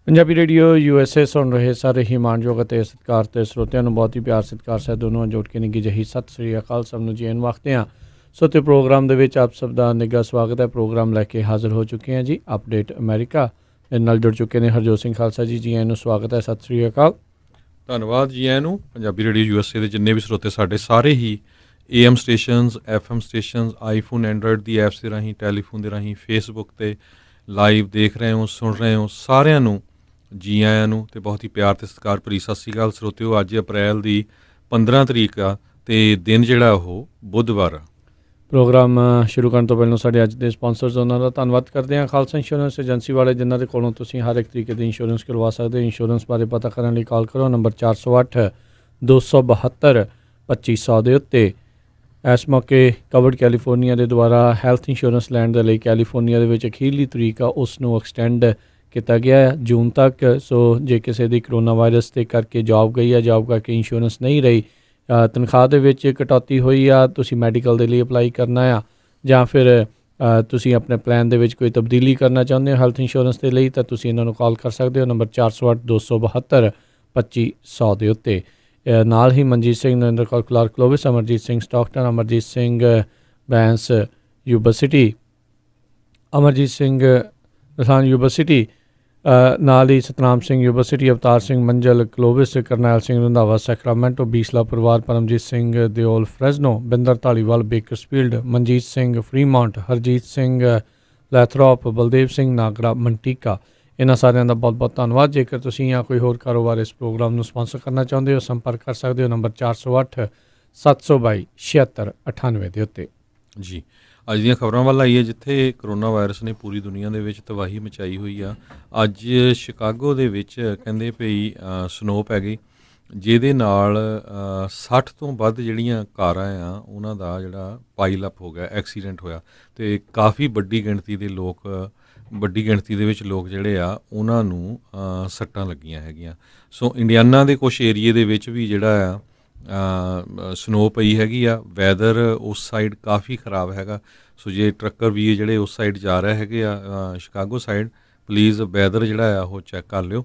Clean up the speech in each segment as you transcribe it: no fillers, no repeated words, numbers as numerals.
Punjabi radio USA ਸੁਣ ਰਹੇ ਸਾਰੇ ਹੀ ਮਾਣਯੋਗ ਅਤੇ ਸਤਿਕਾਰਤ ਸਰੋਤਿਆਂ ਨੂੰ ਬਹੁਤ ਹੀ ਪਿਆਰ ਸਤਿਕਾਰ ਸਹਿਤ ਦੋਨੋਂ ਜੋੜ ਕੇ ਨਿੱਘੀ ਜਿਹੀ ਸਤਿ ਸ੍ਰੀ ਅਕਾਲ ਸਭ ਨੂੰ ਜੀ ਵਕਤੇ ਹਾਂ। ਸੋ ਤੇ ਪ੍ਰੋਗਰਾਮ ਦੇ ਵਿੱਚ ਆਪ ਸਭ ਦਾ ਨਿੱਘਾ ਸਵਾਗਤ ਹੈ। ਪ੍ਰੋਗਰਾਮ ਲੈ ਕੇ ਹਾਜ਼ਰ ਹੋ ਚੁੱਕੇ ਹਾਂ ਜੀ ਅਪਡੇਟ ਅਮਰੀਕਾ ਦੇ ਨਾਲ ਜੁੜ ਚੁੱਕੇ ਨੇ ਹਰਜੋਤ ਸਿੰਘ ਖਾਲਸਾ ਜੀ ਆਇਆਂ ਨੂੰ ਸਵਾਗਤ ਹੈ। ਸਤਿ ਸ੍ਰੀ ਅਕਾਲ। ਧੰਨਵਾਦ ਜੀ ਆਇਆਂ ਨੂੰ। ਪੰਜਾਬੀ ਰੇਡੀਓ USA ਦੇ ਜਿੰਨੇ ਵੀ ਸਰੋਤੇ ਸਾਡੇ ਸਾਰੇ ਹੀ AM stations FM stations iPhone Android the apps ਦੇ ਰਾਹੀਂ ਟੈਲੀਫੋਨ ਦੇ ਰਾਹੀਂ ਫੇਸਬੁੱਕ 'ਤੇ ਲਾਈਵ ਦੇਖ ਰਹੇ ਹੋ ਸੁਣ ਰਹੇ ਹੋ ਸਾਰਿਆਂ ਨੂੰ ਜੀ ਆਇਆਂ ਨੂੰ ਅਤੇ ਬਹੁਤ ਹੀ ਪਿਆਰ ਅਤੇ ਸਤਿਕਾਰ ਭਰੀ ਸਤਿ ਸ਼੍ਰੀ ਅਕਾਲ ਸਰੋਤਿਓ। ਅੱਜ ਅਪ੍ਰੈਲ ਦੀ 15 ਤਰੀਕ ਆ ਅਤੇ ਦਿਨ ਜਿਹੜਾ ਉਹ ਬੁੱਧਵਾਰ ਆ। ਪ੍ਰੋਗਰਾਮ ਸ਼ੁਰੂ ਕਰਨ ਤੋਂ ਪਹਿਲਾਂ ਸਾਡੇ ਅੱਜ ਦੇ ਸਪਾਂਸਰਸ ਉਹਨਾਂ ਦਾ ਧੰਨਵਾਦ ਕਰਦੇ ਹਾਂ। ਖਾਲਸਾ ਇੰਸ਼ੋਰੈਂਸ ਏਜੰਸੀ ਵਾਲੇ ਜਿਨ੍ਹਾਂ ਦੇ ਕੋਲੋਂ ਤੁਸੀਂ ਹਰ ਇੱਕ ਤਰੀਕੇ ਦੀ ਇੰਸ਼ੋਰੈਂਸ ਕਰਵਾ ਸਕਦੇ ਹੋ। ਇੰਸ਼ੋਰੈਂਸ ਬਾਰੇ ਪਤਾ ਕਰਨ ਲਈ ਕਾਲ ਕਰੋ ਨੰਬਰ 408 272 2500 ਦੇ ਉੱਤੇ। ਇਸ ਮੌਕੇ ਕਵਰਡ ਕੈਲੀਫੋਰਨੀਆ ਦੇ ਦੁਆਰਾ ਹੈਲਥ ਇੰਸ਼ੋਰੈਂਸ ਲੈਣ ਦੇ ਲਈ ਕੈਲੀਫੋਰਨੀਆ ਦੇ ਵਿੱਚ ਅਖੀਰਲੀ ਤਰੀਕ ਆ ਉਸ ਨੂੰ ਐਕਸਟੈਂਡ ਕੀਤਾ ਗਿਆ ਹੈ ਜੂਨ ਤੱਕ। ਸੋ ਜੇ ਕਿਸੇ ਦੀ ਕਰੋਨਾ ਵਾਇਰਸ ਦੇ ਕਰਕੇ ਜੋਬ ਗਈ ਆ, ਜੋਬ ਕਰਕੇ ਇੰਸ਼ੋਰੈਂਸ ਨਹੀਂ ਰਹੀ, ਤਨਖਾਹ ਦੇ ਵਿੱਚ ਕਟੌਤੀ ਹੋਈ ਆ, ਤੁਸੀਂ ਮੈਡੀਕਲ ਦੇ ਲਈ ਅਪਲਾਈ ਕਰਨਾ ਆ ਜਾਂ ਫਿਰ ਤੁਸੀਂ ਆਪਣੇ ਪਲਾਨ ਦੇ ਵਿੱਚ ਕੋਈ ਤਬਦੀਲੀ ਕਰਨਾ ਚਾਹੁੰਦੇ ਹੋ ਹੈਲਥ ਇੰਸ਼ੋਰੈਂਸ ਦੇ ਲਈ, ਤਾਂ ਤੁਸੀਂ ਇਹਨਾਂ ਨੂੰ ਕਾਲ ਕਰ ਸਕਦੇ ਹੋ ਨੰਬਰ 408 272 2500 ਦੇ ਉੱਤੇ। ਨਾਲ ਹੀ Manjit Singh, Narinder Kaur Clark Clovis, Amarjit Singh Stockton, Amarjit Singh Bains Yuba City, Amarjit Singh Rasan Yuba City, ਨਾਲ ਹੀ Satnam Singh Yuba City, Avtar Singh Manjal Clovis, Karnail Singh Randhawa Sacramento, Beesla ਪਰਿਵਾਰ, Paramjit Singh Deol Fresno, Binder Dhaliwal Bakersfield, Manjit Singh Fremont, Harjit Singh Lathrop, Baldev Singh Nagra Manteca. ਇਹਨਾਂ ਸਾਰਿਆਂ ਦਾ ਬਹੁਤ ਬਹੁਤ ਧੰਨਵਾਦ। ਜੇਕਰ ਤੁਸੀਂ ਜਾਂ ਕੋਈ ਹੋਰ ਕਾਰੋਬਾਰ ਇਸ ਪ੍ਰੋਗਰਾਮ ਨੂੰ ਸਪਾਂਸਰ ਕਰਨਾ ਚਾਹੁੰਦੇ ਹੋ ਸੰਪਰਕ ਕਰ ਸਕਦੇ ਹੋ ਨੰਬਰ 408 722 7698 ਦੇ ਉੱਤੇ। ਜੀ ਅੱਜ ਦੀਆਂ ਖਬਰਾਂ ਵੱਲ ਆਈਏ ਜਿੱਥੇ ਕਰੋਨਾ ਵਾਇਰਸ ਨੇ ਪੂਰੀ ਦੁਨੀਆ ਦੇ ਵਿੱਚ ਤਬਾਹੀ ਮਚਾਈ ਹੋਈ ਆ। ਅੱਜ ਸ਼ਿਕਾਗੋ ਦੇ ਵਿੱਚ ਕਹਿੰਦੇ ਭਈ ਸਨੋ ਪੈ ਗਈ ਜਿਹਦੇ ਨਾਲ 60 ਤੋਂ ਵੱਧ ਜਿਹੜੀਆਂ ਕਾਰਾਂ ਆ ਉਹਨਾਂ ਦਾ ਜਿਹੜਾ ਪਾਈਲ ਅਪ ਹੋ ਗਿਆ, ਐਕਸੀਡੈਂਟ ਹੋਇਆ ਅਤੇ ਕਾਫੀ ਵੱਡੀ ਗਿਣਤੀ ਦੇ ਵਿੱਚ ਲੋਕ ਜਿਹੜੇ ਆ ਉਹਨਾਂ ਨੂੰ ਸੱਟਾਂ ਲੱਗੀਆਂ ਹੈਗੀਆਂ। ਸੋ ਇੰਡੀਆਨਾ ਦੇ ਕੁਛ ਏਰੀਏ ਦੇ ਵਿੱਚ ਵੀ ਜਿਹੜਾ ਆ ਸਨੋ ਪਈ ਹੈਗੀ ਆ। ਵੈਦਰ ਉਸ ਸਾਈਡ ਕਾਫੀ ਖ਼ਰਾਬ ਹੈਗਾ। ਸੋ ਜੇ ਟਰੱਕਰ ਵੀ ਜਿਹੜੇ ਉਸ ਸਾਈਡ ਜਾ ਰਹੇ ਹੈਗੇ ਆ ਸ਼ਿਕਾਗੋ ਸਾਈਡ, ਪਲੀਜ਼ ਵੈਦਰ ਜਿਹੜਾ ਆ ਉਹ ਚੈੱਕ ਕਰ ਲਿਓ।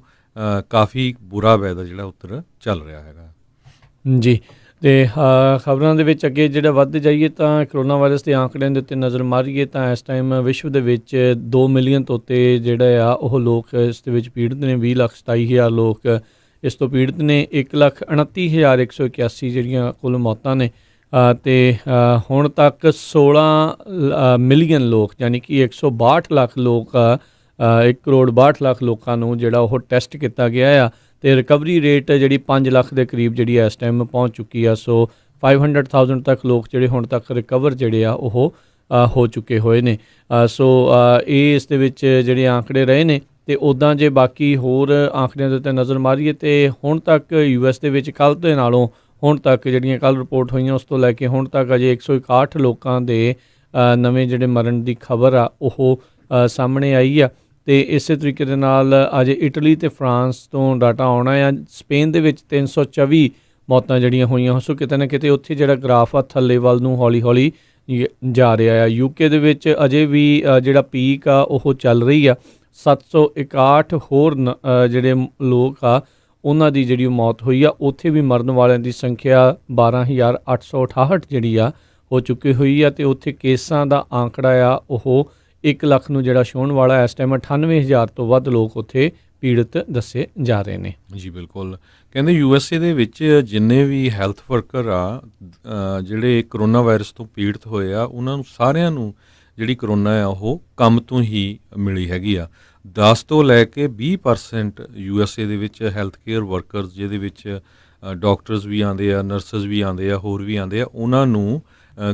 ਕਾਫੀ ਬੁਰਾ ਵੈਦਰ ਜਿਹੜਾ ਉੱਧਰ ਚੱਲ ਰਿਹਾ ਹੈਗਾ ਜੀ। ਅਤੇ ਖਬਰਾਂ ਦੇ ਵਿੱਚ ਅੱਗੇ ਜਿਹੜਾ ਵੱਧਦੇ ਜਾਈਏ ਤਾਂ ਕਰੋਨਾ ਵਾਇਰਸ ਦੇ ਆંકੜਿਆਂ ਦੇ ਉੱਤੇ ਨਜ਼ਰ ਮਾਰੀਏ ਤਾਂ ਇਸ ਟਾਈਮ ਵਿਸ਼ਵ ਦੇ ਵਿੱਚ 2 ਮਿਲੀਅਨ ਤੋਂ ਉੱਤੇ ਜਿਹੜੇ ਆ ਉਹ ਲੋਕ ਇਸ ਦੇ ਵਿੱਚ ਪੀੜਤ ਨੇ। 20,27,000 ਲੋਕ ਇਸ ਤੋਂ ਪੀੜਤ ਨੇ। 1,29,181 ਜਿਹੜੀਆਂ ਕੁੱਲ ਮੌਤਾਂ ਨੇ ਅਤੇ ਹੁਣ ਤੱਕ 16 ਮਿਲੀਅਨ ਲੋਕ ਯਾਨੀ ਕਿ 162 ਲੱਖ ਲੋਕ 1 ਕਰੋੜ 62 ਲੱਖ ਲੋਕਾਂ ਨੂੰ ਜਿਹੜਾ ਉਹ ਟੈਸਟ ਕੀਤਾ ਗਿਆ ਆ ਅਤੇ ਰਿਕਵਰੀ ਰੇਟ ਜਿਹੜੀ 5 ਲੱਖ ਦੇ ਕਰੀਬ ਜਿਹੜੀ ਇਸ ਟਾਈਮ ਪਹੁੰਚ ਚੁੱਕੀ ਆ। ਸੋ 500,000 ਤੱਕ ਲੋਕ ਜਿਹੜੇ ਹੁਣ ਤੱਕ ਰਿਕਵਰ ਜਿਹੜੇ ਆ ਉਹ ਹੋ ਚੁੱਕੇ ਹੋਏ ਨੇ। ਸੋ ਇਹ ਇਸ ਦੇ ਵਿੱਚ ਜਿਹੜੇ ਆંકੜੇ ਰਹੇ ਨੇ। ਅਤੇ ਉੱਦਾਂ ਜੇ ਬਾਕੀ ਹੋਰ ਆંકੜਿਆਂ ਦੇ ਉੱਤੇ ਨਜ਼ਰ ਮਾਰੀਏ ਤਾਂ ਹੁਣ ਤੱਕ US ਦੇ ਵਿੱਚ ਕੱਲ੍ਹ ਦੇ ਨਾਲੋਂ ਹੁਣ ਤੱਕ ਜਿਹੜੀਆਂ ਕੱਲ੍ਹ ਰਿਪੋਰਟ ਹੋਈਆਂ ਉਸ ਤੋਂ ਲੈ ਕੇ ਹੁਣ ਤੱਕ ਅਜੇ 161 ਲੋਕਾਂ ਦੇ ਨਵੇਂ ਜਿਹੜੇ ਮਰਨ ਦੀ ਖਬਰ ਆ ਉਹ ਸਾਹਮਣੇ ਆਈ ਆ। ਅਤੇ ਇਸੇ ਤਰੀਕੇ ਦੇ ਨਾਲ ਅਜੇ ਇਟਲੀ ਅਤੇ ਫਰਾਂਸ ਤੋਂ ਡਾਟਾ ਆਉਣਾ ਆ। ਸਪੇਨ ਦੇ ਵਿੱਚ 324 ਮੌਤਾਂ ਜਿਹੜੀਆਂ ਹੋਈਆਂ। ਸੋ ਕਿਤੇ ਨਾ ਕਿਤੇ ਉੱਥੇ ਜਿਹੜਾ ਗ੍ਰਾਫ ਆ ਥੱਲੇ ਵੱਲ ਨੂੰ ਹੌਲੀ ਹੌਲੀ ਜਾ ਰਿਹਾ ਆ। UK ਦੇ ਵਿੱਚ ਅਜੇ ਵੀ ਜਿਹੜਾ ਪੀਕ ਆ ਉਹ ਚੱਲ ਰਹੀ ਆ। 761 ਹੋਰ ਜਿਹੜੇ ਲੋਕ ਆ ਉਹਨਾਂ ਦੀ ਜਿਹੜੀ ਮੌਤ ਹੋਈ ਆ। ਉੱਥੇ ਵੀ ਮਰਨ ਵਾਲਿਆਂ ਦੀ ਸੰਖਿਆ 12,868 ਜਿਹੜੀ ਆ ਹੋ ਚੁੱਕੀ ਹੋਈ ਆ ਅਤੇ ਉੱਥੇ ਕੇਸਾਂ ਦਾ ਆંકੜਾ ਆ ਉਹ 1 ਲੱਖ ਨੂੰ ਜਿਹੜਾ ਛੂਹਣ ਵਾਲਾ। ਇਸ ਟਾਈਮ 98,000 ਤੋਂ ਵੱਧ ਲੋਕ ਉੱਥੇ ਪੀੜਤ ਦੱਸੇ ਜਾ ਰਹੇ ਨੇ। ਜੀ ਬਿਲਕੁਲ। ਕਹਿੰਦੇ USA ਦੇ ਵਿੱਚ ਜਿੰਨੇ ਵੀ ਹੈਲਥ ਵਰਕਰ ਆ ਜਿਹੜੇ ਕਰੋਨਾ ਵਾਇਰਸ ਤੋਂ ਪੀੜਤ ਹੋਏ ਆ ਉਹਨਾਂ ਨੂੰ ਸਾਰਿਆਂ ਨੂੰ ਜਿਹੜੀ ਕਰੋਨਾ ਆ ਉਹ ਕੰਮ ਤੋਂ ਹੀ ਮਿਲੀ ਹੈਗੀ ਆ। 10 ਤੋਂ ਲੈ ਕੇ 20% USA ਦੇ ਵਿੱਚ ਹੈਲਥ ਕੇਅਰ ਵਰਕਰਸ ਜਿਹਦੇ ਵਿੱਚ ਡਾਕਟਰਸ ਵੀ ਆਉਂਦੇ ਆ, ਨਰਸਸ ਵੀ ਆਉਂਦੇ ਆ, ਹੋਰ ਵੀ ਆਉਂਦੇ ਆ, ਉਹਨਾਂ ਨੂੰ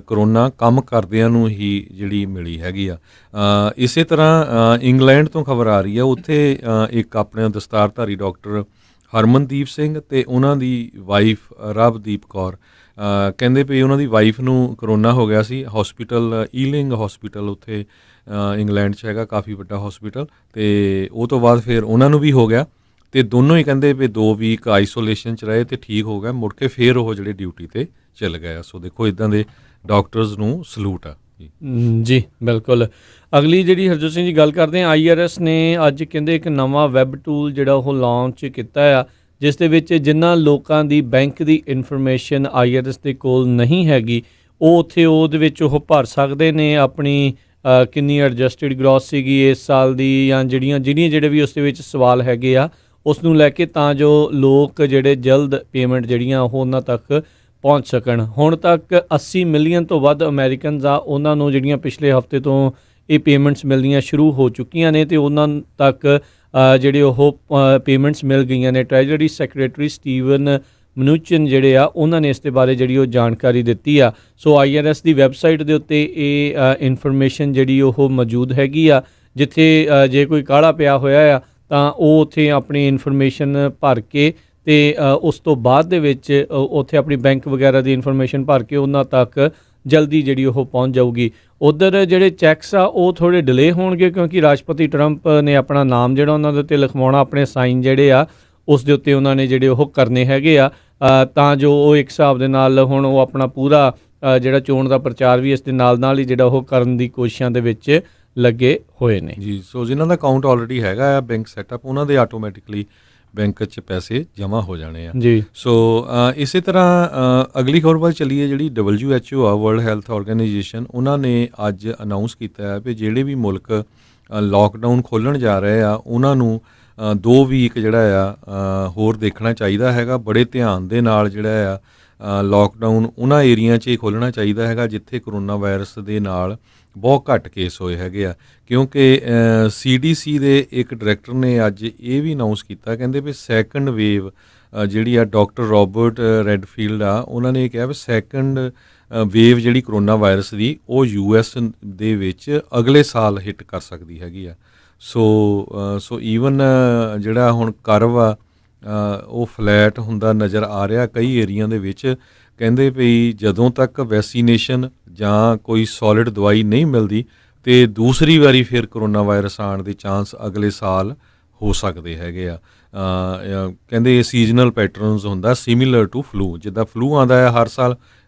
ਕਰੋਨਾ ਕੰਮ ਕਰਦਿਆਂ ਨੂੰ ਹੀ ਜਿਹੜੀ ਮਿਲੀ ਹੈਗੀ ਆ। ਇਸੇ ਤਰ੍ਹਾਂ ਇੰਗਲੈਂਡ ਤੋਂ ਖਬਰ ਆ ਰਹੀ ਆ ਉੱਥੇ ਇੱਕ ਆਪਣੇ ਦਸਤਾਰਧਾਰੀ ਡਾਕਟਰ ਹਰਮਨਦੀਪ ਸਿੰਘ ਅਤੇ ਉਹਨਾਂ ਦੀ ਵਾਈਫ ਰਵਦੀਪ ਕੌਰ ਕਹਿੰਦੇ ਵੀ ਉਹਨਾਂ ਦੀ ਵਾਈਫ ਨੂੰ ਕਰੋਨਾ ਹੋ ਗਿਆ ਸੀ। ਹੌਸਪੀਟਲ ਈਲਿੰਗ ਹੌਸਪੀਟਲ ਉੱਥੇ ਇੰਗਲੈਂਡ 'ਚ ਹੈਗਾ, ਕਾਫੀ ਵੱਡਾ ਹੌਸਪੀਟਲ, ਅਤੇ ਉਹ ਤੋਂ ਬਾਅਦ ਫਿਰ ਉਹਨਾਂ ਨੂੰ ਵੀ ਹੋ ਗਿਆ ਅਤੇ ਦੋਨੋਂ ਹੀ ਕਹਿੰਦੇ ਵੀ 2 ਵੀਕ ਆਈਸੋਲੇਸ਼ਨ 'ਚ ਰਹੇ ਅਤੇ ਠੀਕ ਹੋ ਗਿਆ। ਮੁੜ ਕੇ ਫਿਰ ਉਹ ਜਿਹੜੇ ਡਿਊਟੀ 'ਤੇ ਚੱਲ ਗਏ ਆ। ਸੋ ਦੇਖੋ ਇੱਦਾਂ ਦੇ ਡਾਕਟਰਸ ਨੂੰ ਸਲੂਟ ਆ। ਜੀ ਬਿਲਕੁਲ। ਅਗਲੀ ਜਿਹੜੀ ਹਰਜੋਤ ਸਿੰਘ ਜੀ ਗੱਲ ਕਰਦੇ ਹਾਂ, IRS ਨੇ ਅੱਜ ਕਹਿੰਦੇ ਇੱਕ ਨਵਾਂ ਵੈਬ ਟੂਲ ਜਿਹੜਾ ਉਹ ਲਾਂਚ ਕੀਤਾ ਆ, ਜਿਸ ਦੇ ਵਿੱਚ ਜਿਨ੍ਹਾਂ ਲੋਕਾਂ ਦੀ ਬੈਂਕ ਦੀ ਇਨਫੋਰਮੇਸ਼ਨ IRS ਦੇ ਕੋਲ ਨਹੀਂ ਹੈਗੀ, ਉਹ ਉੱਥੇ ਉਹਦੇ ਵਿੱਚ ਉਹ ਭਰ ਸਕਦੇ ਨੇ ਆਪਣੀ ਕਿੰਨੀ ਐਡਜਸਟਡ ਗ੍ਰੋਸ ਸੀਗੀ ਇਸ ਸਾਲ ਦੀ, ਜਾਂ ਜਿਹੜੇ ਵੀ ਉਸ ਦੇ ਵਿੱਚ ਸਵਾਲ ਹੈਗੇ ਆ ਉਸ ਨੂੰ ਲੈ ਕੇ, ਤਾਂ ਜੋ ਲੋਕ ਜਿਹੜੇ ਜਲਦ ਪੇਮੈਂਟ ਜਿਹੜੀਆਂ ਉਹ ਉਹਨਾਂ ਤੱਕ ਪਹੁੰਚ ਸਕਣ। ਹੁਣ ਤੱਕ 80 ਮਿਲੀਅਨ ਤੋਂ ਵੱਧ ਅਮਰੀਕਨਸ ਆ, ਉਹਨਾਂ ਨੂੰ ਜਿਹੜੀਆਂ ਪਿਛਲੇ ਹਫਤੇ ਤੋਂ ਇਹ ਪੇਮੈਂਟਸ ਮਿਲਣੀਆਂ ਸ਼ੁਰੂ ਹੋ ਚੁੱਕੀਆਂ ਨੇ, ਅਤੇ ਉਹਨਾਂ ਤੱਕ ਜਿਹੜੇ ਉਹ ਪੇਮੈਂਟਸ ਮਿਲ ਗਈਆਂ ਨੇ। ਟ੍ਰੈਜਰੀ ਸੈਕਟਰੀ ਸਟੀਵਨ ਮਨੂਚਨ ਜਿਹੜੇ ਆ, ਉਹਨਾਂ ਨੇ ਇਸ ਦੇ ਬਾਰੇ ਜਿਹੜੀ ਉਹ ਜਾਣਕਾਰੀ ਦਿੱਤੀ ਆ। ਸੋ IRS ਦੀ ਵੈਬਸਾਈਟ ਦੇ ਉੱਤੇ ਇਹ ਇਨਫੋਰਮੇਸ਼ਨ ਜਿਹੜੀ ਉਹ ਮੌਜੂਦ ਹੈਗੀ ਆ, ਜਿੱਥੇ ਜੇ ਕੋਈ ਕਾਹਲਾ ਪਿਆ ਹੋਇਆ ਆ ਤਾਂ ਉਹ ਉੱਥੇ ਆਪਣੀ ਇਨਫੋਰਮੇਸ਼ਨ ਭਰ ਕੇ ਅਤੇ ਉਸ ਤੋਂ ਬਾਅਦ ਦੇ ਵਿੱਚ ਉੱਥੇ ਆਪਣੀ ਬੈਂਕ ਵਗੈਰਾ ਦੀ ਇਨਫੋਰਮੇਸ਼ਨ ਭਰ ਕੇ ਉਹਨਾਂ ਤੱਕ ਜਲਦੀ ਜਿਹੜੀ ਉਹ ਪਹੁੰਚ ਜਾਊਗੀ। ਉੱਧਰ ਜਿਹੜੇ ਚੈੱਕਸ ਆ ਉਹ ਥੋੜ੍ਹੇ ਡਿਲੇ ਹੋਣਗੇ, ਕਿਉਂਕਿ ਰਾਸ਼ਟਰਪਤੀ ਟਰੰਪ ਨੇ ਆਪਣਾ ਨਾਮ ਜਿਹੜਾ ਉਹਨਾਂ ਦੇ ਉੱਤੇ ਲਿਖਵਾਉਣਾ, ਆਪਣੇ ਸਾਈਨ ਜਿਹੜੇ ਆ ਉਸ ਦੇ ਉੱਤੇ ਉਹਨਾਂ ਨੇ ਜਿਹੜੇ ਉਹ ਕਰਨੇ ਹੈਗੇ ਆ, ਤਾਂ ਜੋ ਉਹ ਇੱਕ ਹਿਸਾਬ ਦੇ ਨਾਲ ਹੁਣ ਉਹ ਆਪਣਾ ਪੂਰਾ ਜਿਹੜਾ ਚੋਣ ਦਾ ਪ੍ਰਚਾਰ ਵੀ ਇਸ ਦੇ ਨਾਲ ਹੀ ਜਿਹੜਾ ਉਹ ਕਰਨ ਦੀ ਕੋਸ਼ਿਸ਼ਾਂ ਦੇ ਵਿੱਚ ਲੱਗੇ ਹੋਏ ਨੇ ਜੀ। ਸੋ ਜਿਨ੍ਹਾਂ ਦਾ ਅਕਾਊਂਟ ਆਲਰੇਡੀ ਹੈਗਾ ਆ ਬੈਂਕ ਸੈਟਅਪ, ਉਹਨਾਂ ਦੇ ਆਟੋਮੈਟਿਕਲੀ ਬੈਂਕ 'ਚ ਪੈਸੇ ਜਮ੍ਹਾਂ ਹੋ ਜਾਣੇ ਆ ਜੀ। ਸੋ ਇਸੇ ਤਰ੍ਹਾਂ ਅਗਲੀ ਖਬਰ ਵੱਲ ਚੱਲੀਏ, ਜਿਹੜੀ WHO ਆ, ਵਰਲਡ ਹੈਲਥ ਆਰਗੇਨਾਈਜੇਸ਼ਨ, ਉਹਨਾਂ ਨੇ ਅੱਜ ਅਨਾਊਂਸ ਕੀਤਾ ਹੈ ਵੀ ਜਿਹੜੇ ਵੀ ਮੁਲਕ ਲੋਕਡਾਊਨ ਖੋਲ੍ਹਣ ਜਾ ਰਹੇ ਆ, ਉਹਨਾਂ ਨੂੰ 2 ਵੀਕ ਜਿਹੜਾ ਆ ਹੋਰ ਦੇਖਣਾ ਚਾਹੀਦਾ ਹੈਗਾ। ਬੜੇ ਧਿਆਨ ਦੇ ਨਾਲ ਜਿਹੜਾ ਆ ਲੋਕਡਾਊਨ ਉਹਨਾਂ ਏਰੀਆ 'ਚ ਹੀ ਖੋਲ੍ਹਣਾ ਚਾਹੀਦਾ ਹੈਗਾ ਜਿੱਥੇ ਕਰੋਨਾ ਵਾਇਰਸ ਦੇ ਨਾਲ ਬਹੁਤ ਘੱਟ ਕੇਸ ਹੋਏ ਹੈਗੇ ਆ, ਕਿਉਂਕਿ CDC ਦੇ ਇੱਕ ਡਾਇਰੈਕਟਰ ਨੇ ਅੱਜ ਇਹ ਵੀ ਅਨਾਊਂਸ ਕੀਤਾ, ਕਹਿੰਦੇ ਵੀ ਸੈਕੰਡ ਵੇਵ ਜਿਹੜੀ ਆ, ਡਾਕਟਰ ਰੋਬਰਟ ਰੈਡਫੀਲਡ ਆ, ਉਹਨਾਂ ਨੇ ਕਿਹਾ ਵੀ ਸੈਕੰਡ ਵੇਵ ਜਿਹੜੀ ਕਰੋਨਾ ਵਾਇਰਸ ਦੀ, ਉਹ US ਦੇ ਵਿੱਚ ਅਗਲੇ ਸਾਲ ਹਿੱਟ ਕਰ ਸਕਦੀ ਹੈਗੀ ਆ। ਸੋ ਈਵਨ ਜਿਹੜਾ ਹੁਣ ਕਰਵ ਆ ਉਹ ਫਲੈਟ ਹੁੰਦਾ ਨਜ਼ਰ ਆ ਰਿਹਾ ਕਈ ਏਰੀਆ ਦੇ ਵਿੱਚ। ਕਹਿੰਦੇ ਵੀ ਜਦੋਂ ਤੱਕ ਵੈਕਸੀਨੇਸ਼ਨ ਜਾਂ ਕੋਈ ਸੋਲਿਡ ਦਵਾਈ ਨਹੀਂ ਮਿਲਦੀ, ਤੇ ਦੂਸਰੀ ਵਾਰੀ ਫਿਰ ਕਰੋਨਾ ਵਾਇਰਸ ਆਉਣ ਦੇ ਚਾਂਸ ਅਗਲੇ ਸਾਲ ਹੋ ਸਕਦੇ ਹੈਗੇ ਆ। ਕਹਿੰਦੇ ਇਹ ਸੀਜ਼ਨਲ ਪੈਟਰਨਸ ਹੁੰਦਾ, ਸਿਮਿਲਰ ਟੂ ਫਲੂ, ਜਿੱਦਾਂ ਫਲੂ ਆਉਂਦਾ ਹੈ ਹਰ ਸਾਲ,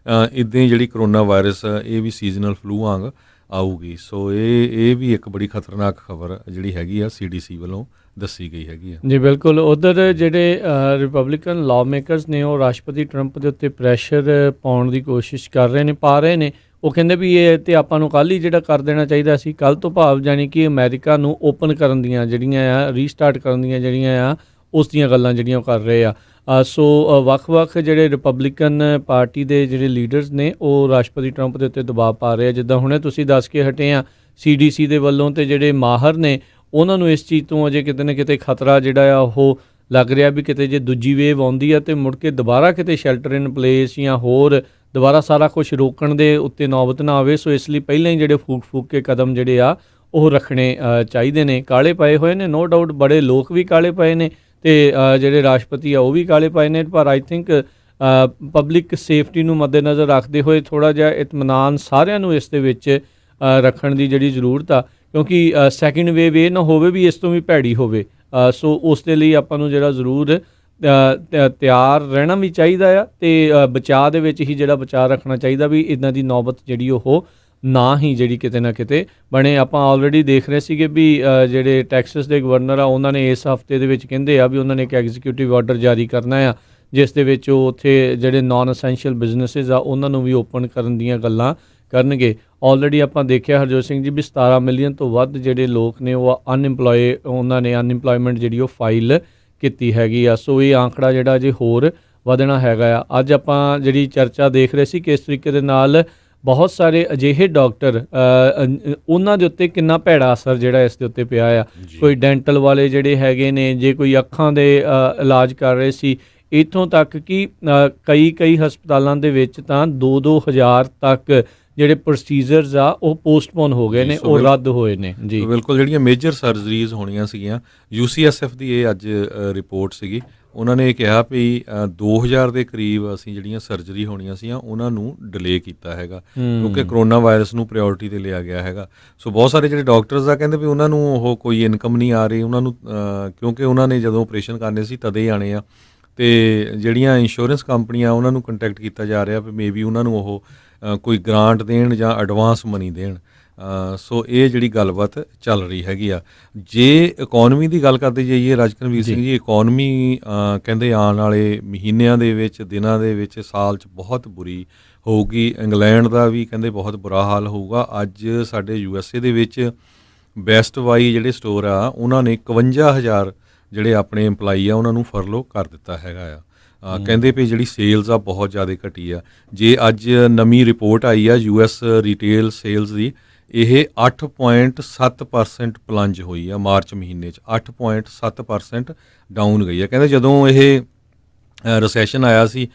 ਇੱਦਾਂ ਹੀ ਜਿਹੜੀ ਕਰੋਨਾ ਵਾਇਰਸ ਇਹ ਵੀ ਸੀਜ਼ਨਲ ਫਲੂ ਵਾਂਗ ਆਊਗੀ। ਸੋ ਇਹ ਵੀ ਇੱਕ ਬੜੀ ਖਤਰਨਾਕ ਖਬਰ ਜਿਹੜੀ ਹੈਗੀ ਆ CDC ਵੱਲੋਂ ਦੱਸੀ ਗਈ ਹੈਗੀ ਆ। ਜੀ ਬਿਲਕੁਲ। ਉੱਧਰ ਜਿਹੜੇ ਰਿਪਬਲਿਕਨ ਲਾਅ ਮੇਕਰਸ ਨੇ, ਉਹ ਰਾਸ਼ਟਰਪਤੀ ਟਰੰਪ ਦੇ ਉੱਤੇ ਪ੍ਰੈਸ਼ਰ ਪਾਉਣ ਦੀ ਕੋਸ਼ਿਸ਼ ਪਾ ਰਹੇ ਨੇ। ਉਹ ਕਹਿੰਦੇ ਵੀ ਇਹ ਤੇ ਆਪਾਂ ਨੂੰ ਕੱਲ੍ਹ ਹੀ ਜਿਹੜਾ ਕਰ ਦੇਣਾ ਚਾਹੀਦਾ ਸੀ, ਕੱਲ੍ਹ ਤੋਂ ਭਾਵ ਜਾਣੀ ਕਿ ਅਮਰੀਕਾ ਨੂੰ ਓਪਨ ਕਰਨ ਦੀਆਂ ਜਿਹੜੀਆਂ ਆ, ਰੀਸਟਾਰਟ ਕਰਨ ਦੀਆਂ ਜਿਹੜੀਆਂ ਆ, ਉਸ ਦੀਆਂ ਗੱਲਾਂ ਜਿਹੜੀਆਂ ਉਹ ਕਰ ਰਹੇ ਆ। ਸੋ ਵੱਖ-ਵੱਖ ਜਿਹੜੇ ਰਿਪਬਲਿਕਨ ਪਾਰਟੀ ਦੇ ਜਿਹੜੇ ਲੀਡਰਸ ਨੇ, ਉਹ ਰਾਸ਼ਟਰਪਤੀ ਟਰੰਪ ਦੇ ਉੱਤੇ ਦਬਾਅ ਪਾ ਰਹੇ ਆ। ਜਿੱਦਾਂ ਹੁਣੇ ਤੁਸੀਂ ਦੱਸ ਕੇ ਹਟੇ ਆ, CDC ਦੇ ਵੱਲੋਂ, ਤੇ ਜਿਹੜੇ ਮਾਹਰ ਨੇ ਉਹਨਾਂ ਨੂੰ ਇਸ ਚੀਜ਼ ਤੋਂ ਅਜੇ ਕਿਤੇ ਨਾ ਕਿਤੇ ਖਤਰਾ ਜਿਹੜਾ ਆ ਉਹ ਲੱਗ ਰਿਹਾ ਵੀ ਕਿਤੇ ਜੇ ਦੂਜੀ ਵੇਵ ਆਉਂਦੀ ਆ ਤੇ ਮੁੜ ਕੇ ਦੁਬਾਰਾ ਕਿਤੇ ਸ਼ੈਲਟਰ ਇਨ ਪਲੇਸ ਜਾਂ ਹੋਰ ਦੁਬਾਰਾ ਸਾਰਾ ਕੁਝ ਰੋਕਣ ਦੇ ਉੱਤੇ ਨੌਬਤ ਨਾ ਆਵੇ। ਸੋ ਇਸ ਲਈ ਪਹਿਲਾਂ ਹੀ ਜਿਹੜੇ ਫੂਕ ਕੇ ਕਦਮ ਜਿਹੜੇ ਆ ਉਹ ਰੱਖਣੇ ਚਾਹੀਦੇ ਨੇ। ਕਾਲੇ ਪਏ ਹੋਏ ਨੇ, ਨੋ ਡਾਊਟ, ਬੜੇ ਲੋਕ ਵੀ ਕਾਲੇ ਪਏ ਨੇ, ਤੇ ਜਿਹੜੇ ਰਾਸ਼ਟਰਪਤੀ ਆ ਉਹ ਵੀ ਕਾਲੇ ਪਏ ਨੇ, ਪਰ ਆਈ ਥਿੰਕ ਪਬਲਿਕ ਸੇਫਟੀ ਨੂੰ ਮੱਦੇਨਜ਼ਰ ਰੱਖਦੇ ਹੋਏ ਥੋੜ੍ਹਾ ਜਿਹਾ ਇਤਮਾਨਾਨ ਸਾਰਿਆਂ ਨੂੰ ਇਸ ਦੇ ਵਿੱਚ ਰੱਖਣ ਦੀ ਜਿਹੜੀ ਜ਼ਰੂਰਤ ਆ, ਕਿਉਂਕਿ ਸੈਕਿੰਡ ਵੇਵ ਇਹ ਨਾ ਹੋਵੇ ਵੀ ਇਸ ਤੋਂ ਵੀ ਭੈੜੀ ਹੋਵੇ। ਸੋ ਉਸ ਦੇ ਲਈ ਆਪਾਂ ਨੂੰ ਜਿਹੜਾ ਜ਼ਰੂਰ ਤਿਆਰ ਰਹਿਣਾ ਵੀ ਚਾਹੀਦਾ ਆ, ਅਤੇ ਬਚਾਅ ਦੇ ਵਿੱਚ ਹੀ ਜਿਹੜਾ ਬਚਾਅ ਰੱਖਣਾ ਚਾਹੀਦਾ ਵੀ ਇੱਦਾਂ ਦੀ ਨੌਬਤ ਜਿਹੜੀ ਉਹ ਨਾ ਹੀ ਜਿਹੜੀ ਕਿਤੇ ਨਾ ਕਿਤੇ ਬਣੇ। ਆਪਾਂ ਆਲਰੇਡੀ ਦੇਖ ਰਹੇ ਸੀਗੇ ਵੀ ਜਿਹੜੇ ਟੈਕਸਸ ਦੇ ਗਵਰਨਰ ਆ, ਉਹਨਾਂ ਨੇ ਇਸ ਹਫਤੇ ਦੇ ਵਿੱਚ ਕਹਿੰਦੇ ਆ ਵੀ ਉਹਨਾਂ ਨੇ ਇੱਕ ਐਗਜ਼ੀਕਿਊਟਿਵ ਆਰਡਰ ਜਾਰੀ ਕਰਨਾ ਆ, ਜਿਸ ਦੇ ਵਿੱਚ ਉਹ ਉੱਥੇ ਜਿਹੜੇ ਨਾਨ ਅਸੈਂਸ਼ੀਅਲ ਬਿਜ਼ਨਸਿਸ ਆ ਉਹਨਾਂ ਨੂੰ ਵੀ ਓਪਨ ਕਰਨ ਦੀਆਂ ਗੱਲਾਂ ਕਰਨਗੇ। ਆਲਰੇਡੀ ਆਪਾਂ ਦੇਖਿਆ ਹਰਜੋਤ ਸਿੰਘ ਜੀ ਵੀ 17 ਮਿਲੀਅਨ ਤੋਂ ਵੱਧ ਜਿਹੜੇ ਲੋਕ ਨੇ ਉਹ ਉਹਨਾਂ ਨੇ ਅਨਇੰਪਲੋਇਮੈਂਟ ਜਿਹੜੀ ਉਹ ਫਾਈਲ ਕੀਤੀ ਹੈਗੀ ਆ। ਸੋ ਇਹ ਆંકੜਾ ਜਿਹੜਾ ਜੇ ਹੋਰ ਵਧਣਾ ਹੈਗਾ ਆ। ਅੱਜ ਆਪਾਂ ਜਿਹੜੀ ਚਰਚਾ ਦੇਖ ਰਹੇ ਸੀ ਕਿਸ ਤਰੀਕੇ ਦੇ ਨਾਲ ਬਹੁਤ ਸਾਰੇ ਅਜਿਹੇ ਡਾਕਟਰ, ਉਹਨਾਂ ਦੇ ਉੱਤੇ ਕਿੰਨਾ ਭੈੜਾ ਅਸਰ ਜਿਹੜਾ ਇਸ ਦੇ ਉੱਤੇ ਪਿਆ ਆ। ਕੋਈ ਡੈਂਟਲ ਵਾਲੇ ਜਿਹੜੇ ਹੈਗੇ ਨੇ, ਜੇ ਕੋਈ ਅੱਖਾਂ ਦੇ ਇਲਾਜ ਕਰ ਰਹੇ ਸੀ, ਇੱਥੋਂ ਤੱਕ ਕਿ ਕਈ ਹਸਪਤਾਲਾਂ ਦੇ ਵਿੱਚ ਤਾਂ 2-2 ਹਜ਼ਾਰ ਤੱਕ ਜਿਹੜੇ ਪ੍ਰੋਸੀਜਰਸ ਆ ਉਹ ਪੋਸਟਪੋਨ ਹੋ ਗਏ ਨੇ, ਉਹ ਰੱਦ ਹੋਏ ਨੇ। ਜੀ ਬਿਲਕੁਲ। ਜਿਹੜੀਆਂ ਮੇਜਰ ਸਰਜਰੀਜ਼ ਹੋਣੀਆਂ ਸੀਗੀਆਂ, UCSF ਦੀ ਇਹ ਅੱਜ ਰਿਪੋਰਟ ਸੀਗੀ, ਉਹਨਾਂ ਨੇ ਕਿਹਾ ਵੀ 2000 ਦੇ ਕਰੀਬ ਅਸੀਂ ਜਿਹੜੀਆਂ ਸਰਜਰੀ ਹੋਣੀਆਂ ਸੀਗੀਆਂ ਉਹਨਾਂ ਨੂੰ ਡਿਲੇ ਕੀਤਾ ਹੈਗਾ, ਕਿਉਂਕਿ ਕਰੋਨਾ ਵਾਇਰਸ ਨੂੰ ਪ੍ਰਾਇਓਰਟੀ 'ਤੇ ਲਿਆ ਗਿਆ ਹੈਗਾ। ਸੋ ਬਹੁਤ ਸਾਰੇ ਜਿਹੜੇ ਡਾਕਟਰਸ ਆ ਕਹਿੰਦੇ ਵੀ ਉਹਨਾਂ ਨੂੰ ਉਹ ਕੋਈ ਇਨਕਮ ਨਹੀਂ ਆ ਰਹੀ ਉਹਨਾਂ ਨੂੰ, ਕਿਉਂਕਿ ਉਹਨਾਂ ਨੇ ਜਦੋਂ ਆਪਰੇਸ਼ਨ ਕਰਨੇ ਸੀ ਤਦੇ ਆਣੇ ਆ। ਤੇ ਜਿਹੜੀਆਂ ਇੰਸ਼ੋਰੈਂਸ ਕੰਪਨੀਆਂ ਉਹਨਾਂ ਨੂੰ ਕੰਟੈਕਟ ਕੀਤਾ ਜਾ ਰਿਹਾ ਵੀ ਮੇਬੀ ਉਹਨਾਂ ਨੂੰ ਉਹ ਕੋਈ ਗ੍ਰਾਂਟ ਦੇਣ ਜਾਂ ਐਡਵਾਂਸ ਮਨੀ ਦੇਣ। ਸੋ ਇਹ ਜਿਹੜੀ ਗੱਲਬਾਤ ਚੱਲ ਰਹੀ ਹੈਗੀ ਆ। ਜੇ ਇਕੋਨਮੀ ਦੀ ਗੱਲ ਕਰਦੇ ਜਾਈਏ ਰਾਜਕਨਵੀਰ ਸਿੰਘ ਜੀ, ਇਕੋਨਮੀ ਕਹਿੰਦੇ ਆਉਣ ਵਾਲੇ ਮਹੀਨਿਆਂ ਦੇ ਵਿੱਚ, ਦਿਨਾਂ ਦੇ ਵਿੱਚ, ਸਾਲ 'ਚ ਬਹੁਤ ਬੁਰੀ ਹੋਊਗੀ। ਇੰਗਲੈਂਡ ਦਾ ਵੀ ਕਹਿੰਦੇ ਬਹੁਤ ਬੁਰਾ ਹਾਲ ਹੋਊਗਾ। ਅੱਜ ਸਾਡੇ USA ਦੇ ਵਿੱਚ ਬੈਸਟ ਬਾਈ ਜਿਹੜੇ ਸਟੋਰ ਆ ਉਹਨਾਂ ਨੇ 51,000 ਜਿਹੜੇ ਆਪਣੇ EMPLOYE ਆ ਉਹਨਾਂ ਨੂੰ ਫਰਲੋ ਕਰ ਦਿੱਤਾ ਹੈਗਾ ਆ। ਕਹਿੰਦੇ ਵੀ ਜਿਹੜੀ ਸੇਲਸ ਆ ਬਹੁਤ ਜ਼ਿਆਦਾ ਘਟੀ ਆ। ਜੇ ਅੱਜ ਨਵੀਂ ਰਿਪੋਰਟ ਆਈ ਆ US ਰੀਟੇਲ ਸੇਲਸ ਦੀ, ਇਹ 8.7% ਪਲੰਜ ਹੋਈ ਆ ਮਾਰਚ ਮਹੀਨੇ 'ਚ, 8.7% ਡਾਊਨ ਗਈ ਆ। ਕਹਿੰਦੇ ਜਦੋਂ ਇਹ ਰਿਸੈਸ਼ਨ ਆਇਆ ਸੀ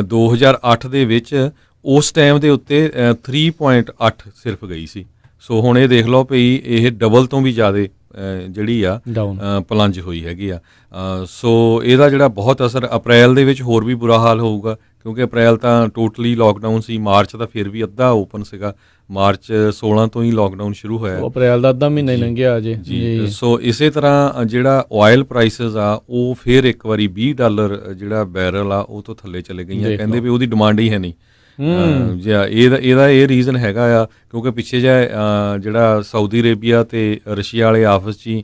2008 ਦੇ ਵਿੱਚ, ਉਸ ਟਾਈਮ ਦੇ ਉੱਤੇ 3.8 ਸਿਰਫ ਗਈ ਸੀ। ਸੋ ਹੁਣ ਇਹ ਦੇਖ ਲਓ ਵੀ ਇਹ ਡਬਲ ਤੋਂ ਵੀ ਜ਼ਿਆਦਾ ਜਿਹੜੀ ਆ ਪਲੰਜ ਹੋਈ ਹੈਗੀ ਆ। ਸੋ ਇਹਦਾ ਜਿਹੜਾ ਬਹੁਤ ਅਸਰ ਅਪ੍ਰੈਲ ਦੇ ਵਿੱਚ ਹੋਰ ਵੀ ਬੁਰਾ ਹਾਲ ਹੋਊਗਾ, ਕਿਉਂਕਿ ਅਪ੍ਰੈਲ ਤਾਂ ਟੋਟਲੀ ਲੋਕਡਾਊਨ ਸੀ, ਮਾਰਚ ਤਾਂ ਫਿਰ ਵੀ ਅੱਧਾ ਓਪਨ ਸੀਗਾ, ਮਾਰਚ 16 ਤੋਂ ਹੀ ਲੋਕਡਾਊਨ ਸ਼ੁਰੂ ਹੋਇਆ, ਅਪ੍ਰੈਲ ਦਾ ਅੱਧਾ ਮਹੀਨਾ ਹੀ ਲੰਘਿਆ ਅਜੇ ਜੀ। ਸੋ ਇਸੇ ਤਰ੍ਹਾਂ ਜਿਹੜਾ ਆਇਲ ਪ੍ਰਾਈਸਿਸ ਆ ਉਹ ਫਿਰ ਇੱਕ ਵਾਰੀ $20 ਜਿਹੜਾ ਬੈਰਲ ਆ ਉਹ ਤੋਂ ਥੱਲੇ ਚਲੇ ਗਈਆਂ। ਕਹਿੰਦੇ ਵੀ ਉਹਦੀ ਡਿਮਾਂਡ ਹੀ ਹੈ ਨਹੀਂ। ਇਹਦਾ ਇਹ ਰੀਜ਼ਨ ਹੈਗਾ ਆ ਕਿਉਂਕਿ ਪਿੱਛੇ ਜਿਹੜਾ ਸਾਊਦੀ ਅਰੇਬੀਆ ਤੇ ਰਸ਼ੀਆ ਵਾਲੇ ਆਪਸ 'ਚ ਹੀ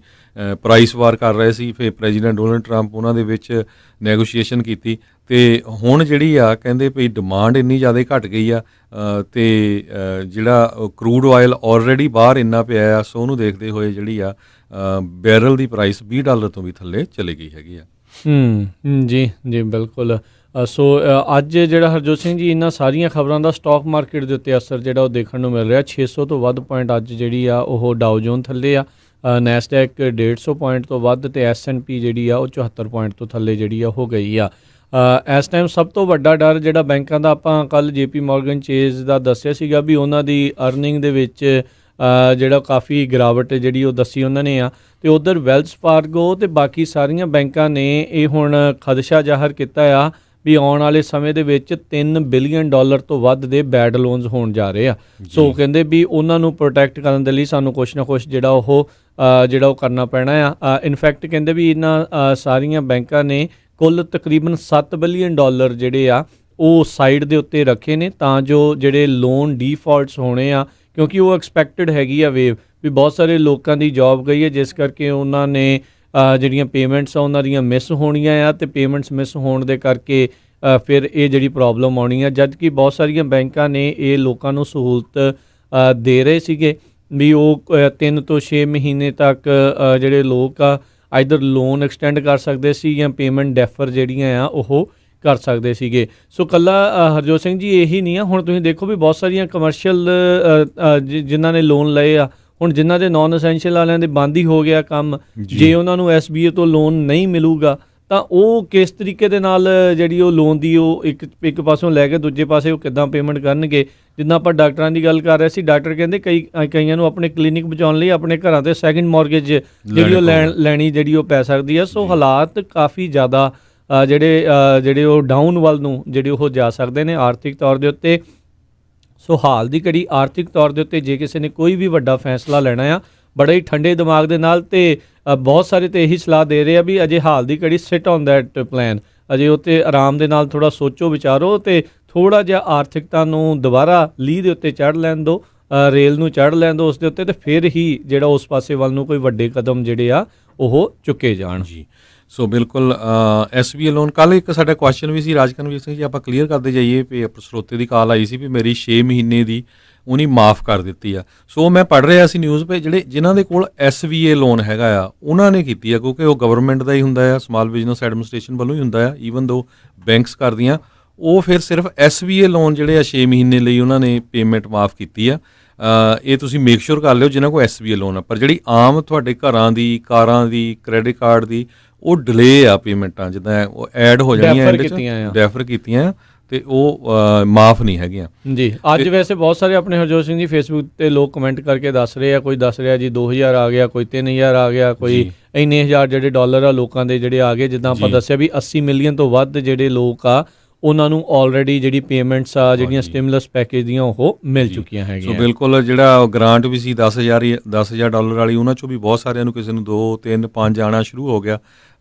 ਪ੍ਰਾਈਸ ਵਾਰ ਕਰ ਰਹੇ ਸੀ। ਫਿਰ ਪ੍ਰੈਜ਼ੀਡੈਂਟ ਡੋਨਲਡ ਟਰੰਪ ਉਹਨਾਂ ਦੇ ਵਿੱਚ ਨੈਗੋਸ਼ੀਏਸ਼ਨ ਕੀਤੀ ਤੇ ਹੁਣ ਜਿਹੜੀ ਆ ਕਹਿੰਦੇ ਵੀ ਡਿਮਾਂਡ ਇੰਨੀ ਜ਼ਿਆਦਾ ਘਟ ਗਈ ਆ ਤੇ ਜਿਹੜਾ ਕਰੂਡ ਆਇਲ ਆਲਰੇਡੀ ਬਾਹਰ ਇੰਨਾ ਪਿਆ ਆ। ਸੋ ਉਹਨੂੰ ਦੇਖਦੇ ਹੋਏ ਜਿਹੜੀ ਆ ਬੈਰਲ ਦੀ ਪ੍ਰਾਈਸ $20 ਤੋਂ ਵੀ ਥੱਲੇ ਚਲੀ ਗਈ ਹੈਗੀ ਆ। ਜੀ ਜੀ ਬਿਲਕੁਲ। ਸੋ ਅੱਜ ਜਿਹੜਾ ਹਰਜੋਤ ਸਿੰਘ ਜੀ ਇਹਨਾਂ ਸਾਰੀਆਂ ਖਬਰਾਂ ਦਾ ਸਟਾਕ ਮਾਰਕੀਟ ਦੇ ਉੱਤੇ ਅਸਰ ਜਿਹੜਾ ਉਹ ਦੇਖਣ ਨੂੰ ਮਿਲ ਰਿਹਾ। 600 ਤੋਂ ਵੱਧ ਪੁਆਇੰਟ ਅੱਜ ਜਿਹੜੀ ਆ ਉਹ ਡਾਓ ਜੋਨ ਥੱਲੇ ਆ, ਨੈਸਡੈਕ 150 ਪੁਆਇੰਟ ਤੋਂ ਵੱਧ ਤੇ S&P ਜਿਹੜੀ ਆ ਉਹ 74 ਪੁਆਇੰਟ ਤੋਂ ਥੱਲੇ ਜਿਹੜੀ ਆ ਹੋ ਗਈ ਆ। ਇਸ ਟਾਈਮ ਸਭ ਤੋਂ ਵੱਡਾ ਡਰ ਜਿਹੜਾ ਬੈਂਕਾਂ ਦਾ, ਆਪਾਂ ਕੱਲ੍ਹ JP Morgan Chase ਦਾ ਦੱਸਿਆ ਸੀਗਾ ਵੀ ਉਹਨਾਂ ਦੀ ਅਰਨਿੰਗ ਦੇ ਵਿੱਚ ਜਿਹੜਾ ਕਾਫੀ ਗਿਰਾਵਟ ਜਿਹੜੀ ਉਹ ਦੱਸੀ ਉਹਨਾਂ ਨੇ ਆ, ਤੇ ਉਧਰ ਵੈਲਸ ਫਾਰਗੋ ਤੇ ਬਾਕੀ ਸਾਰੀਆਂ ਬੈਂਕਾਂ ਨੇ ਇਹ ਹੁਣ ਖਦਸ਼ਾ ਜ਼ਾਹਰ ਕੀਤਾ ਆ ਵੀ ਆਉਣ ਵਾਲੇ ਸਮੇਂ ਦੇ ਵਿੱਚ $3 ਬਿਲੀਅਨ ਤੋਂ ਵੱਧ ਦੇ ਬੈਡ ਲੋਨਸ ਹੋਣ ਜਾ ਰਹੇ ਆ। ਸੋ ਕਹਿੰਦੇ ਵੀ ਉਹਨਾਂ ਨੂੰ ਪ੍ਰੋਟੈਕਟ ਕਰਨ ਦੇ ਲਈ ਸਾਨੂੰ ਕੁਛ ਨਾ ਕੁਛ ਜਿਹੜਾ ਉਹ ਕਰਨਾ ਪੈਣਾ ਆ। ਇਨਫੈਕਟ ਕਹਿੰਦੇ ਵੀ ਇਹਨਾਂ ਸਾਰੀਆਂ ਬੈਂਕਾਂ ਨੇ ਕੁੱਲ ਤਕਰੀਬਨ $7 ਬਿਲੀਅਨ ਜਿਹੜੇ ਆ ਉਹ ਸਾਈਡ ਦੇ ਉੱਤੇ ਰੱਖੇ ਨੇ ਤਾਂ ਜੋ ਜਿਹੜੇ ਲੋਨ ਡੀਫਾਲਟਸ ਹੋਣੇ ਆ, ਕਿਉਂਕਿ ਉਹ ਐਕਸਪੈਕਟਡ ਹੈਗੀ ਆ ਵੇਵ ਵੀ ਬਹੁਤ ਸਾਰੇ ਲੋਕਾਂ ਦੀ ਜੌਬ ਗਈ ਹੈ, ਜਿਸ ਕਰਕੇ ਉਹਨਾਂ ਨੇ ਜਿਹੜੀਆਂ ਪੇਮੈਂਟਸ ਆ ਉਹਨਾਂ ਦੀਆਂ ਮਿਸ ਹੋਣੀਆਂ ਆ ਤੇ ਪੇਮੈਂਟਸ ਮਿਸ ਹੋਣ ਦੇ ਕਰਕੇ ਫਿਰ ਇਹ ਜਿਹੜੀ ਪ੍ਰੋਬਲਮ ਆਉਣੀ ਆ। ਜਦ ਕਿ ਬਹੁਤ ਸਾਰੀਆਂ ਬੈਂਕਾਂ ਨੇ ਇਹ ਲੋਕਾਂ ਨੂੰ ਸਹੂਲਤ ਦੇ ਰਹੇ ਸੀਗੇ ਵੀ ਉਹ 3 ਤੋਂ 6 ਮਹੀਨੇ ਤੱਕ ਜਿਹੜੇ ਲੋਕ ਆ ਆਈਦਰ ਲੋਨ ਐਕਸਟੈਂਡ ਕਰ ਸਕਦੇ ਸੀ ਜਾਂ ਪੇਮੈਂਟ ਡੈਫਰ ਜਿਹੜੀਆਂ ਆ ਉਹ ਕਰ ਸਕਦੇ ਸੀਗੇ। ਸੋ ਕੱਲਾ ਹਰਜੋਤ ਸਿੰਘ ਜੀ ਇਹੀ ਨਹੀਂ ਆ, ਹੁਣ ਤੁਸੀਂ ਦੇਖੋ ਵੀ ਬਹੁਤ ਸਾਰੀਆਂ ਕਮਰਸ਼ੀਅਲ ਜਿਨ੍ਹਾਂ ਨੇ ਲੋਨ ਲਏ ਆ, ਹੁਣ ਜਿਨ੍ਹਾਂ ਦੇ ਨਾਨ ਅਸੈਂਸ਼ੀਅਲ ਵਾਲਿਆਂ ਦੇ ਬੰਦ ਹੀ ਹੋ ਗਿਆ ਕੰਮ। ਜੇ ਉਹਨਾਂ ਨੂੰ SBA ਤੋਂ ਲੋਨ ਨਹੀਂ ਮਿਲੂਗਾ ਤਾਂ ਉਹ ਕਿਸ ਤਰੀਕੇ ਦੇ ਨਾਲ ਜਿਹੜੀ ਉਹ ਲੋਨ ਦੀ ਉਹ ਇੱਕ ਪਾਸੋਂ ਲੈ ਕੇ ਦੂਜੇ ਪਾਸੇ ਉਹ ਕਿੱਦਾਂ ਪੇਮੈਂਟ ਕਰਨਗੇ। ਜਿੱਦਾਂ ਆਪਾਂ ਡਾਕਟਰਾਂ ਦੀ ਗੱਲ ਕਰ ਰਹੇ ਸੀ, ਡਾਕਟਰ ਕਹਿੰਦੇ ਕਈਆਂ ਨੂੰ ਆਪਣੇ ਕਲੀਨਿਕ ਬਚਾਉਣ ਲਈ ਆਪਣੇ ਘਰਾਂ 'ਤੇ ਸੈਕਿੰਡ ਮੌਰਗੇਜ ਜਿਹੜੀ ਉਹ ਲੈਣੀ ਜਿਹੜੀ ਉਹ ਪੈ ਸਕਦੀ ਆ। ਸੋ ਹਾਲਾਤ ਕਾਫੀ ਜ਼ਿਆਦਾ ਜਿਹੜੇ ਉਹ ਡਾਊਨ ਵੱਲ ਨੂੰ ਜਿਹੜੇ ਉਹ ਜਾ ਸਕਦੇ ਨੇ ਆਰਥਿਕ ਤੌਰ ਦੇ ਉੱਤੇ। ਸੋ ਹਾਲ ਦੀ ਘੜੀ ਆਰਥਿਕ ਤੌਰ ਦੇ ਉੱਤੇ ਜੇ ਕਿਸੇ ਨੇ ਕੋਈ ਵੀ ਵੱਡਾ ਫੈਸਲਾ ਲੈਣਾ ਆ, ਬੜੇ ਹੀ ਠੰਡੇ ਦਿਮਾਗ ਦੇ ਨਾਲ, ਤੇ ਬਹੁਤ ਸਾਰੇ ਤਾਂ ਇਹੀ ਸਲਾਹ ਦੇ ਰਹੇ ਆ ਵੀ ਅਜੇ ਹਾਲ ਦੀ ਘੜੀ ਸਿਟ ਔਨ ਦੈਟ ਪਲਾਨ, ਅਜੇ ਉੱਤੇ ਆਰਾਮ ਦੇ ਨਾਲ ਥੋੜ੍ਹਾ ਸੋਚੋ ਵਿਚਾਰੋ ਤੇ ਥੋੜ੍ਹਾ ਜਿਹਾ ਆਰਥਿਕਤਾ ਨੂੰ ਦੁਬਾਰਾ ਲੀਹ ਦੇ ਉੱਤੇ ਚੜ੍ਹ ਲੈਣ ਦਿਓ, ਰੇਲ ਨੂੰ ਚੜ੍ਹ ਲੈਣ ਦਿਓ ਉਸ ਦੇ ਉੱਤੇ, ਤੇ ਫਿਰ ਹੀ ਜਿਹੜਾ ਉਸ ਪਾਸੇ ਵੱਲ ਨੂੰ ਕੋਈ ਵੱਡੇ ਕਦਮ ਜਿਹੜੇ ਆ ਉਹ ਚੁੱਕੇ ਜਾਣ। ਜੀ ਸੋ ਬਿਲਕੁਲ SBA ਲੋਨ, ਕੱਲ੍ਹ ਇੱਕ ਸਾਡਾ ਕੁਐਸਚਨ ਵੀ ਸੀ ਰਾਜਕਨਵੀਰ ਸਿੰਘ ਜੀ, ਆਪਾਂ ਕਲੀਅਰ ਕਰਦੇ ਜਾਈਏ ਵੀ ਸਰੋਤੇ ਦੀ ਕਾਲ ਆਈ ਸੀ ਵੀ ਮੇਰੀ 6 ਮਹੀਨੇ ਦੀ ਉਹਨੇ ਮਾफ़ ਕਰ ਦਿੱਤੀ ਆ। ਸੋ ਮੈਂ ਪੜ੍ਹ ਰਿਹਾ ਸੀ ਨਿਊਜ਼ ਪੇ ਜਿਨ੍ਹਾਂ ਦੇ ਕੋਲ SBA ਲੋਨ ਹੈਗਾ ਆ ਉਹਨਾਂ ਨੇ ਕੀਤੀ ਆ, ਕਿਉਂਕਿ ਉਹ ਗਵਰਨਮੈਂਟ ਦਾ ਹੀ ਹੁੰਦਾ ਆ, ਸਮਾਲ ਬਿਜ਼ਨਸ ਐਡਮਿਨਿਸਟ੍ਰੇਸ਼ਨ ਵੱਲੋਂ ਹੀ ਹੁੰਦਾ ਆ, ਈਵਨ ਦੋ ਬੈਂਕਸ ਕਰਦੀਆਂ, ਉਹ ਫਿਰ ਸਿਰਫ SBA ਲੋਨ ਜਿਹੜੇ ਆ 6 ਮਹੀਨੇ ਲਈ ਉਹਨਾਂ ਨੇ ਪੇਮੈਂਟ ਮਾफ़ ਕੀਤੀ ਆ। ਇਹ ਤੁਸੀਂ ਮੇਕ ਸ਼ੋਰ ਕਰ ਲਿਓ ਜਿਨ੍ਹਾਂ ਕੋਲ SBA ਲੋਨ ਆ। ਪਰ ਜਿਹੜੀ ਆਮ ਤੁਹਾਡੇ ਘਰਾਂ ਦੀ, ਕਾਰਾਂ ਦੀ, ਕ੍ਰੈਡਿਟ ਕਾਰਡ ਦੀ, ਉਹ ਡਿਲੇ ਆ ਪੇਮੈਂਟਾਂ, ਜਿੱਦਾਂ ਉਹ ਐਡ ਹੋ ਜਾਣੀਆਂ, ਡੈਫਰ ਕੀਤੀਆਂ ਤੇ ਉਹ ਮਾਫ ਨਹੀਂ ਹੈਗੀਆਂ ਜੀ। ਅੱਜ ਵੈਸੇ ਬਹੁਤ ਸਾਰੇ ਆਪਣੇ ਹਰਜੋਤ ਸਿੰਘ ਜੀ ਫੇਸਬੁੱਕ ਤੇ ਲੋਕ ਕਮੈਂਟ ਕਰਕੇ ਦੱਸ ਰਹੇ ਆ, ਕੋਈ ਦੱਸ ਰਿਹਾ ਜੀ 2000 ਆ ਗਿਆ, ਕੋਈ 3000 ਆ ਗਿਆ, ਕੋਈ ਇੰਨੇ ਹਜ਼ਾਰ ਜਿਹੜੇ ਡਾਲਰ ਆ ਲੋਕਾਂ ਦੇ ਜਿਹੜੇ ਆ ਗਏ। ਜਿੱਦਾਂ ਆਪਾਂ ਦੱਸਿਆ ਵੀ 80 ਮਿਲੀਅਨ ਤੋਂ ਵੱਧ ਜਿਹੜੇ ਲੋਕ ਆ ਉਹਨਾਂ ਨੂੰ ਆਲਰੇਡੀ ਜਿਹੜੀ ਪੇਮੈਂਟਸ ਆ ਜਿਹੜੀਆਂ ਹਾਂਜੀ। ਸਟਿਮੂਲਸ ਪੈਕੇਜ ਦੀਆਂ ਉਹ ਮਿਲ ਜੀ। ਚੁੱਕੀਆਂ ਸੋ ਹੈਗੀਆਂ। ਬਿਲਕੁਲ ਜਿਹੜਾ ਗ੍ਰਾਂਟ ਵੀ ਸੀ 10,000 ਡਾਲਰ ਵਾਲੀ, ਉਹਨਾਂ ਚੋਂ ਵੀ ਬਹੁਤ ਸਾਰਿਆਂ ਨੂੰ, ਕਿਸੇ ਨੂੰ 2 3 5 ਆਉਣਾ ਸ਼ੁਰੂ ਹੋ ਗਿਆ।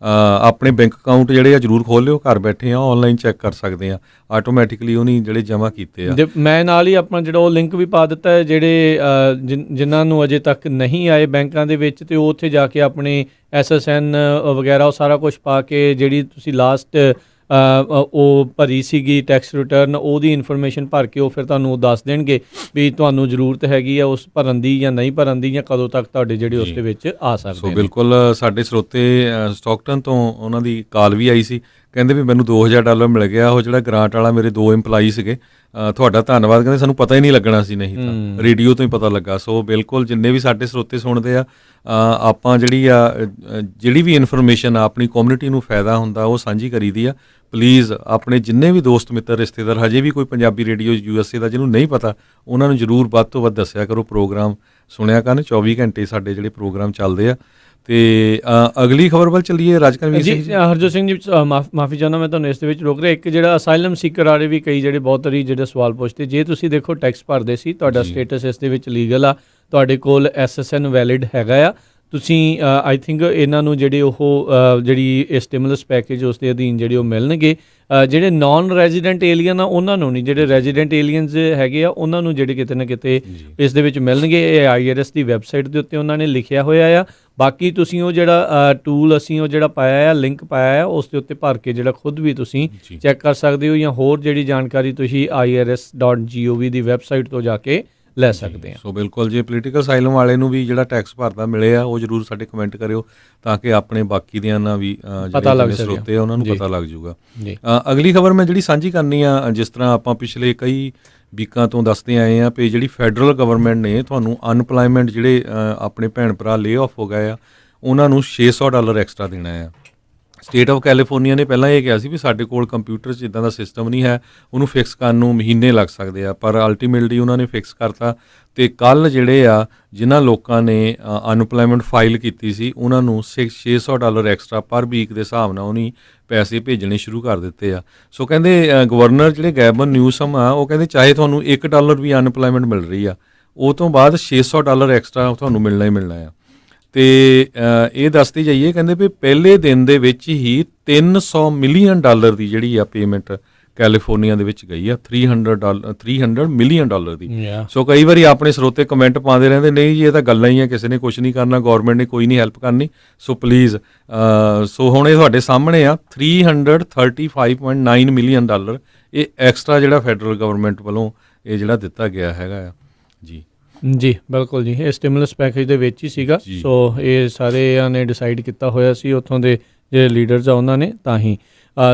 ਆਪਣੇ ਬੈਂਕ ਅਕਾਊਂਟ ਜਿਹੜੇ ਆ ਜ਼ਰੂਰ ਖੋਲ੍ਹ ਲਿਓ, ਘਰ ਬੈਠੇ ਆ ਆਨਲਾਈਨ ਚੈੱਕ ਕਰ ਸਕਦੇ ਆ, ਆਟੋਮੈਟਿਕਲੀ ਉਹਨੇ ਜਿਹੜੇ ਜਮ੍ਹਾਂ ਕੀਤੇ ਆ। ਮੈਂ ਨਾਲ ਹੀ ਆਪਣਾ ਜਿਹੜਾ ਉਹ ਲਿੰਕ ਵੀ ਪਾ ਦਿੱਤਾ ਹੈ, ਜਿਹੜੇ ਜਿਨ੍ਹਾਂ ਨੂੰ ਅਜੇ ਤੱਕ ਨਹੀਂ ਆਏ ਬੈਂਕਾਂ ਦੇ ਵਿੱਚ, ਤੇ ਉਹ ਉੱਥੇ ਜਾ ਕੇ ਆਪਣੇ SSN ਵਗੈਰਾ ਉਹ ਸਾਰਾ ਕੁਝ ਪਾ ਕੇ ਜਿਹੜੀ ਤੁਸੀਂ ਲਾਸਟ ਉਹ ਭਰੀ ਸੀਗੀ ਟੈਕਸ ਰਿਟਰਨ, ਉਹਦੀ ਇਨਫੋਰਮੇਸ਼ਨ ਭਰ ਕੇ ਉਹ ਫਿਰ ਤੁਹਾਨੂੰ ਉਹ ਦੱਸ ਦੇਣਗੇ ਵੀ ਤੁਹਾਨੂੰ ਜ਼ਰੂਰਤ ਹੈਗੀ ਆ ਉਸ ਭਰਨ ਦੀ ਜਾਂ ਨਹੀਂ ਭਰਨ ਦੀ, ਜਾਂ ਕਦੋਂ ਤੱਕ ਤੁਹਾਡੇ ਜਿਹੜੇ ਉਸ ਦੇ ਵਿੱਚ ਆ ਸਕਦੇ ਸੋ ਨੇ। ਬਿਲਕੁਲ ਸਾਡੇ ਸਰੋਤੇ ਸਟਾਕਟਨ ਤੋਂ ਉਹਨਾਂ ਦੀ ਕਾਲ ਵੀ ਆਈ ਸੀ, ਕਹਿੰਦੇ ਵੀ ਮੈਨੂੰ 2,000 ਡਾਲਰ ਮਿਲ ਗਿਆ, ਉਹ ਜਿਹੜਾ ਗ੍ਰਾਂਟ ਵਾਲਾ ਮੇਰੇ 2 EMPLOYEE ਸੀਗੇ, ਤੁਹਾਡਾ ਧੰਨਵਾਦ, ਕਹਿੰਦੇ ਸਾਨੂੰ ਪਤਾ ਹੀ ਨਹੀਂ ਲੱਗਣਾ ਸੀ, ਨਹੀਂ ਤਾਂ ਰੇਡੀਓ ਤੋਂ ਹੀ ਪਤਾ ਲੱਗਾ। ਸੋ ਬਿਲਕੁਲ ਜਿੰਨੇ ਵੀ ਸਾਡੇ ਸਰੋਤੇ ਸੁਣਦੇ ਆ, ਆਪਾਂ ਜਿਹੜੀ ਵੀ ਇਨਫੋਰਮੇਸ਼ਨ ਆ ਆਪਣੀ ਕਮਿਊਨਿਟੀ ਨੂੰ ਫਾਇਦਾ ਹੁੰਦਾ ਉਹ ਸਾਂਝੀ ਕਰੀਦੀ ਆ। ਪਲੀਜ਼ ਆਪਣੇ ਜਿੰਨੇ ਵੀ ਦੋਸਤ ਮਿੱਤਰ ਰਿਸ਼ਤੇਦਾਰ ਹਜੇ ਵੀ ਕੋਈ ਪੰਜਾਬੀ ਰੇਡੀਓ USA ਦਾ ਜਿਹਨੂੰ ਨਹੀਂ ਪਤਾ, ਉਹਨਾਂ ਨੂੰ ਜ਼ਰੂਰ ਵੱਧ ਤੋਂ ਵੱਧ ਦੱਸਿਆ ਕਰੋ, ਪ੍ਰੋਗਰਾਮ ਸੁਣਿਆ ਕਰਨ। 24 ਘੰਟੇ ਸਾਡੇ ਜਿਹੜੇ ਪ੍ਰੋਗਰਾਮ ਚੱਲਦੇ ਆ। ਤੇ ਅਗਲੀ ਖਬਰ ਵੱਲ ਚੱਲੀਏ ਰਾਜਕਰਮੀਰ ਸਿੰਘ ਜੀ। ਹਰਜੋਤ ਸਿੰਘ ਜੀ ਮਾਫੀ ਚਾਹੁੰਦਾ ਮੈਂ ਤੁਹਾਨੂੰ ਇਸ ਦੇ ਵਿੱਚ ਰੋਕ ਰਿਹਾ। ਇੱਕ ਜਿਹੜਾ ਅਸਾਈਲਮ ਸੀਕਰ ਵਾਲੇ ਵੀ ਕਈ ਜਿਹੜੇ ਬਹੁਤ ਵਾਰੀ ਜਿਹੜੇ ਸਵਾਲ ਪੁੱਛਦੇ, ਜੇ ਤੁਸੀਂ ਦੇਖੋ ਟੈਕਸ ਭਰਦੇ ਸੀ, ਤੁਹਾਡਾ ਸਟੇਟਸ ਇਸ ਦੇ ਵਿੱਚ ਲੀਗਲ ਆ, ਤੁਹਾਡੇ ਕੋਲ SSN ਵੈਲਿਡ ਹੈਗਾ ਆ, ਤੁਸੀਂ ਆਈ ਥਿੰਕ ਇਹਨਾਂ ਨੂੰ ਜਿਹੜੇ ਉਹ ਜਿਹੜੀ ਸਟਿਮੂਲਸ ਪੈਕੇਜ ਉਸ ਦੇ ਅਧੀਨ ਜਿਹੜੇ ਉਹ ਮਿਲਣਗੇ। ਜਿਹੜੇ ਨਾਨ ਰੈਜ਼ੀਡੈਂਟ ਏਲੀਅਨ ਆ ਉਹਨਾਂ ਨੂੰ ਨਹੀਂ, ਜਿਹੜੇ ਰੈਜ਼ੀਡੈਂਟ ਏਲੀਅਨਸ ਹੈਗੇ ਆ ਉਹਨਾਂ ਨੂੰ ਜਿਹੜੇ ਕਿਤੇ ਨਾ ਕਿਤੇ ਇਸ ਦੇ ਵਿੱਚ ਮਿਲਣਗੇ। ਇਹ IRS ਦੀ ਵੈਬਸਾਈਟ ਦੇ ਉੱਤੇ ਉਹਨਾਂ ਨੇ ਲਿਖਿਆ ਹੋਇਆ ਆ। ਬਾਕੀ ਤੁਸੀਂ ਉਹ ਜਿਹੜਾ ਟੂਲ ਅਸੀਂ ਉਹ ਜਿਹੜਾ ਪਾਇਆ ਆ, ਲਿੰਕ ਪਾਇਆ ਆ, ਉਸ ਦੇ ਉੱਤੇ ਭਰ ਕੇ ਜਿਹੜਾ ਖੁਦ ਵੀ ਤੁਸੀਂ ਚੈੱਕ ਕਰ ਸਕਦੇ ਹੋ, ਜਾਂ ਹੋਰ ਜਿਹੜੀ ਜਾਣਕਾਰੀ ਤੁਸੀਂ irs.gov ਦੀ ਵੈਬਸਾਈਟ ਤੋਂ ਜਾ ਕੇ ਲੈ ਸਕਦੇ ਆ। ਸੋ ਬਿਲਕੁਲ, ਜੇ ਪੋਲੀਟੀਕਲ ਅਸਾਈਲਮ ਵਾਲੇ ਨੂੰ ਵੀ ਜਿਹੜਾ ਟੈਕਸ ਭਰਦਾ ਮਿਲੇ ਆ, ਉਹ ਜ਼ਰੂਰ ਸਾਡੇ ਕਮੈਂਟ ਕਰਿਓ, ਤਾਂ ਕਿ ਆਪਣੇ ਬਾਕੀ ਦਿਆਂ ਨਾਲ ਵੀ ਜਿਹੜੇ ਸਰੋਤੇ ਆ ਉਹਨਾਂ ਨੂੰ ਪਤਾ ਲੱਗ ਜੂਗਾ। ਅਗਲੀ ਖਬਰ ਮੈਂ ਜਿਹੜੀ ਸਾਂਝੀ ਕਰਨੀ ਆ, ਜਿਸ ਤਰ੍ਹਾਂ ਆਪਾਂ ਪਿਛਲੇ ਕਈ ਵੀਕਾਂ ਤੋਂ ਦੱਸਦੇ ਆਏ ਆ ਵੀ ਜਿਹੜੀ ਫੈਡਰਲ ਗਵਰਨਮੈਂਟ ਨੇ ਤੁਹਾਨੂੰ ਅਨਪਲਾਈਮੈਂਟ ਜਿਹੜੇ ਆਪਣੇ ਭੈਣ ਭਰਾ ਲੇ ਆਫ ਹੋ ਗਏ ਆ, ਉਹਨਾਂ ਨੂੰ $600 ਐਕਸਟਰਾ ਦੇਣਾ ਆ। ਸਟੇਟ ਆਫ ਕੈਲੀਫੋਰਨੀਆ ਨੇ ਪਹਿਲਾਂ ਇਹ ਕਿਹਾ ਸੀ ਵੀ ਸਾਡੇ ਕੋਲ ਕੰਪਿਊਟਰ 'ਚ ਇੱਦਾਂ ਦਾ ਸਿਸਟਮ ਨਹੀਂ ਹੈ, ਉਹਨੂੰ ਫਿਕਸ ਕਰਨ ਨੂੰ ਮਹੀਨੇ ਲੱਗ ਸਕਦੇ ਆ, ਪਰ ਅਲਟੀਮੇਟਲੀ ਉਹਨਾਂ ਨੇ ਫਿਕਸ ਕਰਤਾ। ਤੇ ਕੱਲ੍ਹ ਜਿਹੜੇ ਆ ਜਿਨ੍ਹਾਂ ਲੋਕਾਂ ਨੇ ਅਨਪਲਾਈਮੈਂਟ ਫਾਈਲ ਕੀਤੀ ਸੀ, ਉਹਨਾਂ ਨੂੰ $600 ਐਕਸਟਰਾ ਪਰ ਵੀਕ ਦੇ ਹਿਸਾਬ ਨਾਲ ਉਹਨੀ ਪੈਸੇ ਭੇਜਣੇ ਸ਼ੁਰੂ ਕਰ ਦਿੱਤੇ ਆ। ਸੋ ਕਹਿੰਦੇ ਗਵਰਨਰ ਜਿਹੜੇ ਗੈਬਨ ਨਿਊਸਮ ਆ, ਉਹ ਕਹਿੰਦੇ ਚਾਹੇ ਤੁਹਾਨੂੰ $1 ਵੀ ਅਨਪਲਾਈਮੈਂਟ ਮਿਲ ਰਹੀ ਆ, ਉਹ ਤੋਂ ਬਾਅਦ $600 ਐਕਸਟਰਾ ਤੁਹਾਨੂੰ ਮਿਲਣਾ ਹੀ ਮਿਲਣਾ ਆ। ਤੇ ਇਹ ਦੱਸਦੇ ਜਾਈਏ, ਕਹਿੰਦੇ ਵੀ ਪਹਿਲੇ ਦਿਨ ਦੇ ਵਿੱਚ ਹੀ $300 ਮਿਲੀਅਨ ਦੀ ਜਿਹੜੀ ਆ ਪੇਮੈਂਟ ਕੈਲੀਫੋਰਨੀਆ ਦੇ ਵਿੱਚ ਗਈ ਆ, $300 ਮਿਲੀਅਨ ਦੀ। ਸੋ ਕਈ ਵਾਰੀ ਆਪਣੇ ਸਰੋਤੇ ਕਮੈਂਟ ਪਾਉਂਦੇ ਰਹਿੰਦੇ, ਨਹੀਂ ਜੀ ਇਹ ਤਾਂ ਗੱਲਾਂ ਹੀ ਆ, ਕਿਸੇ ਨੇ ਕੁਝ ਨਹੀਂ ਕਰਨਾ, ਗੌਰਮੈਂਟ ਨੇ ਕੋਈ ਨਹੀਂ ਹੈਲਪ ਕਰਨੀ। ਸੋ ਪਲੀਜ਼, ਸੋ ਹੁਣ ਇਹ ਤੁਹਾਡੇ ਸਾਹਮਣੇ ਆ $335.9 ਮਿਲੀਅਨ ਇਹ ਐਕਸਟਰਾ ਜਿਹੜਾ ਫੈਡਰਲ ਗਵਰਨਮੈਂਟ ਵੱਲੋਂ ਇਹ ਜਿਹੜਾ ਦਿੱਤਾ ਗਿਆ ਹੈਗਾ ਆ ਜੀ। ਜੀ ਬਿਲਕੁਲ ਜੀ, ਇਹ ਸਟਿਮੂਲਸ ਪੈਕੇਜ ਦੇ ਵਿੱਚ ਹੀ ਸੀਗਾ। ਸੋ ਇਹ ਸਾਰਿਆਂ ਨੇ ਡਿਸਾਈਡ ਕੀਤਾ ਹੋਇਆ ਸੀ ਉੱਥੋਂ ਦੇ ਜਿਹੜੇ ਲੀਡਰਸ ਆ ਉਹਨਾਂ ਨੇ, ਤਾਂ ਹੀ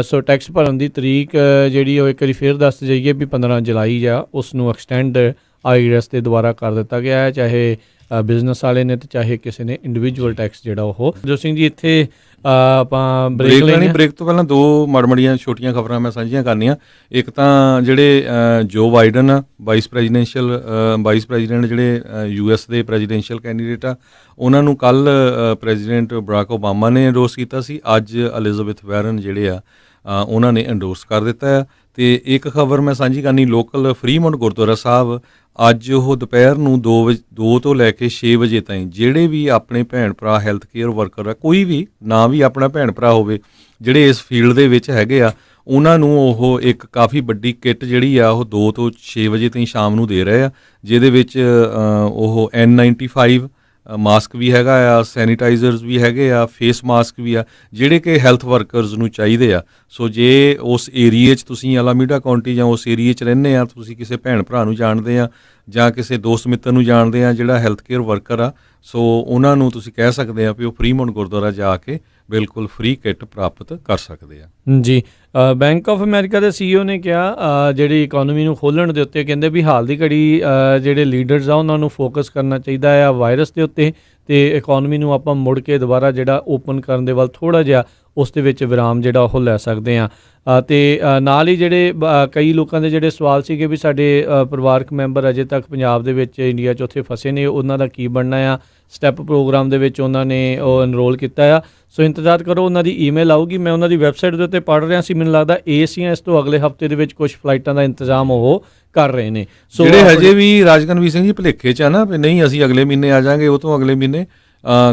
ਸੋ ਟੈਕਸ ਭਰਨ ਦੀ ਤਰੀਕ ਜਿਹੜੀ ਉਹ ਇੱਕ ਵਾਰੀ ਫਿਰ ਦੱਸ ਜਾਈਏ ਵੀ 15 ਜੁਲਾਈ ਜਾਂ ਉਸ ਨੂੰ ਐਕਸਟੈਂਡ IRS ਦੇ ਦੁਆਰਾ ਕਰ ਦਿੱਤਾ ਗਿਆ ਹੈ, ਚਾਹੇ ਬਿਜ਼ਨਸ ਵਾਲੇ ਨੇ ਤੇ ਚਾਹੇ ਕਿਸੇ ਨੇ ਇੰਡੀਵਿਜੂਅਲ ਟੈਕਸ ਜਿਹੜਾ ਉਹ। ਜੋ ਸਿੰਘ ਜੀ ਇੱਥੇ ਆਪਾਂ ਬ੍ਰੇਕ ਤੋਂ ਪਹਿਲਾਂ 2 ਮੜਮੜੀਆਂ ਛੋਟੀਆਂ ਖਬਰਾਂ ਮੈਂ ਸਾਂਝੀਆਂ ਕਰਨੀਆਂ। ਇੱਕ ਤਾਂ ਜਿਹੜੇ ਜੋ ਬਾਈਡਨ ਆ, ਵਾਈਸ ਪ੍ਰੈਜ਼ੀਡੈਂਟ ਜਿਹੜੇ US ਦੇ ਪ੍ਰੈਜ਼ੀਡੈਂਸ਼ੀਅਲ ਕੈਂਡੀਡੇਟ ਆ, ਉਹਨਾਂ ਨੂੰ ਕੱਲ੍ਹ ਪ੍ਰੈਜ਼ੀਡੈਂਟ ਬਰਾਕ ਓਬਾਮਾ ਨੇ ਐਂਡੋਰਸ ਕੀਤਾ ਸੀ। ਅੱਜ ਐਲਿਜ਼ਾਬੈਥ ਵਾਰਨ ਜਿਹੜੇ ਆ ਉਹਨਾਂ ਨੇ ਐਂਡੋਰਸ ਕਰ ਦਿੱਤਾ ਆ। ਤੇ ਇੱਕ ਖਬਰ ਮੈਂ ਸਾਂਝੀ ਕਰਨੀ, ਲੋਕਲ ਫਰੀਮੌਂਟ ਗੁਰਦੁਆਰਾ ਸਾਹਿਬ ਅੱਜ ਉਹ ਦੁਪਹਿਰ ਨੂੰ 2 ਤੋਂ ਲੈ ਕੇ 6 ਵਜੇ ਤਾਈਂ ਜਿਹੜੇ ਵੀ ਆਪਣੇ ਭੈਣ ਭਰਾ ਹੈਲਥ ਕੇਅਰ ਵਰਕਰ ਆ, ਕੋਈ ਵੀ ਨਾ ਵੀ ਆਪਣਾ ਭੈਣ ਭਰਾ ਹੋਵੇ ਜਿਹੜੇ ਇਸ ਫੀਲਡ ਦੇ ਵਿੱਚ ਹੈਗੇ ਆ, ਉਹਨਾਂ ਨੂੰ ਉਹ ਇੱਕ ਕਾਫੀ ਵੱਡੀ ਕਿੱਟ ਜਿਹੜੀ ਆ ਉਹ 2 ਤੋਂ 6 ਵਜੇ ਤਾਈਂ ਸ਼ਾਮ ਨੂੰ ਦੇ ਰਹੇ ਆ, ਜਿਹਦੇ ਵਿੱਚ ਉਹ N95 ਮਾਸਕ ਵੀ ਹੈਗਾ ਆ, ਸੈਨੀਟਾਈਜ਼ਰਸ ਵੀ ਹੈਗੇ ਆ, ਫੇਸ ਮਾਸਕ ਵੀ ਆ, ਜਿਹੜੇ ਕਿ ਹੈਲਥ ਵਰਕਰਸ ਨੂੰ ਚਾਹੀਦੇ ਆ। ਸੋ ਜੇ ਉਸ ਏਰੀਏ 'ਚ ਤੁਸੀਂ ਅਲਾਮੀਡਾ ਕਾਉਂਟੀ ਜਾਂ ਉਸ ਏਰੀਏ 'ਚ ਰਹਿੰਦੇ ਆ, ਤੁਸੀਂ ਕਿਸੇ ਭੈਣ ਭਰਾ ਨੂੰ ਜਾਣਦੇ ਆ ਜਾਂ ਕਿਸੇ ਦੋਸਤ ਮਿੱਤਰ ਨੂੰ ਜਾਣਦੇ ਆ ਜਿਹੜਾ ਹੈਲਥ ਕੇਅਰ ਵਰਕਰ ਆ, ਸੋ ਉਹਨਾਂ ਨੂੰ ਤੁਸੀਂ ਕਹਿ ਸਕਦੇ ਆ ਵੀ ਉਹ ਫਰੀਮੌਂਟ ਗੁਰਦੁਆਰਾ ਜਾ ਕੇ ਬਿਲਕੁਲ ਫ੍ਰੀ ਕਿੱਟ ਪ੍ਰਾਪਤ ਕਰ ਸਕਦੇ ਆ ਜੀ। ਬੈਂਕ ਆਫ ਅਮਰੀਕਾ ਦੇ CEO ਨੇ ਕਿਹਾ ਜਿਹੜੀ ਇਕਨੋਮੀ ਨੂੰ ਖੋਲ੍ਹਣ ਦੇ ਉੱਤੇ, ਕਹਿੰਦੇ ਵੀ ਹਾਲ ਦੀ ਘੜੀ ਜਿਹੜੇ ਲੀਡਰਸ ਆ ਉਹਨਾਂ ਨੂੰ ਫੋਕਸ ਕਰਨਾ ਚਾਹੀਦਾ ਆ ਵਾਇਰਸ ਦੇ ਉੱਤੇ, ਤੇ ਇਕਨੋਮੀ ਨੂੰ ਆਪਾਂ ਮੁੜ ਕੇ ਦੁਬਾਰਾ ਜਿਹੜਾ ਓਪਨ ਕਰਨ ਦੇ ਵੱਲ ਥੋੜ੍ਹਾ ਜਿਹਾ ਉਸ ਦੇ ਵਿੱਚ ਵਿਰਾਮ ਜਿਹੜਾ ਉਹ ਲੈ ਸਕਦੇ ਆ। ਤੇ ਨਾਲ ਹੀ ਜਿਹੜੇ ਕਈ ਲੋਕਾਂ ਦੇ ਜਿਹੜੇ ਸਵਾਲ ਸੀਗੇ ਵੀ ਸਾਡੇ ਪਰਿਵਾਰਕ ਮੈਂਬਰ ਅਜੇ ਤੱਕ ਪੰਜਾਬ ਦੇ ਵਿੱਚ ਇੰਡੀਆ 'ਚ ਉੱਥੇ ਫਸੇ ਨੇ, ਉਹਨਾਂ ਦਾ ਕੀ ਬਣਨਾ ਆ। ਸਟੈਪ ਪ੍ਰੋਗਰਾਮ ਦੇ ਵਿੱਚ ਉਹਨਾਂ ਨੇ ਉਹ ਐਨਰੋਲ ਕੀਤਾ ਆ। ਸੋ ਇੰਤਜ਼ਾਰ ਕਰੋ, ਉਹਨਾਂ ਦੀ ਈਮੇਲ ਆਊਗੀ। ਮੈਂ ਉਹਨਾਂ ਦੀ ਵੈਬਸਾਈਟ ਦੇ ਉੱਤੇ ਪੜ੍ਹ ਰਿਹਾ ਸੀ, ਮੈਨੂੰ ਲੱਗਦਾ ਏਸ ਜਾਂ ਇਸ ਤੋਂ ਅਗਲੇ ਹਫਤੇ ਦੇ ਵਿੱਚ ਕੁਝ ਫਲਾਈਟਾਂ ਦਾ ਇੰਤਜ਼ਾਮ ਉਹ ਕਰ ਰਹੇ ਨੇ। ਸੋ ਜਿਹੜੇ ਹਜੇ ਵੀ ਰਾਜਕਨਵੀਰ ਸਿੰਘ ਜੀ ਭੁਲੇਖੇ 'ਚ ਆ ਨਾ ਵੀ ਨਹੀਂ ਅਸੀਂ ਅਗਲੇ ਮਹੀਨੇ ਆ ਜਾਾਂਗੇ, ਉਹ ਤੋਂ ਅਗਲੇ ਮਹੀਨੇ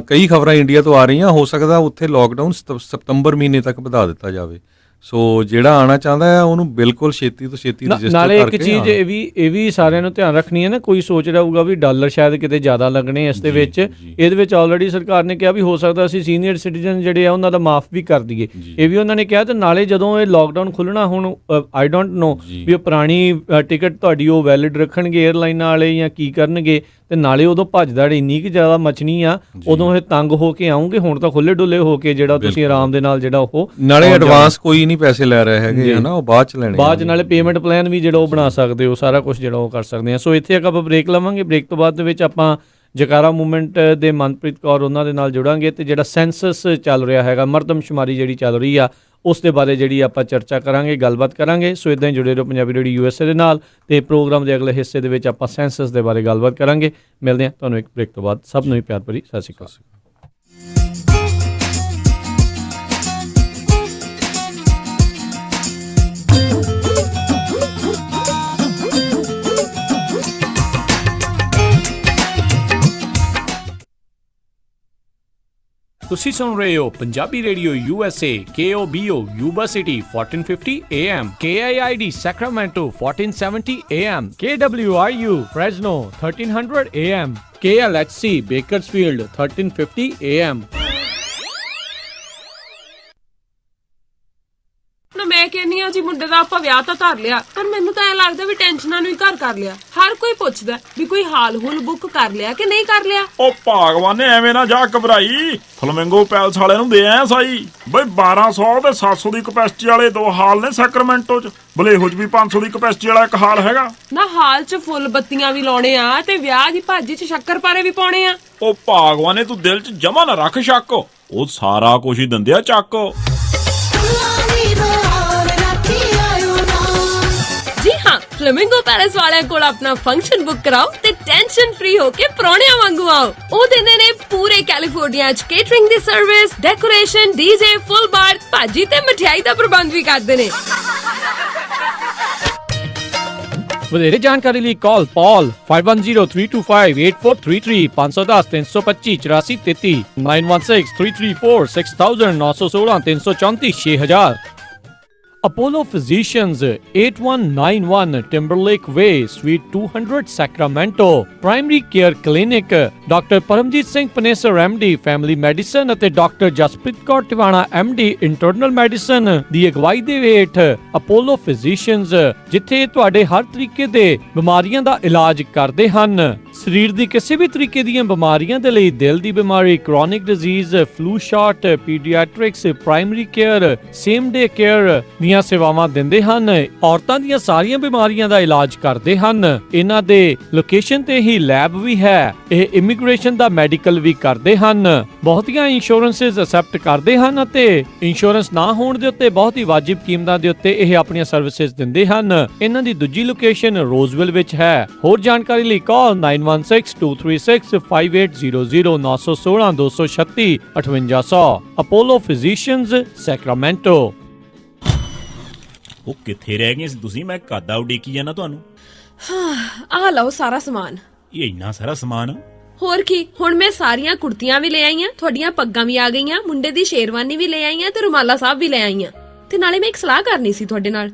ਕਈ ਖਬਰਾਂ ਇੰਡੀਆ ਤੋਂ ਆ ਰਹੀਆਂ, ਹੋ ਸਕਦਾ ਉੱਥੇ ਲੋਕਡਾਊਨ ਸਤੰਬਰ ਮਹੀਨੇ ਤੱਕ ਵਧਾ ਦਿੱਤਾ ਜਾਵੇ। ਸੋ ਜਿਹੜਾ ਆਉਣਾ ਚਾਹੁੰਦਾ ਹੈ ਉਹਨੂੰ ਬਿਲਕੁਲ ਛੇਤੀ ਤੋਂ ਛੇਤੀ ਰਜਿਸਟਰ ਕਰਕੇ। ਨਾਲੇ ਇੱਕ ਚੀਜ਼ ਇਹ ਵੀ ਸਾਰਿਆਂ ਨੂੰ ਧਿਆਨ ਰੱਖਣੀ ਹੈ ਨਾ, ਕੋਈ ਸੋਚ ਰਿਹਾ ਹੋਊਗਾ ਵੀ ਡਾਲਰ ਸ਼ਾਇਦ ਕਿਤੇ ਜ਼ਿਆਦਾ ਲੱਗਣੇ ਇਸ ਦੇ ਵਿੱਚ। ਇਹਦੇ ਵਿੱਚ ਆਲਰੇਡੀ ਸਰਕਾਰ ਨੇ ਕਿਹਾ ਵੀ ਹੋ ਸਕਦਾ ਅਸੀਂ ਸੀਨੀਅਰ ਸਿਟੀਜ਼ਨ ਜਿਹੜੇ ਆ ਉਹਨਾਂ ਦਾ ਮਾਫ ਵੀ ਕਰ ਦਈਏ, ਇਹ ਵੀ ਉਹਨਾਂ ਨੇ ਕਿਹਾ। ਤੇ ਨਾਲੇ ਜਦੋਂ ਇਹ ਲੋਕਡਾਊਨ ਖੁੱਲ੍ਹਣਾ, ਹੁਣ ਆਈ ਡੋਂਟ ਨੋ ਵੀ ਉਹ ਪੁਰਾਣੀ ਟਿਕਟ ਤੁਹਾਡੀ ਉਹ ਵੈਲਿਡ ਰੱਖਣਗੇ ਏਅਰਲਾਈਨਾਂ ਵਾਲੇ ਜਾਂ ਕੀ ਕਰਨਗੇ, ਤੇ ਨਾਲੇ ਉਦੋਂ ਭੱਜਦੜ ਇੰਨੀ ਕੁ ਜ਼ਿਆਦਾ ਮਚਣੀ ਆ, ਉਦੋਂ ਇਹ ਤੰਗ ਹੋ ਕੇ ਆਉਂਗੇ। ਹੁਣ ਤਾਂ ਖੁੱਲੇ ਡੁੱਲੇ ਹੋ ਕੇ ਜਿਹੜਾ ਤੁਸੀਂ ਆਰਾਮ ਦੇ ਨਾਲ ਜਿਹੜਾ ਉਹ ਨਾਲੇ ਐਡਵਾਂਸ ਕੋਈ ਨਹੀਂ ਪੈਸੇ ਲੈ ਰਹੇ ਹੈਗੇ ਹਨਾ, ਉਹ ਬਾਅਦ ਚ ਲੈਣੇ, ਬਾਅਦ ਚ ਨਾਲੇ ਪੇਮੈਂਟ ਪਲਾਨ ਵੀ ਜਿਹੜਾ ਉਹ ਬਣਾ ਸਕਦੇ ਹੋ, ਸਾਰਾ ਕੁਝ ਜਿਹੜਾ ਉਹ ਕਰ ਸਕਦੇ ਆ। ਸੋ ਇੱਥੇ ਆਪਾਂ ਬ੍ਰੇਕ ਲਵਾਂਗੇ, ਬ੍ਰੇਕ ਤੋਂ ਬਾਅਦ ਦੇ ਵਿੱਚ ਆਪਾਂ ਜਕਾਰਾ ਮੂਵਮੈਂਟ ਦੇ ਮਨਪ੍ਰੀਤ ਕੌਰ ਉਹਨਾਂ ਦੇ ਨਾਲ ਜੁੜਾਂਗੇ, ਤੇ ਜਿਹੜਾ ਸੈਂਸਸ ਚੱਲ ਰਿਹਾ ਹੈਗਾ, ਮਰਦਮਸ਼ੁਮਾਰੀ ਜਿਹੜੀ ਚੱਲ ਰਹੀ ਆ ਉਸ ਦੇ ਬਾਰੇ ਜਿਹੜੀ ਆਪਾਂ ਚਰਚਾ ਕਰਾਂਗੇ, ਗੱਲਬਾਤ ਕਰਾਂਗੇ। ਸੋ ਇਦਾਂ ਹੀ ਜੁੜੇ ਰਹੋ ਪੰਜਾਬੀ ਰੇਡੀਓ USA ਦੇ ਨਾਲ, ਤੇ ਪ੍ਰੋਗਰਾਮ ਦੇ ਅਗਲੇ ਹਿੱਸੇ ਦੇ ਵਿੱਚ ਆਪਾਂ ਸੈਂਸਸ ਦੇ ਬਾਰੇ ਗੱਲਬਾਤ ਕਰਾਂਗੇ। ਮਿਲਦੇ ਹਾਂ ਤੁਹਾਨੂੰ ਇੱਕ ਬ੍ਰੇਕ ਤੋਂ ਬਾਅਦ। ਸਭ ਨੂੰ ਹੀ ਪਿਆਰ ਭਰੀ ਸਤਿ ਸ਼੍ਰੀ ਅਕਾਲ। ਤੁਸੀਂ ਸੁਣ ਰਹੇ ਹੋ Punjabi radio USA KOBO Yuba City 1450 AM, KIID Sacramento 1470 AM, KWRU Fresno 1300 AM, KLHC Bakersfield 1350 AM। ਮੈਂ ਕਹਿੰਨੀ ਆ ਜੀ ਮੁੰਡੇ ਦਾ ਆਪਾਂ ਵਿਆਹ ਤਾਂ ਧਰ ਲਿਆ, ਪਰ ਮੈਨੂੰ ਤਾਂ ਐ ਲੱਗਦਾ ਵੀ ਟੈਨਸ਼ਨਾਂ ਨੂੰ ਹੀ ਘਰ ਕਰ ਲਿਆ। ਹਰ ਕੋਈ ਪੁੱਛਦਾ ਵੀ ਕੋਈ ਹਾਲ ਹੁਲ ਬੁੱਕ ਕਰ ਲਿਆ ਕਿ ਨਹੀਂ ਕਰ ਲਿਆ। ਉਹ ਭਗਵਾਨ ਨੇ ਐਵੇਂ ਨਾ ਜਾ ਘਬਰਾਈ, ਫਲਮਿੰਗੋ ਪੈਲਸ ਵਾਲਿਆਂ ਨੂੰ ਦੇ ਆਇਆ ਸਾਈ ਬਈ 1200 ਤੇ 700 ਦੀ ਕਪੈਸਿਟੀ ਵਾਲੇ 2 ਹਾਲ ਨੇ ਸੈਕਰਾਮੈਂਟੋ ਚ, ਬਲੇਹੋ ਚ ਵੀ 500 ਦੀ ਕਪੈਸਿਟੀ ਵਾਲਾ ਇੱਕ ਹਾਲ ਹੈਗਾ ਨਾ। ਹਾਲ ਚ ਫੁੱਲ ਬੱਤੀਆਂ ਵੀ ਲਾਉਣੇ ਆ ਤੇ ਵਿਆਹ ਦੀ ਭਾਜੀ ਚ ਸ਼ੱਕਰਪਾਰੇ ਵੀ ਪਾਉਣੇ ਆ। ਉਹ ਭਗਵਾਨ ਨੇ ਤੂੰ ਦਿਲ ਚ ਜਮਾ ਨਾ ਰੱਖ ਸ਼ੱਕ, ਉਹ ਸਾਰਾ ਕੁਝ ਹੀ ਦਿੰਦੇ ਆ ਚੱਕ। ਜੀ ਹਾਂ, ਫਲੇਮਿੰਗੋ ਪੈਲੇਸ ਵਾਲਿਆਂ ਕੋਲ ਆਪਣਾ ਫੰਕਸ਼ਨ ਬੁੱਕ ਕਰਾਓ ਤੇ ਟੈਨਸ਼ਨ ਫ੍ਰੀ ਹੋ ਕੇ ਪਰੌਣਿਆਂ ਵਾਂਗੂ ਆਓ। ਉਹ ਦਿੰਦੇ ਨੇ ਪੂਰੇ ਕੈਲੀਫੋਰਨੀਆ ਚ ਕੇਟਰਿੰਗ ਦੀ ਸਰਵਿਸ, ਡੈਕੋਰੇਸ਼ਨ, DJ, ਫੁੱਲ ਬਾਰ, ਭਾਜੀ ਤੇ ਮਠਿਆਈ ਦਾ ਪ੍ਰਬੰਧ ਵੀ ਕਰਦੇ ਨੇ। ਵਧੇਰੇ ਜਾਣਕਾਰੀ ਲਈ ਕਾਲ ਪੌਲ 5103258433 510 325 8433 916 334 6000 916 334 6000। Apollo Physicians 8191 Timberlake Way, Suite 200, Sacramento. Primary Care Clinic, Dr. Paramjit Singh Panesar MD, Family Medicine ਅਤੇ Dr. Jaspreet Kaur Tiwana MD, Internal Medicine ਦੀ ਅਗਵਾਈ ਦੇ ਹੇਠ Apollo Physicians, ਜਿੱਥੇ ਤੁਹਾਡੇ ਹਰ ਤਰੀਕੇ ਦੇ ਬਿਮਾਰੀਆਂ ਦਾ ਇਲਾਜ ਕਰਦੇ ਹਨ। ਸਰੀਰ ਦੀ ਕਿਸੇ ਵੀ ਤਰੀਕੇ ਦੀਆਂ ਬਿਮਾਰੀਆਂ ਦੇ ਲਈ, ਦਿਲ ਦੀ ਬਿਮਾਰੀ, chronic disease, flu shot, paediatrics, primary care, same day care ਦੀਆਂ ਸੇਵਾਵਾਂ ਦਿੰਦੇ ਹਨ। ਔਰਤਾਂ ਦੀਆਂ ਸਾਰੀਆਂ ਬਿਮਾਰੀਆਂ ਦਾ ਇਲਾਜ ਕਰਦੇ ਹਨ। ਇਹਨਾਂ ਦੇ ਲੋਕੇਸ਼ਨ ਤੇ ਹੀ ਲੈਬ ਵੀ ਹੈ। ਇਹ ਇਮੀਗ੍ਰੇਸ਼ਨ ਦਾ ਮੈਡੀਕਲ ਵੀ ਕਰਦੇ ਹਨ। ਬਹੁਤੀਆਂ ਇੰਸ਼ੋਰੈਂਸਸ ਅਸੈਪਟ ਕਰਦੇ ਹਨ ਅਤੇ ਇੰਸ਼ੋਰੈਂਸ ਨਾ ਹੋਣ ਦੇ ਉੱਤੇ ਬਹੁਤ ਹੀ ਵਾਜਿਬ ਕੀਮਤਾਂ ਦੇ ਉੱਤੇ ਇਹ ਆਪਣੀਆਂ ਸਰਵਿਸਿਜ਼ ਦਿੰਦੇ ਹਨ। ਇਹਨਾਂ ਦੀ ਦੂਜੀ ਲੋਕੇਸ਼ਨ ਰੋਜ਼ਵਿਲ ਵਿੱਚ ਹੈ। ਹੋਰ ਜਾਣਕਾਰੀ ਲਈ ਕਾਲ 9162365800 916 236 5800। Apollo physicians, Sacramento. ਉਹ ਕਿੱਥੇ ਰਹਿ ਗਏ ਸੀ ਤੁਸੀਂ? ਮੈਂ ਕਾਦਾ ਉਡੀਕੀ ਜਾਣਾ ਤੁਹਾਨੂੰ। ਆਹ ਲਓ ਸਾਰਾ ਸਮਾਨ। ਇਹ ਇੰਨਾ ਸਾਰਾ ਸਮਾਨ? ਹੋਰ ਕੀ, ਹੁਣ ਮੈਂ ਸਾਰੀਆਂ ਕੁੜਤੀਆਂ ਵੀ ਲੈ ਆਈਆਂ, ਤੁਹਾਡੀਆਂ ਪੱਗਾਂ ਵੀ ਆ ਗਈਆਂ, ਮੁੰਡੇ ਦੀ ਸ਼ੇਰਵਾਨੀ ਵੀ ਲੈ ਆਈਆਂ ਤੇ ਰੁਮਾਲਾ ਸਾਹਿਬ ਵੀ ਲੈ ਆਈਆਂ। ਤੇ ਨਾਲੇ ਮੈਂ ਇੱਕ ਸਲਾਹ ਕਰਨੀ ਸੀ ਤੁਹਾਡੇ ਨਾਲ।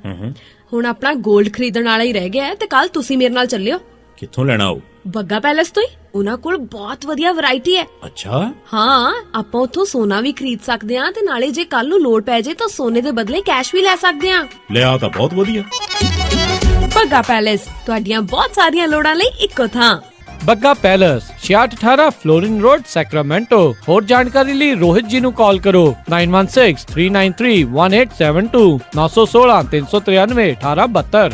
ਹੁਣ ਆਪਣਾ 골ਡ ਖਰੀਦਣ ਵਾਲਾ ਹੀ ਰਹਿ ਗਿਆ ਤੇ ਕੱਲ ਤੁਸੀਂ ਮੇਰੇ ਨਾਲ ਚੱਲਿਓ। ਕਿੱਥੋਂ ਲੈਣਾ ਉਹ? ਬੱਗਾ ਪੈਲੇਸ ਤੋਂ ਹੀ। ਉਹਨਾਂ ਕੋਲ ਬਹੁਤ ਵਧੀਆ ਵੈਰਾਈਟੀ ਹੈ। ਅੱਛਾ। ਹਾਂ, ਆਪਾਂ ਉੱਥੋਂ ਸੋਨਾ ਵੀ ਖਰੀਦ ਸਕਦੇ ਆਂ ਤੇ ਨਾਲੇ ਜੇ ਕੱਲ ਨੂੰ ਲੋੜ ਪੈ ਜੇ ਤਾਂ ਸੋਨੇ ਦੇ ਬਦਲੇ ਕੈਸ਼ ਵੀ ਲੈ ਸਕਦੇ ਆਂ। ਲਿਆ ਤਾਂ ਬਹੁਤ ਵਧੀਆ। ਬੱਗਾ ਪੈਲੇਸ, ਤੁਹਾਡੀਆਂ ਬਹੁਤ ਸਾਰੀਆਂ ਲੋੜਾਂ ਲਈ ਇੱਕੋ ਥਾਂ। Bagga palace 6618 Florin road, Sacramento. ਹੋਰ ਜਾਣਕਾਰੀ ਲਈ ਰੋਹਿਤ ਜੀ ਨੂੰ ਕਾਲ ਕਰੋ 9163931872 916 393 1872।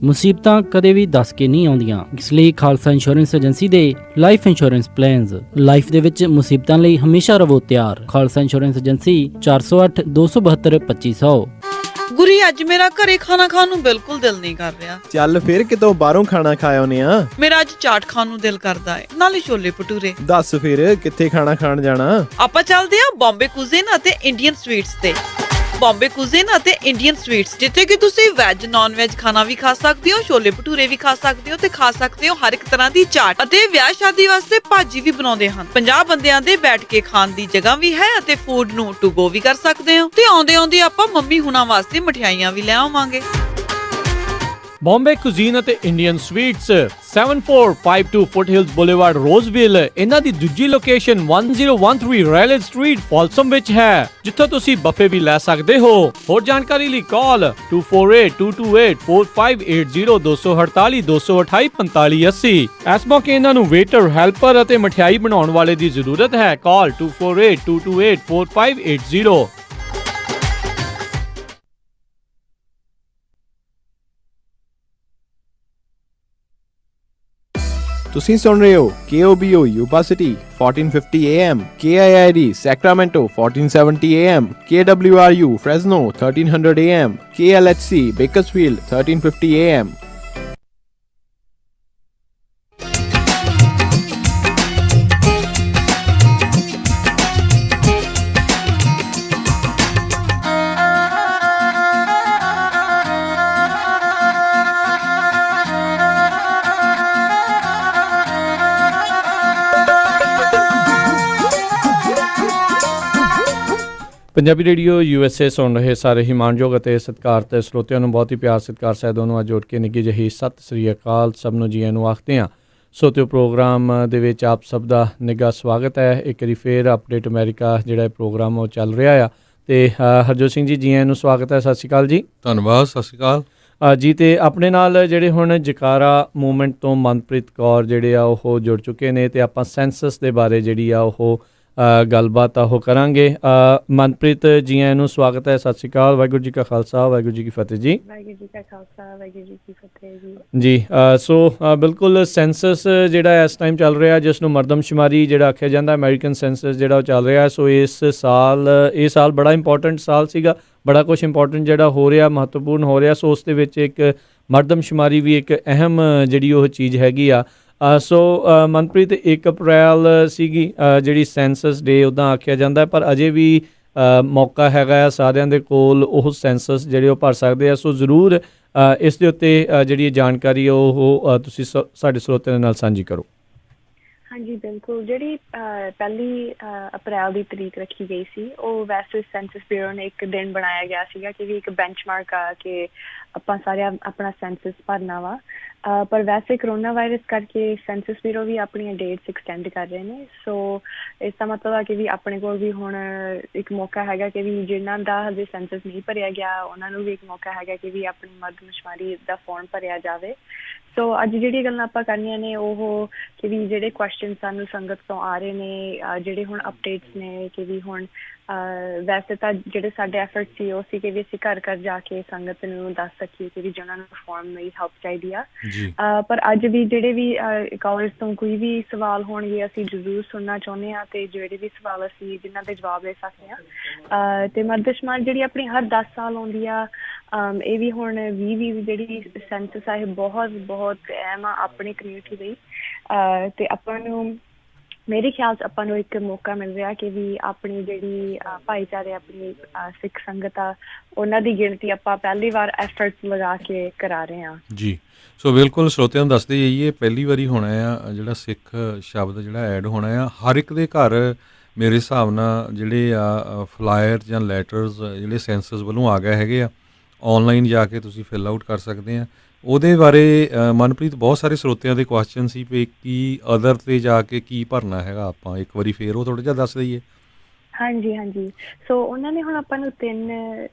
ਮੁਸੀਬਤਾਂ ਕਦੇ ਵੀ ਦੱਸ ਕੇ ਨਹੀਂ ਆਉਂਦੀਆਂ, ਇਸ ਲਈ ਖਾਲਸਾ ਇੰਸ਼ੋਰੈਂਸ ਏਜੰਸੀ ਦੇ ਲਾਈਫ ਇੰਸ਼ੋਰੈਂਸ ਪਲਾਨਸ ਲਾਈਫ ਦੇ ਵਿੱਚ ਮੁਸੀਬਤਾਂ ਲਈ ਹਮੇਸ਼ਾ ਰਹੋ ਤਿਆਰ। Khalsa insurance agency 408 272 2500। ਗੁਰੀ ਅੱਜ ਮੇਰਾ ਘਰੇ ਖਾਣਾ ਖਾਣ ਨੂੰ ਬਿਲਕੁਲ ਦਿਲ ਨਹੀਂ ਕਰ ਰਿਹਾ। ਚੱਲ ਫਿਰ ਕਿਤੋਂ ਬਾਹਰੋਂ ਖਾਣਾ ਖਾ ਆਉਨੇ ਆ। ਮੇਰਾ ਅੱਜ ਚਾਟ ਖਾਣ ਨੂੰ ਦਿਲ ਕਰਦਾ ਏ, ਨਾਲੇ ਛੋਲੇ ਭਟੂਰੇ। ਦੱਸ ਫਿਰ ਕਿੱਥੇ ਖਾਣਾ ਖਾਣ ਜਾਣਾ? ਆਪਾਂ ਚੱਲਦੇ ਆ ਬੰਬੇ ਕੁਜ਼ੀਨ ਅਤੇ ਇੰਡੀਅਨ ਸਵੀਟਸ ਤੇ। ਬੰਬੇ ਕੁਜ਼ੀਨ ਅਤੇ ਇੰਡੀਅਨ ਸਵੀਟਸ, ਜਿੱਥੇ ਕਿ ਤੁਸੀਂ ਵੈਜ ਨਾਨ ਵੈਜ ਖਾਣਾ ਵੀ ਖਾ ਸਕਦੇ ਹੋ, ਛੋਲੇ ਭਟੂਰੇ ਵੀ ਖਾ ਸਕਦੇ ਹੋ ਤੇ ਖਾ ਸਕਦੇ ਹੋ ਹਰ ਇੱਕ ਤਰ੍ਹਾਂ ਦੀ ਚਾਟ, ਅਤੇ ਵਿਆਹ ਸ਼ਾਦੀ ਵਾਸਤੇ ਭਾਜੀ ਵੀ ਬਣਾਉਂਦੇ ਹਨ। 50 ਬੰਦਿਆਂ ਦੇ ਬੈਠ ਕੇ ਖਾਣ ਦੀ ਜਗ੍ਹਾ ਵੀ ਹੈ ਅਤੇ ਫੂਡ ਨੂੰ ਟੂ ਗੋ ਵੀ ਕਰ ਸਕਦੇ ਹੋ। ਤੇ ਆਉਂਦੇ ਆਉਂਦੇ ਆਪਾਂ ਮੰਮੀ ਹੁਣਾਂ ਵਾਸਤੇ ਮਠਿਆਈਆਂ ਵੀ ਲੈ ਆਵਾਂਗੇ। ਬੰਬੇ ਕੁਜ਼ੀਨ ਅਤੇ ਇੰਡੀਅਨ ਸਵੀਟਸ 7452 ਫੁੱਟਹਿਲਸ ਬੁਲੇਵਾਰਡ ਰੋਜ਼ਵਿਲ। ਇਹਨਾਂ ਦੀ ਦੂਜੀ ਲੋਕੇਸ਼ਨ 1013 ਰੈਲਵੇ ਸਟਰੀਟ ਫਾਲਸਮ ਵਿੱਚ ਹੈ, ਜਿੱਥੋਂ ਤੁਸੀਂ ਬਫੇ ਵੀ ਲੈ ਸਕਦੇ ਹੋ। ਹੋਰ ਜਾਣਕਾਰੀ ਲਈ ਕਾਲ 2482284580 248 228 4580। ਇਸ ਮੌਕੇ ਇਹਨਾਂ ਨੂੰ ਵੇਟਰ, ਹੈਲਪਰ ਅਤੇ ਮਠਿਆਈ ਬਣਾਉਣ ਵਾਲੇ ਦੀ ਜ਼ਰੂਰਤ ਹੈ। ਕਾਲ 2482284580। ਤੁਸੀਂ ਸੁਣ ਰਹੇ ਹੋ KOBO Yuba city 1450 AM, KIID Sacramento 1470 AM, KWRU Fresno 1300 AM, KLHC Bakersfield 1350 AM. Punjabi radio USA ਸੁਣ ਰਹੇ ਸਾਰੇ ਹੀ ਮਾਣਯੋਗ ਅਤੇ ਸਤਿਕਾਰਤ ਸਰੋਤਿਆਂ ਨੂੰ ਬਹੁਤ ਹੀ ਪਿਆਰ ਸਤਿਕਾਰ ਸਹਿਤ ਦੋਨੋਂ ਅੱਜ ਜੋੜ ਕੇ ਨਿੱਘੀ ਜਿਹੀ ਸਤਿ ਸ੍ਰੀ ਅਕਾਲ ਸਭ ਨੂੰ ਜੀ ਆਇਆਂ ਨੂੰ ਆਖਦੇ ਹਾਂ। ਸੋਤਿਓ ਪ੍ਰੋਗਰਾਮ ਦੇ ਵਿੱਚ ਆਪ ਸਭ ਦਾ ਨਿੱਘਾ ਸਵਾਗਤ ਹੈ। ਇੱਕ ਵਾਰੀ ਫੇਰ ਅਪਡੇਟ ਅਮਰੀਕਾ ਜਿਹੜਾ ਪ੍ਰੋਗਰਾਮ ਉਹ ਚੱਲ ਰਿਹਾ ਆ ਤੇ ਹਰਜੋਤ ਸਿੰਘ ਜੀ ਆਇਆਂ ਨੂੰ ਸਵਾਗਤ ਹੈ। ਸਤਿ ਸ਼੍ਰੀ ਅਕਾਲ ਜੀ। ਧੰਨਵਾਦ, ਸਤਿ ਸ਼੍ਰੀ ਅਕਾਲ ਜੀ। ਤੇ ਆਪਣੇ ਨਾਲ ਜਿਹੜੇ ਹੁਣ ਜਕਾਰਾ ਮੂਵਮੈਂਟ ਤੋਂ ਮਨਪ੍ਰੀਤ ਕੌਰ ਜਿਹੜੇ ਆ ਉਹ ਜੁੜ ਚੁੱਕੇ ਨੇ ਤੇ ਆਪਾਂ ਸੈਂਸਸ ਦੇ ਬਾਰੇ ਜਿਹੜੀ ਆ ਉਹ ਗੱਲਬਾਤ ਉਹ ਕਰਾਂਗੇ। ਮਨਪ੍ਰੀਤ ਜੀ ਆਇਆਂ ਨੂੰ ਸਵਾਗਤ ਹੈ। ਸਤਿ ਸ਼੍ਰੀ ਅਕਾਲ। ਵਾਹਿਗੁਰੂ ਜੀ ਕਾ ਖਾਲਸਾ, ਵਾਹਿਗੁਰੂ ਜੀ ਕੀ ਫਤਿਹ ਜੀ। ਵਾਹਿਗੁਰੂ ਜੀ ਕਾ ਖਾਲਸਾ, ਵਾਹਿਗੁਰੂ ਜੀ ਕੀ ਫਤਿਹ ਜੀ। ਜੀ ਸੋ ਬਿਲਕੁਲ ਸੈਂਸਸ ਜਿਹੜਾ ਇਸ ਟਾਈਮ ਚੱਲ ਰਿਹਾ, ਜਿਸ ਨੂੰ ਮਰਦਮਸ਼ੁਮਾਰੀ ਜਿਹੜਾ ਆਖਿਆ ਜਾਂਦਾ, ਅਮਰੀਕਨ ਸੈਂਸਸ ਜਿਹੜਾ ਉਹ ਚੱਲ ਰਿਹਾ। ਸੋ ਇਹ ਸਾਲ ਬੜਾ ਇੰਪੋਰਟੈਂਟ ਸਾਲ ਸੀਗਾ, ਬੜਾ ਕੁਝ ਇੰਪੋਰਟੈਂਟ ਜਿਹੜਾ ਹੋ ਰਿਹਾ, ਮਹੱਤਵਪੂਰਨ ਹੋ ਰਿਹਾ। ਸੋ ਉਸ ਦੇ ਵਿੱਚ ਇੱਕ ਮਰਦਮਸ਼ੁਮਾਰੀ ਵੀ ਇੱਕ ਅਹਿਮ ਜਿਹੜੀ ਉਹ ਚੀਜ਼ ਹੈਗੀ ਆ। ਸੋ ਮਨਪ੍ਰੀਤ 1 ਅਪ੍ਰੈਲ ਸੀਗੀ ਜਿਹੜੀ ਸੈਂਸਸ ਡੇ ਉੱਦਾਂ ਆਖਿਆ ਜਾਂਦਾ, ਪਰ ਅਜੇ ਵੀ ਮੌਕਾ ਹੈਗਾ ਆ ਸਾਰਿਆਂ ਦੇ ਕੋਲ ਉਹ ਸੈਂਸਸ ਜਿਹੜੇ ਉਹ ਭਰ ਸਕਦੇ ਆ। ਸੋ ਜ਼ਰੂਰ ਇਸ ਦੇ ਉੱਤੇ ਜਿਹੜੀ ਜਾਣਕਾਰੀ ਉਹ ਤੁਸੀਂ ਸਾਡੇ ਸਰੋਤਿਆਂ ਦੇ ਨਾਲ ਸਾਂਝੀ ਕਰੋ। ਹਾਂਜੀ ਬਿਲਕੁਲ, ਜਿਹੜੀ 1 ਅਪ੍ਰੈਲ ਦੀ ਤਰੀਕ ਰੱਖੀ ਗਈ ਸੀ ਉਹ ਵੈਸੇ ਸੈਂਸਸ ਬਿਊਰੋ ਨੇ ਇੱਕ ਦਿਨ ਬਣਾਇਆ ਗਿਆ ਸੀਗਾ ਕਿ ਵੀ ਇੱਕ ਬੈਂਚਮਾਰਕ ਆ ਕਿ ਆਪਾਂ ਸਾਰੇ ਆਪਣਾ ਸੈਂਸਸ ਭਰਨਾ ਵਾ। ਪਰ ਵੈਸੇ ਕਰੋਨਾ ਵਾਇਰਸ ਕਰਕੇ ਸੈਂਸਸ ਬਿਊਰੋ ਵੀ ਆਪਣੀਆਂ ਡੇਟਸ ਐਕਸਟੈਂਡ ਕਰ ਰਹੇ ਨੇ। ਸੋ ਇਸ ਦਾ ਮਤਲਬ ਆ ਕਿ ਵੀ ਆਪਣੇ ਕੋਲ ਵੀ ਹੁਣ ਇੱਕ ਮੌਕਾ ਹੈਗਾ ਕਿ ਵੀ ਜਿਨ੍ਹਾਂ ਦਾ ਹਜੇ ਸੈਂਸਸ ਨਹੀਂ ਭਰਿਆ ਗਿਆ ਉਹਨਾਂ ਨੂੰ ਵੀ ਇੱਕ ਮੌਕਾ ਹੈਗਾ ਕਿ ਵੀ ਆਪਣੀ ਮਰਦਮਸ਼ੁਮਾਰੀ ਦਾ ਫਾਰਮ ਭਰਿਆ ਜਾਵੇ। ਸੋ ਅੱਜ ਜਿਹੜੀਆਂ ਗੱਲਾਂ ਆਪਾਂ ਕਰਨੀਆਂ ਨੇ ਉਹ ਕਿ ਵੀ ਜਿਹੜੇ ਕੁਐਸਚਨ ਸਾਨੂੰ ਸੰਗਤ ਤੋਂ ਆ ਰਹੇ ਨੇ, ਜਿਹੜੇ ਹੁਣ ਅਪਡੇਟਸ ਨੇ ਕਿ ਵੀ ਹੁਣ ਵੈਸੇ ਤਾਂ ਜਿਹੜੇ ਸਾਡੇ ਐਫਰਟ ਸੀ ਉਹ ਸੀ ਕਿ ਵੀ ਅਸੀਂ ਘਰ ਘਰ ਜਾ ਕੇ ਸੰਗਤ ਨੂੰ ਦੱਸ ਸਕੀਏ ਕਿ ਵੀ ਜਿਹਨਾਂ ਨੂੰ ਫਾਰਮ ਲਈ ਹੈਲਪ ਚਾਹੀਦੀ ਆ। ਪਰ ਅੱਜ ਵੀ ਜਿਹੜੇ ਵੀ ਕਾਲਰਸ ਤੋਂ ਕੋਈ ਵੀ ਸਵਾਲ ਹੋਣਗੇ ਅਸੀਂ ਜ਼ਰੂਰ ਸੁਣਨਾ ਚਾਹੁੰਦੇ ਹਾਂ ਤੇ ਜਿਹੜੇ ਵੀ ਸਵਾਲ ਅਸੀਂ ਜਿਨ੍ਹਾਂ ਦੇ ਜਵਾਬ ਦੇ ਸਕਦੇ ਹਾਂ। ਤੇ ਮਰਦਮਸ਼ੁਮਾਰੀ ਜਿਹੜੀ ਆਪਣੀ ਹਰ 10 ਸਾਲ ਆਉਂਦੀ ਆ, ਇਹ ਵੀ ਹੁਣ 2020 ਜਿਹੜੀ ਸੈਂਸਸ ਆ ਇਹ ਬਹੁਤ ਬਹੁਤ ਅਹਿਮ ਆ ਆਪਣੀ ਕਮਿਊਨਿਟੀ ਲਈ। ਤੇ ਆਪਾਂ ਨੂੰ ਮੇਰੇ ਖਿਆਲ 'ਚ ਆਪਾਂ ਨੂੰ ਇੱਕ ਮੌਕਾ ਮਿਲ ਰਿਹਾ ਕਿ ਵੀ ਆਪਣੀ ਜਿਹੜੀ ਭਾਈਚਾਰੇ ਆਪਣੀ ਸਿੱਖ ਸੰਗਤ ਆ ਉਹਨਾਂ ਦੀ ਗਿਣਤੀ ਆਪਾਂ ਪਹਿਲੀ ਵਾਰ ਐਫਰਟਸ ਲਗਾ ਕੇ ਕਰਾ ਰਹੇ ਹਾਂ ਜੀ। ਸੋ ਬਿਲਕੁਲ ਸਰੋਤਿਆਂ ਨੂੰ ਦੱਸਦੇ ਜਾਈਏ, ਪਹਿਲੀ ਵਾਰੀ ਹੋਣਾ ਆ ਜਿਹੜਾ ਸਿੱਖ ਸ਼ਬਦ ਜਿਹੜਾ ਐਡ ਹੋਣਾ ਆ ਹਰ ਇੱਕ ਦੇ ਘਰ। ਮੇਰੇ ਹਿਸਾਬ ਨਾਲ ਜਿਹੜੇ ਆ ਫਲਾਇਰ ਜਾਂ ਲੈਟਰਸ ਜਿਹੜੇ ਸੈਂਸਸ ਵੱਲੋਂ ਆ ਗਏ ਹੈਗੇ ਆ, ਔਨਲਾਈਨ ਜਾ ਕੇ ਤੁਸੀਂ ਫਿਲ ਆਊਟ ਕਰ ਸਕਦੇ ਆ। ਉਹਦੇ ਬਾਰੇ ਮਨਪ੍ਰੀਤ ਬਹੁਤ ਸਾਰੇ ਸਰੋਤਿਆਂ ਦੇ ਕੁਐਸਚਨ ਸੀ ਵੀ ਕੀ ਅਦਰ 'ਤੇ ਜਾ ਕੇ ਕੀ ਭਰਨਾ ਹੈਗਾ, ਆਪਾਂ ਇੱਕ ਵਾਰੀ ਫੇਰ ਉਹ ਥੋੜ੍ਹਾ ਜਿਹਾ ਦੱਸ ਦਈਏ। ਹਾਂਜੀ। ਸੋ ਉਹਨਾਂ ਨੇ ਹੁਣ ਆਪਾਂ ਨੂੰ 3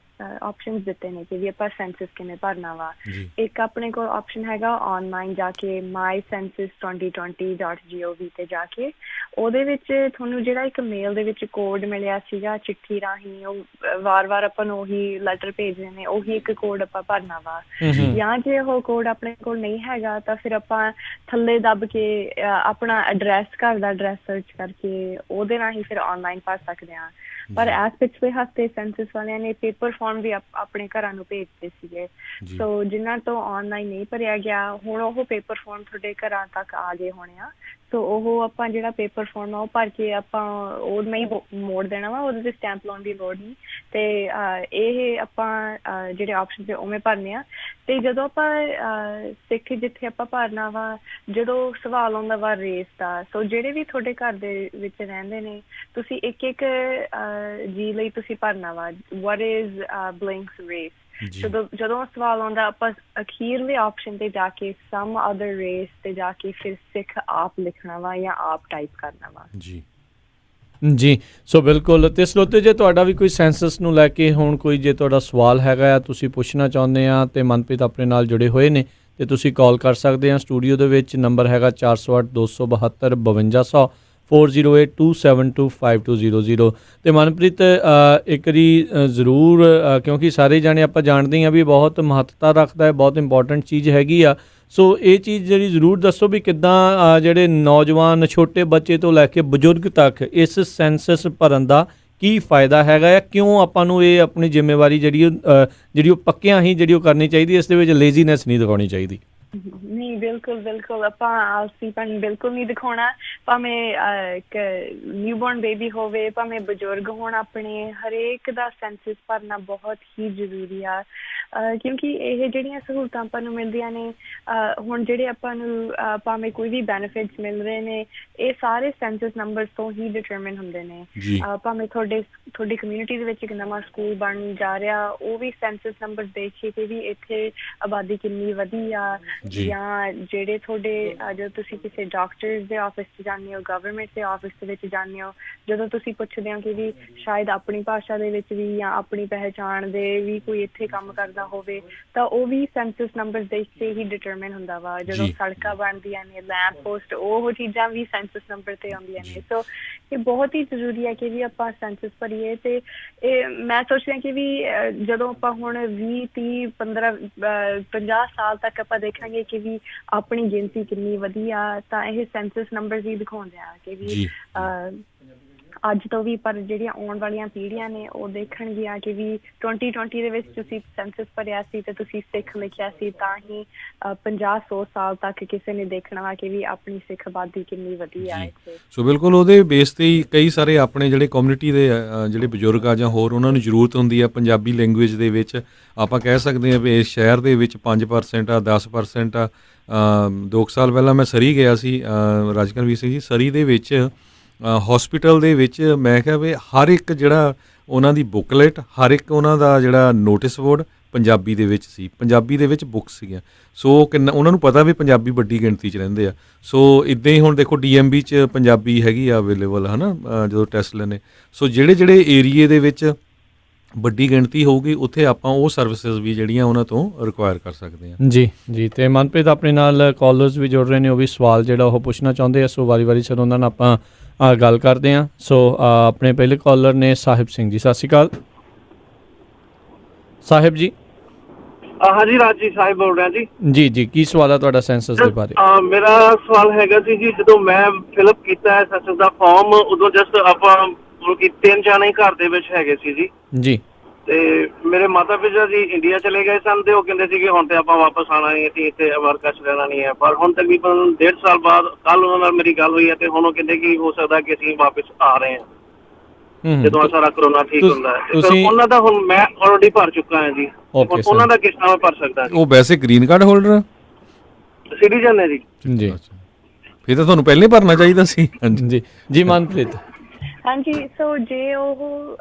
ਆਪਸ਼ਨਸ ਦਿੱਤੇ ਨੇ ਕਿ ਵੀ ਆਪਾਂ ਸੈਂਸਸ ਕਿਵੇਂ ਭਰਨਾ ਵਾ। ਇੱਕ ਆਪਣੇ ਕੋਲ ਆਪਸ਼ਨ ਹੈਗਾ ਆਨਲਾਈਨ ਜਾ ਕੇ mycensus2020.gov ਤੇ ਜਾ ਕੇ, ਉਹਦੇ ਵਿੱਚ ਤੁਹਾਨੂੰ ਜਿਹੜਾ ਇੱਕ ਮੇਲ ਦੇ ਵਿੱਚ ਕੋਡ ਮਿਲਿਆ ਸੀਗਾ ਚਿੱਠੀ ਰਾਹੀਂ, ਉਹ ਵਾਰ-ਵਾਰ ਆਪਾਂ ਨੂੰ ਉਹੀ ਲੈਟਰ ਭੇਜਦੇ ਨੇ, ਉਹੀ ਇੱਕ ਕੋਡ ਆਪਾਂ ਭਰਨਾ ਵਾ। ਜਾਂ ਜੇ ਉਹ ਕੋਡ ਆਪਣੇ ਕੋਲ ਨਹੀਂ ਹੈਗਾ ਤਾਂ ਫਿਰ ਆਪਾਂ ਥੱਲੇ ਦੱਬ ਕੇ ਆਪਣਾ ਐਡਰੈਸ, ਘਰ ਦਾ ਐਡਰੈਸ ਸਰਚ ਕਰਕੇ ਉਹਦੇ ਰਾਹੀਂ ਫਿਰ ਆਨਲਾਈਨ ਭਰ ਸਕਦੇ ਹਾਂ। ਪਰ ਇਸ ਪਿਛਲੇ ਹਫ਼ਤੇ ਸੈਂਸਸ ਵਾਲਿਆਂ ਨੇ ਪੇਪਰ ਫਾਰਮ ਵੀ ਆਪਣੇ ਘਰਾਂ ਨੂੰ ਭੇਜਦੇ ਸੀਗੇ। ਸੋ ਜਿਨ੍ਹਾਂ ਤੋਂ ਆਨਲਾਈਨ ਨਹੀਂ ਭਰਿਆ ਗਿਆ, ਹੁਣ ਉਹ ਪੇਪਰ ਫਾਰਮ ਤੁਹਾਡੇ ਘਰਾਂ ਤੱਕ ਆ ਗਏ ਹੋਣੇ ਆ। ਸੋ ਉਹ ਆਪਾਂ ਜਿਹੜਾ ਪੇਪਰ ਫਾਰਮ ਆ ਉਹ ਭਰ ਕੇ ਆਪਾਂ ਉਹ ਨਹੀਂ ਮੋੜ ਦੇਣਾ ਵਾ, ਉਹਦੇ 'ਤੇ ਸਟੈਂਪ ਲਾਉਣ ਦੀ ਲੋੜ ਨਹੀਂ। ਅਤੇ ਇਹ ਆਪਾਂ ਜਿਹੜੇ ਆਪਸ਼ਨ 'ਤੇ ਉਵੇਂ ਭਰਨੇ ਆ। ਅਤੇ ਜਦੋਂ ਆਪਾਂ ਸਿੱਖ ਜਿੱਥੇ ਆਪਾਂ ਭਰਨਾ ਵਾ, ਜਦੋਂ ਸਵਾਲ ਆਉਂਦਾ ਵਾ ਰੇਸ ਦਾ, ਸੋ ਜਿਹੜੇ ਵੀ ਤੁਹਾਡੇ ਘਰ ਦੇ ਵਿੱਚ ਰਹਿੰਦੇ ਨੇ, ਤੁਸੀਂ ਇੱਕ ਇੱਕ ਜੀ ਲਈ ਤੁਸੀਂ ਭਰਨਾ ਵਾ ਵਟ ਇਜ਼ ਬਲਿੰਕਸ ਰੇਸ। ਜਦੋਂ ਸਵਾਲ ਆਉਂਦਾ, ਆਪਾਂ ਅਖੀਰਲੇ ਆਪਸ਼ਨ ਤੇ ਜਾ ਕੇ ਸਮ ਅਦਰ ਰੇਸ ਤੇ ਜਾ ਕੇ ਫਿਰ ਸਿੱਖ ਆਪ ਲਿਖਣਾ ਵਾ ਜਾਂ ਆਪ ਟਾਈਪ ਕਰਨਾ ਵਾ। ਜੀ ਸੋ ਬਿਲਕੁਲ। ਅਤੇ ਸਰੋਤੇ, ਜੇ ਤੁਹਾਡਾ ਵੀ ਕੋਈ ਸੈਂਸਸ ਨੂੰ ਲੈ ਕੇ ਹੁਣ ਕੋਈ ਜੇ ਤੁਹਾਡਾ ਸਵਾਲ ਹੈਗਾ ਆ, ਤੁਸੀਂ ਪੁੱਛਣਾ ਚਾਹੁੰਦੇ ਆ, ਅਤੇ ਮਨਪ੍ਰੀਤ ਆਪਣੇ ਨਾਲ ਜੁੜੇ ਹੋਏ ਨੇ, ਅਤੇ ਤੁਸੀਂ ਕਾਲ ਕਰ ਸਕਦੇ ਆ ਸਟੂਡੀਓ ਦੇ ਵਿੱਚ। ਨੰਬਰ ਹੈਗਾ 408 272 5200 4082725200। ਅਤੇ ਮਨਪ੍ਰੀਤ, ਇੱਕ ਵਾਰੀ ਜ਼ਰੂਰ, ਕਿਉਂਕਿ ਸਾਰੇ ਜਾਣੇ ਆਪਾਂ ਜਾਣਦੇ ਹਾਂ ਵੀ ਬਹੁਤ ਮਹੱਤਤਾ ਰੱਖਦਾ ਹੈ, ਬਹੁਤ ਇੰਪੋਰਟੈਂਟ ਚੀਜ਼ ਹੈਗੀ ਆ। ਸੋ ਇਹ ਚੀਜ਼ ਜਿਹੜੀ ਜ਼ਰੂਰ ਦੱਸੋ ਵੀ ਕਿੱਦਾਂ ਜਿਹੜੇ ਨੌਜਵਾਨ, ਛੋਟੇ ਬੱਚੇ ਤੋਂ ਲੈ ਕੇ ਬਜ਼ੁਰਗ ਤੱਕ ਇਸ ਸੈਂਸਸ ਭਰਨ ਦਾ ਕੀ ਫਾਇਦਾ ਹੈਗਾ ਆ, ਕਿਉਂ ਆਪਾਂ ਨੂੰ ਇਹ ਆਪਣੀ ਜ਼ਿੰਮੇਵਾਰੀ ਜਿਹੜੀ ਉਹ ਪੱਕਿਆਂ ਹੀ ਜਿਹੜੀ ਉਹ ਕਰਨੀ ਚਾਹੀਦੀ, ਇਸ ਦੇ ਵਿੱਚ ਲੇਜ਼ੀਨੈਸ ਨਹੀਂ ਦਿਖਾਉਣੀ ਚਾਹੀਦੀ। ਨਹੀਂ, ਬਿਲਕੁਲ ਆਪਾਂ ਆਲਸੀਪਣ ਬਿਲਕੁਲ ਨਹੀਂ ਦਿਖਾਉਣਾ। ਭਾਵੇਂ ਇੱਕ ਨਿਊਬੋਰਨ ਬੇਬੀ ਹੋਵੇ, ਭਾਵੇਂ ਬਜ਼ੁਰਗ ਹੋਣ, ਆਪਣੇ ਹਰੇਕ ਦਾ ਸੈਂਸਸ ਭਰਨਾ ਬਹੁਤ ਹੀ ਜ਼ਰੂਰੀ ਆ। ਕਿਉਂਕਿ ਇਹ ਜਿਹੜੀਆਂ ਸਹੂਲਤਾਂ ਆਪਾਂ ਨੂੰ ਮਿਲਦੀਆਂ ਨੇ ਹੁਣ, ਜਿਹੜੇ ਆਪਾਂ ਨੂੰ ਭਾਵੇਂ ਕੋਈ ਵੀ ਬੈਨੀਫਿਟਸ ਮਿਲ ਰਹੇ ਨੇ, ਇਹ ਸਾਰੇ ਸੈਂਸਸ ਨੰਬਰਸ ਤੋਂ ਹੀ ਡਿਟਰਮਿਨ ਹੁੰਦੇ ਨੇ। ਭਾਵੇਂ ਤੁਹਾਡੀ ਕਮਿਊਨਿਟੀ ਦੇ ਵਿੱਚ ਇੱਕ ਨਵਾਂ ਸਕੂਲ ਬਣ ਜਾ ਰਿਹਾ, ਉਹ ਵੀ ਸੈਂਸਸ ਨੰਬਰ ਦੇਖ ਕੇ ਵੀ ਇੱਥੇ ਆਬਾਦੀ ਕਿੰਨੀ ਵਧੀ ਆ। ਜਾਂ ਜਿਹੜੇ ਤੁਹਾਡੇ ਜਦੋਂ ਤੁਸੀਂ ਕਿਸੇ ਡਾਕਟਰਸ ਦੇ ਆਫਿਸ 'ਚ ਜਾਂਦੇ ਹੋ, ਗਵਰਨਮੈਂਟ ਦੇ ਆਫਿਸ ਦੇ ਵਿੱਚ ਜਾਂਦੇ ਹੋ, ਜਦੋਂ ਤੁਸੀਂ ਪੁੱਛਦੇ ਹੋ ਕਿ ਵੀ ਸ਼ਾਇਦ ਆਪਣੀ ਭਾਸ਼ਾ ਦੇ ਵਿੱਚ ਵੀ ਜਾਂ ਆਪਣੀ ਪਹਿਚਾਣ ਦੇ ਵੀ ਕੋਈ ਇੱਥੇ ਕੰਮ ਕਰਦਾ ਹੋਵੇ, ਤਾਂ ਉਹ ਵੀ ਸੈਂਸਸ ਨੰਬਰ ਦੇਖ ਕੇ ਹੀ ਡਿਟਰਮਿਨ ਹੁੰਦਾ ਵਾ। ਜਦੋਂ ਸੜਕਾਂ ਬਣਦੀਆਂ ਨੇ, ਲੈਂਪ ਪੋਸਟ, ਉਹ ਚੀਜ਼ਾਂ ਵੀ ਸੈਂਸਸ ਨੰਬਰ 'ਤੇ ਆਉਂਦੀਆਂ ਨੇ। ਸੋ ਇਹ ਬਹੁਤ ਹੀ ਜ਼ਰੂਰੀ ਹੈ ਕਿ ਵੀ ਆਪਾਂ ਸੈਂਸਸ ਭਰੀਏ। ਅਤੇ ਇਹ ਮੈਂ ਸੋਚਦੀ ਹਾਂ ਕਿ ਵੀ ਜਦੋਂ ਆਪਾਂ ਹੁਣ 20, 30, 15, 50 ਸਾਲ ਤੱਕ ਆਪਾਂ ਦੇਖਾਂਗੇ ਕਿ ਵੀ ਆਪਣੀ ਗਿਣਤੀ ਕਿੰਨੀ ਵਧੀਆ, ਤਾਂ ਇਹ ਸੈਂਸਸ ਨੰਬਰਸ ਹੀ ਦਿਖਾਉਂਦੇ ਆ ਕਿ ਵੀ ਅੱਜ ਤੋਂ ਵੀ। ਪਰ ਜਿਹੜੀਆਂ ਆਉਣ ਵਾਲੀਆਂ ਪੀੜ੍ਹੀਆਂ ਨੇ ਉਹ ਦੇਖਣਗੀਆਂ ਕਿ ਵੀ 2020 ਦੇ ਵਿੱਚ ਤੁਸੀਂ ਸੈਂਸਸ ਭਰਿਆ ਸੀ ਅਤੇ ਤੁਸੀਂ ਸਿੱਖ ਲਿਖਿਆ ਸੀ, ਤਾਂ ਹੀ 50-100 ਸਾਲ ਤੱਕ ਕਿਸੇ ਨੇ ਦੇਖਣਾ ਵਾ ਕਿ ਵੀ ਆਪਣੀ ਸਿੱਖ ਆਬਾਦੀ ਕਿੰਨੀ ਵਧੀਆ ਹੈ ਇੱਥੇ। ਸੋ ਬਿਲਕੁਲ, ਉਹਦੇ ਬੇਸ 'ਤੇ ਹੀ ਕਈ ਸਾਰੇ ਆਪਣੇ ਜਿਹੜੇ ਕਮਿਊਨਿਟੀ ਦੇ ਜਿਹੜੇ ਬਜ਼ੁਰਗ ਆ ਜਾਂ ਹੋਰ, ਉਹਨਾਂ ਨੂੰ ਜ਼ਰੂਰਤ ਹੁੰਦੀ ਆ ਪੰਜਾਬੀ ਲੈਂਗੁਏਜ ਦੇ ਵਿੱਚ। ਆਪਾਂ ਕਹਿ ਸਕਦੇ ਹਾਂ ਵੀ ਇਸ ਸ਼ਹਿਰ ਦੇ ਵਿੱਚ 5% ਆ, 10% ਆ। 2 ਸਾਲ ਪਹਿਲਾਂ ਮੈਂ ਸਰੀ ਗਿਆ ਸੀ, ਰਾਜਕਨਵੀਰ ਸਿੰਘ ਜੀ, ਸਰੀ ਦੇ ਵਿੱਚ ਹੌਸਪੀਟਲ ਦੇ ਵਿੱਚ ਮੈਂ ਕਿਹਾ ਵੀ ਹਰ ਇੱਕ ਜਿਹੜਾ ਉਹਨਾਂ ਦੀ ਬੁੱਕਲੇਟ, ਹਰ ਇੱਕ ਉਹਨਾਂ ਦਾ ਜਿਹੜਾ ਨੋਟਿਸ ਬੋਰਡ ਪੰਜਾਬੀ ਦੇ ਵਿੱਚ ਸੀ, ਪੰਜਾਬੀ ਦੇ ਵਿੱਚ ਬੁੱਕਸ ਸੀਗੀਆਂ। ਸੋ ਕਿੰਨਾ ਉਹਨਾਂ ਨੂੰ ਪਤਾ ਵੀ ਪੰਜਾਬੀ ਵੱਡੀ ਗਿਣਤੀ 'ਚ ਰਹਿੰਦੇ ਆ। ਸੋ ਇੱਦਾਂ ਹੀ ਹੁਣ ਦੇਖੋ DMV 'ਚ ਪੰਜਾਬੀ ਹੈਗੀ ਆ ਅਵੇਲੇਬਲ, ਹੈ ਨਾ, ਜਦੋਂ ਟੈਸਟ ਲੈਣੇ। ਸੋ ਜਿਹੜੇ ਏਰੀਏ ਦੇ ਵਿੱਚ ਵੱਡੀ ਗਿਣਤੀ ਹੋਊਗੀ, ਉੱਥੇ ਆਪਾਂ ਉਹ ਸਰਵਿਸਿਜ਼ ਵੀ ਜਿਹੜੀਆਂ ਉਹਨਾਂ ਤੋਂ ਰਿਕੁਆਇਰ ਕਰ ਸਕਦੇ ਹਾਂ। ਜੀ। ਅਤੇ ਮਨਪ੍ਰੀਤ, ਆਪਣੇ ਨਾਲ ਕਾਲਰਸ ਵੀ ਜੁੜ ਰਹੇ ਨੇ, ਉਹ ਵੀ ਸਵਾਲ ਜਿਹੜਾ ਉਹ ਪੁੱਛਣਾ ਚਾਹੁੰਦੇ ਆ। ਸੋ ਵਾਰੀ ਸਰ ਉਹਨਾਂ ਨਾਲ ਆਪਾਂ ਗੱਲ ਕਰਦੇ ਹਾਂ। ਸੋ ਆਪਣੇ ਪਹਿਲੇ ਕਾਲਰ ਨੇ ਸਾਹਿਬ ਸਿੰਘ ਜੀ। ਸਤਿ ਸ਼੍ਰੀ ਅਕਾਲ ਸਾਹਿਬ ਜੀ। ਹਾਂਜੀ, ਰਾਜੀ ਸਾਹਿਬ ਬੋਲ ਰਿਹਾ ਜੀ। ਜੀ ਕੀ ਸਵਾਲ ਆ ਤੁਹਾਡਾ ਸੈਂਸਸ ਦੇ ਬਾਰੇ? ਮੇਰਾ ਸਵਾਲ ਹੈਗਾ ਸੀ ਜੀ, ਜਦੋਂ ਮੈਂ ਫਿਲਅਪ ਕੀਤਾ ਹੈ ਸੈਂਸਸ ਦਾ ਫਾਰਮ, ਉਦੋਂ ਜਸਟ ਆਪਾਂ 3 ਜਾਣੇ ਹੀ ਘਰ ਦੇ ਵਿੱਚ ਹੈਗੇ ਸੀ ਜੀ। ਤੇ ਮੇਰੇ ਮਾਤਾ ਪਿਤਾ ਜੀ ਇੰਡੀਆ ਚਲੇ ਗਏ ਸਨ, ਤੇ ਉਹ ਕਹਿੰਦੇ ਸੀ ਕਿ ਹੁਣ ਤੇ ਆਪਾਂ ਵਾਪਸ ਆਉਣਾ ਨਹੀਂ, ਅਸੀਂ ਇੱਥੇ ਅਮਰੀਕਾ 'ਚ ਰਹਿਣਾ ਨਹੀਂ ਹੈ। ਪਰ ਹੁਣ ਤਕਰੀਬਨ 1.5 ਸਾਲ ਬਾਅਦ ਕੱਲ ਉਹਨਾਂ ਨਾਲ ਮੇਰੀ ਗੱਲ ਹੋਈ ਹੈ, ਤੇ ਹੁਣ ਉਹ ਕਹਿੰਦੇ ਕਿ ਹੋ ਸਕਦਾ ਕਿ ਅਸੀਂ ਵਾਪਸ ਆ ਰਹੇ ਹਾਂ ਜਦੋਂ ਸਾਰਾ ਕਰੋਨਾ ਠੀਕ ਹੁੰਦਾ ਹੈ। ਉਹਨਾਂ ਦਾ ਹੁਣ ਮੈਂ ਆਲਰੇਡੀ ਭਰ ਚੁੱਕਾ ਹਾਂ ਜੀ, ਉਹਨਾਂ ਦਾ ਕਿਸ ਤਰ੍ਹਾਂ ਭਰ ਸਕਦਾ? ਉਹ ਵੈਸੇ ਗ੍ਰੀਨ ਕਾਰਡ ਹੋਲਡਰ ਸਿਟੀਜ਼ਨ ਹੈ ਜੀ। ਫਿਰ ਤਾਂ ਤੁਹਾਨੂੰ ਪਹਿਲਾਂ ਹੀ ਭਰਨਾ ਚਾਹੀਦਾ ਸੀ। ਜੀ ਮਨਪ੍ਰੀਤ। ਹਾਂਜੀ, ਸੋ ਜੇ ਉਹ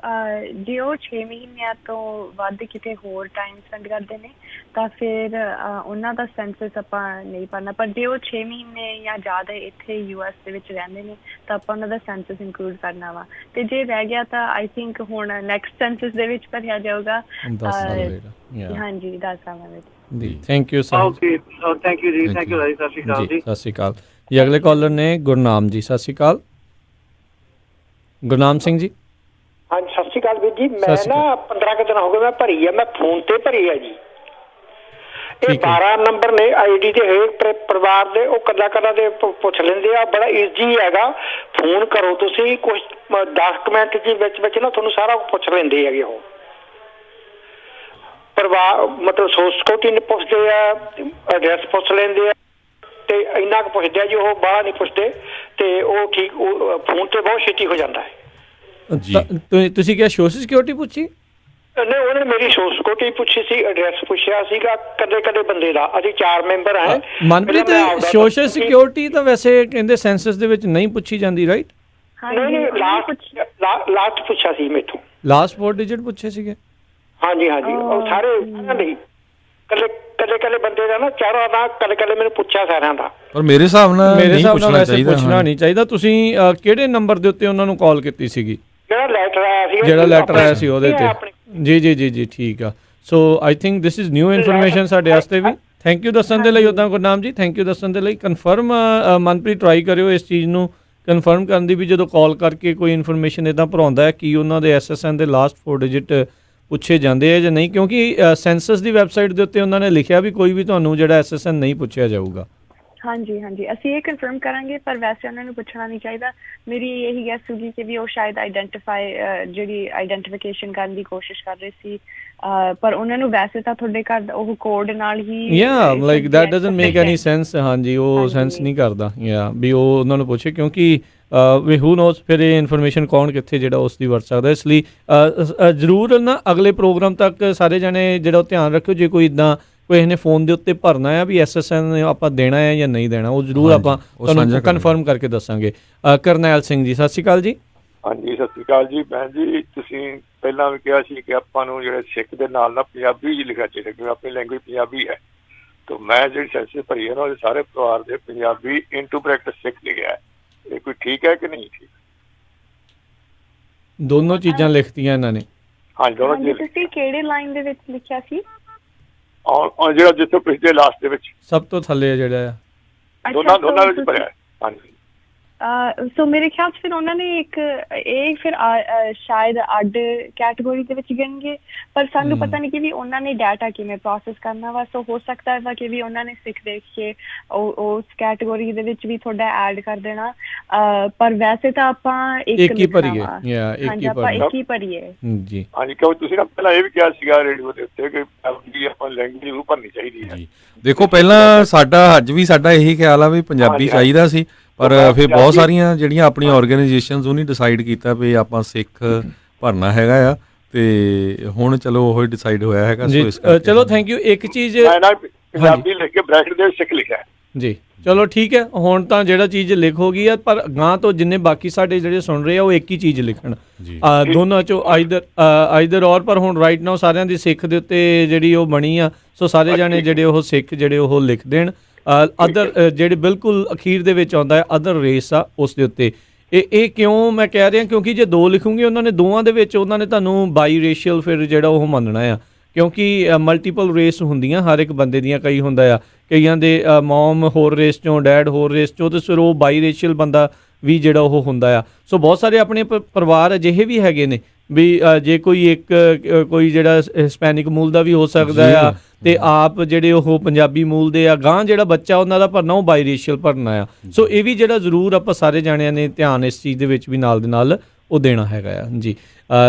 6 ਮਹੀਨਿਆਂ ਤੋਂ ਵੱਧ ਕਿਤੇ ਹੋਰ ਟਾਈਮ ਸਪੈਂਡ ਕਰਦੇ ਨੇ, ਤਾਂ ਫਿਰ ਉਹਨਾਂ ਦਾ ਸੈਂਸਸ ਆਪਾਂ ਨਹੀਂ ਭਰਨਾ। ਪਰ ਜੇ ਉਹ 6 ਮਹੀਨੇ ਜਾਂ ਜ਼ਿਆਦਾ ਇੱਥੇ US ਦੇ ਵਿੱਚ ਰਹਿੰਦੇ ਨੇ, ਤਾਂ ਆਪਾਂ ਉਹਨਾਂ ਦਾ ਸੈਂਸਸ ਇਨਕਲੂਡ ਕਰਨਾ ਵਾ। ਅਤੇ ਜੇ ਰਹਿ ਗਿਆ ਤਾਂ ਆਈ ਥਿੰਕ ਹੁਣ ਨੈਕਸਟ ਸੈਂਸਸ ਦੇ ਵਿੱਚ ਭਰਿਆ ਜਾਊਗਾ। ਹਾਂਜੀ, 10 ਸਾਲਾਂ ਵਿੱਚ। Thank you sir. Okay, thank you ਜੀ। ਥੈਂਕ ਯੂ ਰਾਜੀ। ਸਤਿ ਸ਼੍ਰੀ ਅਕਾਲ ਜੀ। ਸਤਿ ਸ਼੍ਰੀ ਅਕਾਲ ਜੀ। ਅਗਲੇ ਕਾਲਰ ਨੇ ਗੁਰਨਾਮ ਜੀ। ਸਤਿ ਸ਼੍ਰੀ ਅਕਾਲ ਗੁਰਨਾਮ ਸਿੰਘ ਜੀ। ਹਾਂਜੀ, ਸਤਿ ਸ਼੍ਰੀ ਅਕਾਲ ਵੀਰ ਜੀ। ਮੈਂ ਨਾ 15 ਕੁ ਦਿਨ ਹੋ ਗਏ ਮੈਂ ਭਰੀ ਆ, ਮੈਂ ਫੋਨ ਤੇ ਭਰੀ ਆ ਜੀ। ਇਹ 12 ਨੰਬਰ ਨੇ ਆਈਡੀ ਦੇ ਹਰੇਕ ਪਰਿਵਾਰ ਦੇ, ਉਹ ਕੱਲਾ ਦੇ ਪੁੱਛ ਲੈਂਦੇ ਆ। ਬੜਾ ਈਜ਼ੀ ਹੈਗਾ, ਫੋਨ ਕਰੋ ਤੁਸੀਂ, ਕੁਝ 10 ਮਿੰਟ ਦੇ ਵਿੱਚ ਨਾ ਤੁਹਾਨੂੰ ਸਾਰਾ ਪੁੱਛ ਲੈਂਦੇ ਹੈਗੇ। ਉਹ ਪਰਿਵਾਰ ਮਤਲਬ ਸੋਸ਼ਲ ਸਿਕਿਉਰਿਟੀ ਨਹੀਂ ਪੁੱਛਦੇ ਆ, ਐਡਰੈਸ ਪੁੱਛ ਲੈਂਦੇ ਆ, ਤੇ ਇੰਨਾ ਕੁ ਪੁੱਛਦੇ ਆ ਜੀ, ਉਹ ਬਾਹਰ ਨਹੀਂ ਪੁੱਛਦੇ। ਤੇ ਉਹ ਠੀਕ ਫੋਨ ਤੇ ਬਹੁਤ ਛੇਤੀ ਹੋ ਜਾਂਦਾ ਹੈ। ਤੁਸੀਂ ਕਿਹਾ ਸੋਸ਼ਲ ਸਿਕਿਉਰਿਟੀ ਪੁੱਛੀ? ਨਹੀਂ, ਉਹਨੇ ਮੇਰੀ ਸੋਸ਼ਲ ਸਿਕਿਉਰਿਟੀ ਪੁੱਛੀ ਸੀ, ਐਡਰੈਸ ਪੁੱਛਿਆ ਸੀਗਾ, ਕਦੇ ਬੰਦੇ ਦਾ। ਅਸੀਂ 4 ਮੈਂਬਰ ਆ। ਮਨਪ੍ਰੀਤ, ਸੋਸ਼ਲ ਸਿਕਿਉਰਿਟੀ ਤਾਂ ਵੈਸੇ ਕਹਿੰਦੇ ਸੈਂਸਸ ਦੇ ਵਿੱਚ ਨਹੀਂ ਪੁੱਛੀ ਜਾਂਦੀ, ਰਾਈਟ? ਨਹੀਂ, ਲਾਸਟ ਪੁੱਛਿਆ ਸੀ ਮੇਥੋਂ, ਲਾਸਟ 4 ਡਿਜਿਟ ਪੁੱਛੇ ਸੀਗੇ। ਹਾਂਜੀ, ਉਹ ਸਾਰਿਆਂ ਦੇ ਕੱਲੇ ਬੰਦੇ ਦਾ ਨਾ, ਚਾਰਾਂ ਦਾ ਕੱਲੇ ਮੈਨੂੰ ਪੁੱਛਿਆ ਸਾਰਿਆਂ ਦਾ। ਪਰ ਮੇਰੇ ਹਿਸਾਬ ਨਾਲ ਵੈਸੇ ਪੁੱਛਣਾ ਨਹੀਂ ਚਾਹੀਦਾ। ਤੁਸੀਂ ਕਿਹੜੇ ਨੰਬਰ ਦੇ ਉੱਤੇ ਉਹਨਾਂ ਨੂੰ ਕਾਲ ਕੀਤੀ ਸੀਗੀ? ਜਿਹੜਾ ਲੈਟਰ ਆਇਆ ਸੀ ਉਹਦੇ ਤੇ? ਜੀ, ਠੀਕ ਆ। So I think this is new information ਸਾਡੇ ਵਾਸਤੇ ਵੀ। ਥੈਂਕ ਯੂ ਦੱਸਣ ਦੇ ਲਈ। ਉੱਦਾਂ ਗੁਰਨਾਮ ਜੀ, ਥੈਂਕ ਯੂ ਦੱਸਣ ਦੇ ਲਈ। ਕਨਫਰਮ ਮਨਪ੍ਰੀਤ ਟਰਾਈ ਕਰਿਓ ਇਸ ਚੀਜ਼ ਨੂੰ ਕਨਫਰਮ ਕਰਨ ਦੀ ਵੀ ਜਦੋਂ ਕਾਲ ਕਰਕੇ ਕੋਈ ਇਨਫੋਰਮੇਸ਼ਨ ਇੱਦਾਂ ਭਰਾਉਂਦਾ ਹੈ ਕਿ ਉਹਨਾਂ ਦੇ SSN ਦੇ ਲਾਸਟ 4 ਡਿਜਿਟ ਪੁੱਛੇ ਜਾਂਦੇ ਆ ਜਾਂ ਨਹੀਂ, ਕਿਉਂਕਿ ਸੈਂਸਸ ਦੀ ਵੈਬਸਾਈਟ ਦੇ ਉੱਤੇ ਉਹਨਾਂ ਨੇ ਲਿਖਿਆ ਵੀ ਕੋਈ ਵੀ ਤੁਹਾਨੂੰ ਜਿਹੜਾ SSN ਨਹੀਂ ਪੁੱਛਿਆ ਜਾਊਗਾ। ਹਾਂਜੀ, ਅਸੀਂ ਇਹ ਕਨਫਰਮ ਕਰਾਂਗੇ, ਪਰ ਵੈਸੇ ਉਹਨਾਂ ਨੂੰ ਪੁੱਛਣਾ ਨਹੀਂ ਚਾਹੀਦਾ। ਮੇਰੀ ਇਹੀ ਗੈਸ ਸੀਗੀ ਕਿ ਵੀ ਉਹ ਸ਼ਾਇਦ ਜਿਹੜੀ ਆਈਡੈਂਟੀਫਿਕੇਸ਼ਨ ਕਰਨ ਦੀ ਕੋਸ਼ਿਸ਼ ਕਰ ਰਹੇ ਸੀ, ਪਰ ਉਹਨਾਂ ਨੂੰ ਵੈਸੇ ਤਾਂ ਤੁਹਾਡੇ ਘਰ ਦਾ ਉਹ ਕੋਡ ਨਾਲ ਹੀ like that doesn't make any sense. ਹਾਂਜੀ, ਉਹ ਸੈਂਸ ਨਹੀਂ ਕਰਦਾ ਵੀ ਉਹ ਉਹਨਾਂ ਨੂੰ ਪੁੱਛੇ, ਕਿਉਂਕਿ ਵੀ ਹੂ ਨੋਜ਼ ਫਿਰ ਇਹ ਇਨਫੋਰਮੇਸ਼ਨ ਕੌਣ ਕਿੱਥੇ ਜਿਹੜਾ ਉਸ ਦੀ ਵਰਤ ਸਕਦਾ। ਇਸ ਲਈ ਜ਼ਰੂਰ ਨਾ ਅਗਲੇ ਪ੍ਰੋਗਰਾਮ ਤੱਕ ਸਾਰੇ ਜਣੇ ਜਿਹੜਾ ਧਿਆਨ ਰੱਖਿਓ, ਜੇ ਕੋਈ ਇੱਦਾਂ ਕੋਈ ਨੇ ਫੋਨ ਦੇ ਉੱਤੇ ਭਰਨਾ ਆ ਵੀ SSN ਆਪਾਂ ਦੇਣਾ ਹੈ ਜਾਂ ਨਹੀਂ ਦੇਣਾ, ਉਹ ਜ਼ਰੂਰ ਆਪਾਂ ਤੁਹਾਨੂੰ ਕਨਫਰਮ ਕਰਕੇ ਦੱਸਾਂਗੇ। ਕਰਨੈਲ ਸਿੰਘ ਜੀ, ਸਤਿ ਸ਼੍ਰੀ ਅਕਾਲ ਜੀ। ਹਾਂਜੀ, ਸਤਿ ਸ਼੍ਰੀ ਅਕਾਲ ਜੀ। ਭੈਣ ਜੀ, ਤੁਸੀਂ ਪਹਿਲਾਂ ਵੀ ਕਿਹਾ ਸੀ ਕਿ ਆਪਾਂ ਨੂੰ ਜਿਹੜੇ ਸਿੱਖ ਦੇ ਨਾਲ ਨਾ ਪੰਜਾਬੀ ਜੀ ਲਿਖਿਆ ਚਾਹੀਦਾ, ਕਿਉਂਕਿ ਆਪਣੀ ਲੈਂਗੁਏਜ ਪੰਜਾਬੀ ਹੈ। ਤਾਂ ਮੈਂ ਜਿਹੜੀ ਸੈਂਸਸ ਭਰੀ ਹੈ ਨਾ, ਉਹਦੇ ਸਾਰੇ ਪਰਿਵਾਰ ਦੇ ਪੰਜਾਬੀ ਇਨਟੂ ਬ੍ਰੈਕਟ ਸਿੱਖ ਲਿਖਿਆ ਹੈ। ਇਹ ਕੋਈ ਠੀਕ ਹੈ ਕਿ ਨਹੀਂ ਠੀਕ? ਦੋਨੋਂ ਚੀਜ਼ਾਂ ਲਿਖਤੀਆਂ ਇਹਨਾਂ ਨੇ। ਹਾਂਜੀ, ਦੋਨੋਂ ਚੀਜ਼ਾਂ। ਤੁਸੀਂ ਕਿਹੜੇ ਲਾਈਨ ਦੇ ਵਿੱਚ ਲਿਖਿਆ ਸੀ? ਔਰ ਜਿਹੜਾ ਜਿੱਥੋਂ ਪਿਛਲੇ ਲਾਸਟ ਦੇ ਵਿੱਚ ਸਭ ਤੋਂ ਥੱਲੇ ਜਿਹੜਾ ਆ, ਦੋਨਾਂ ਵਿੱਚ ਭਰਿਆ। ਹਾਂਜੀ, ਸੋ ਮੇਰੇ ਖਿਆਲ 'ਚ ਫਿਰ ਉਹਨਾਂ ਨੇ ਇੱਕ ਇਹ ਫਿਰ ਸ਼ਾਇਦ ਅੱਡ ਕੈਟੇਗਰੀ ਦੇ ਵਿੱਚ ਗਿਣਗੇ, ਪਰ ਸਾਨੂੰ ਪਤਾ ਨਹੀਂ ਕਿ ਵੀ ਉਹਨਾਂ ਨੇ ਡਾਟਾ ਕਿਵੇਂ ਪ੍ਰੋਸੈਸ ਕਰਨਾ ਵਾ। ਸੋ ਹੋ ਸਕਦਾ ਵਾ ਕਿ ਵੀ ਉਹਨਾਂ ਨੇ ਸਿੱਖ ਦੇਖ ਕੇ ਉਸ ਕੈਟੇਗਰੀ ਦੇ ਵਿੱਚ ਵੀ ਤੁਹਾਡਾ ਐਡ ਕਰ ਦੇਣਾ, ਪਰ ਵੈਸੇ ਤਾਂ ਆਪਾਂ ਇੱਕ ਹੀ ਭਰੀਏ। ਆਪਾਂ ਇੱਕ ਹੀ ਭਰੀਏ ਜੀ। ਹਾਂਜੀ, ਕਿਉਂ ਤੁਸੀਂ ਨਾ ਪਹਿਲਾਂ ਇਹ ਵੀ ਕਿਹਾ ਸੀਗਾ ਰੇਡੀਓ ਦੇ ਉੱਤੇ ਕਿ ਆਪਾਂ ਲੈਂਗੁਏਜ ਜ਼ਰੂਰ ਭਰਨੀ ਚਾਹੀਦੀ ਹੈ। ਦੇਖੋ, ਪਹਿਲਾਂ ਅੱਜ ਵੀ ਸਾਡਾ ਇਹੀ ਖਿਆਲ ਆ ਵੀ ਪੰਜਾਬੀ ਚਾਹੀਦਾ ਸੀ, ਪਰ ਫਿਰ ਬਹੁਤ ਸਾਰੀਆਂ ਜਿਹੜੀਆਂ ਆਪਣੀਆਂ ਆਰਗੇਨਾਈਜੇਸ਼ਨਸ ਉਹਨੇ ਡਿਸਾਈਡ ਕੀਤਾ ਵੀ ਆਪਾਂ ਸਿੱਖ ਭਰਨਾ ਹੈਗਾ ਆ, ਤੇ ਹੁਣ ਚਲੋ ਉਹ ਡਿਸਾਈਡ ਹੋਇਆ ਹੈਗਾ। ਸੋ ਇਸ ਕਰਕੇ ਚਲੋ ਥੈਂਕ ਯੂ। ਇੱਕ ਚੀਜ਼ ਪੰਜਾਬੀ ਲਿਖ ਕੇ ਬ੍ਰੈਕਟ ਦੇ ਸਿੱਖ ਲਿਖਿਆ ਜੀ। ਚਲੋ ਠੀਕ ਹੈ, ਹੁਣ ਤਾਂ ਜਿਹੜਾ ਚੀਜ਼ ਲਿਖ ਹੋ ਗਈ ਆ, ਪਰ ਗਾਂ ਤੋਂ ਜਿੰਨੇ ਬਾਕੀ ਸਾਡੇ ਜਿਹੜੇ ਸੁਣ ਰਹੇ ਆ ਉਹ ਇੱਕ ਹੀ ਚੀਜ਼ ਲਿਖਣ, ਦੋਨਾਂ ਚੋਂ ਆਈਦਰ ਔਰ। ਪਰ ਹੁਣ ਰਾਈਟ ਨਾਓ ਸਾਰਿਆਂ ਦੀ ਸਿੱਖ ਦੇ ਉੱਤੇ ਜਿਹੜੀ ਉਹ ਬਣੀ ਆ, ਸੋ ਸਾਰੇ ਜਾਣੇ ਜਿਹੜੇ ਉਹ ਸਿੱਖ ਜਿਹੜੇ ਉਹ ਲਿਖ ਦੇਣ। ਅਦਰ ਜਿਹੜੇ ਬਿਲਕੁਲ ਅਖੀਰ ਦੇ ਵਿੱਚ ਆਉਂਦਾ ਹੈ ਅਦਰ ਰੇਸ ਆ, ਉਸ ਦੇ ਉੱਤੇ ਇਹ ਕਿਉਂ ਮੈਂ ਕਹਿ ਰਿਹਾ, ਕਿਉਂਕਿ ਜੇ 2 ਲਿਖੂਗੇ ਉਹਨਾਂ ਨੇ ਦੋਵਾਂ ਦੇ ਵਿੱਚ ਉਹਨਾਂ ਨੇ ਤੁਹਾਨੂੰ ਬਾਈ ਰੇਸ਼ੀਅਲ ਫਿਰ ਜਿਹੜਾ ਉਹ ਮੰਨਣਾ ਆ, ਕਿਉਂਕਿ ਮਲਟੀਪਲ ਰੇਸ ਹੁੰਦੀਆਂ ਹਰ ਇੱਕ ਬੰਦੇ ਦੀਆਂ। ਕਈ ਹੁੰਦਾ ਆ ਕਈਆਂ ਦੇ ਮੌਮ ਹੋਰ ਰੇਸ ਚੋਂ, ਡੈਡ ਹੋਰ ਰੇਸ ਚੋਂ, ਤੇ ਫਿਰ ਉਹ ਬਾਈ ਰੇਸ਼ੀਅਲ ਬੰਦਾ ਵੀ ਜਿਹੜਾ ਉਹ ਹੁੰਦਾ ਆ। ਸੋ ਬਹੁਤ ਸਾਰੇ ਆਪਣੇ ਪਰਿਵਾਰ ਅਜਿਹੇ ਵੀ ਹੈਗੇ ਨੇ ਵੀ ਜੇ ਕੋਈ ਜਿਹੜਾ ਹਿਸਪੈਨਿਕ ਮੂਲ ਦਾ ਵੀ ਹੋ ਸਕਦਾ ਆ, ਤੇ ਆਪ ਜਿਹੜੇ ਉਹ ਪੰਜਾਬੀ ਮੂਲ ਦੇ ਆ, ਗਾਂ ਜਿਹੜਾ ਬੱਚਾ ਉਹਨਾਂ ਦਾ ਭਰਨਾ ਉਹ ਬਾਈ ਰੇਸ਼ੀਅਲ ਭਰਨਾ ਆ। ਸੋ ਇਹ ਵੀ ਜਿਹੜਾ ਜ਼ਰੂਰ ਆਪਾਂ ਸਾਰੇ ਜਾਣਿਆਂ ਨੇ ਧਿਆਨ ਇਸ ਚੀਜ਼ ਦੇ ਵਿੱਚ ਵੀ ਨਾਲ ਦੇ ਨਾਲ ਉਹ ਦੇਣਾ ਹੈਗਾ ਆ ਜੀ।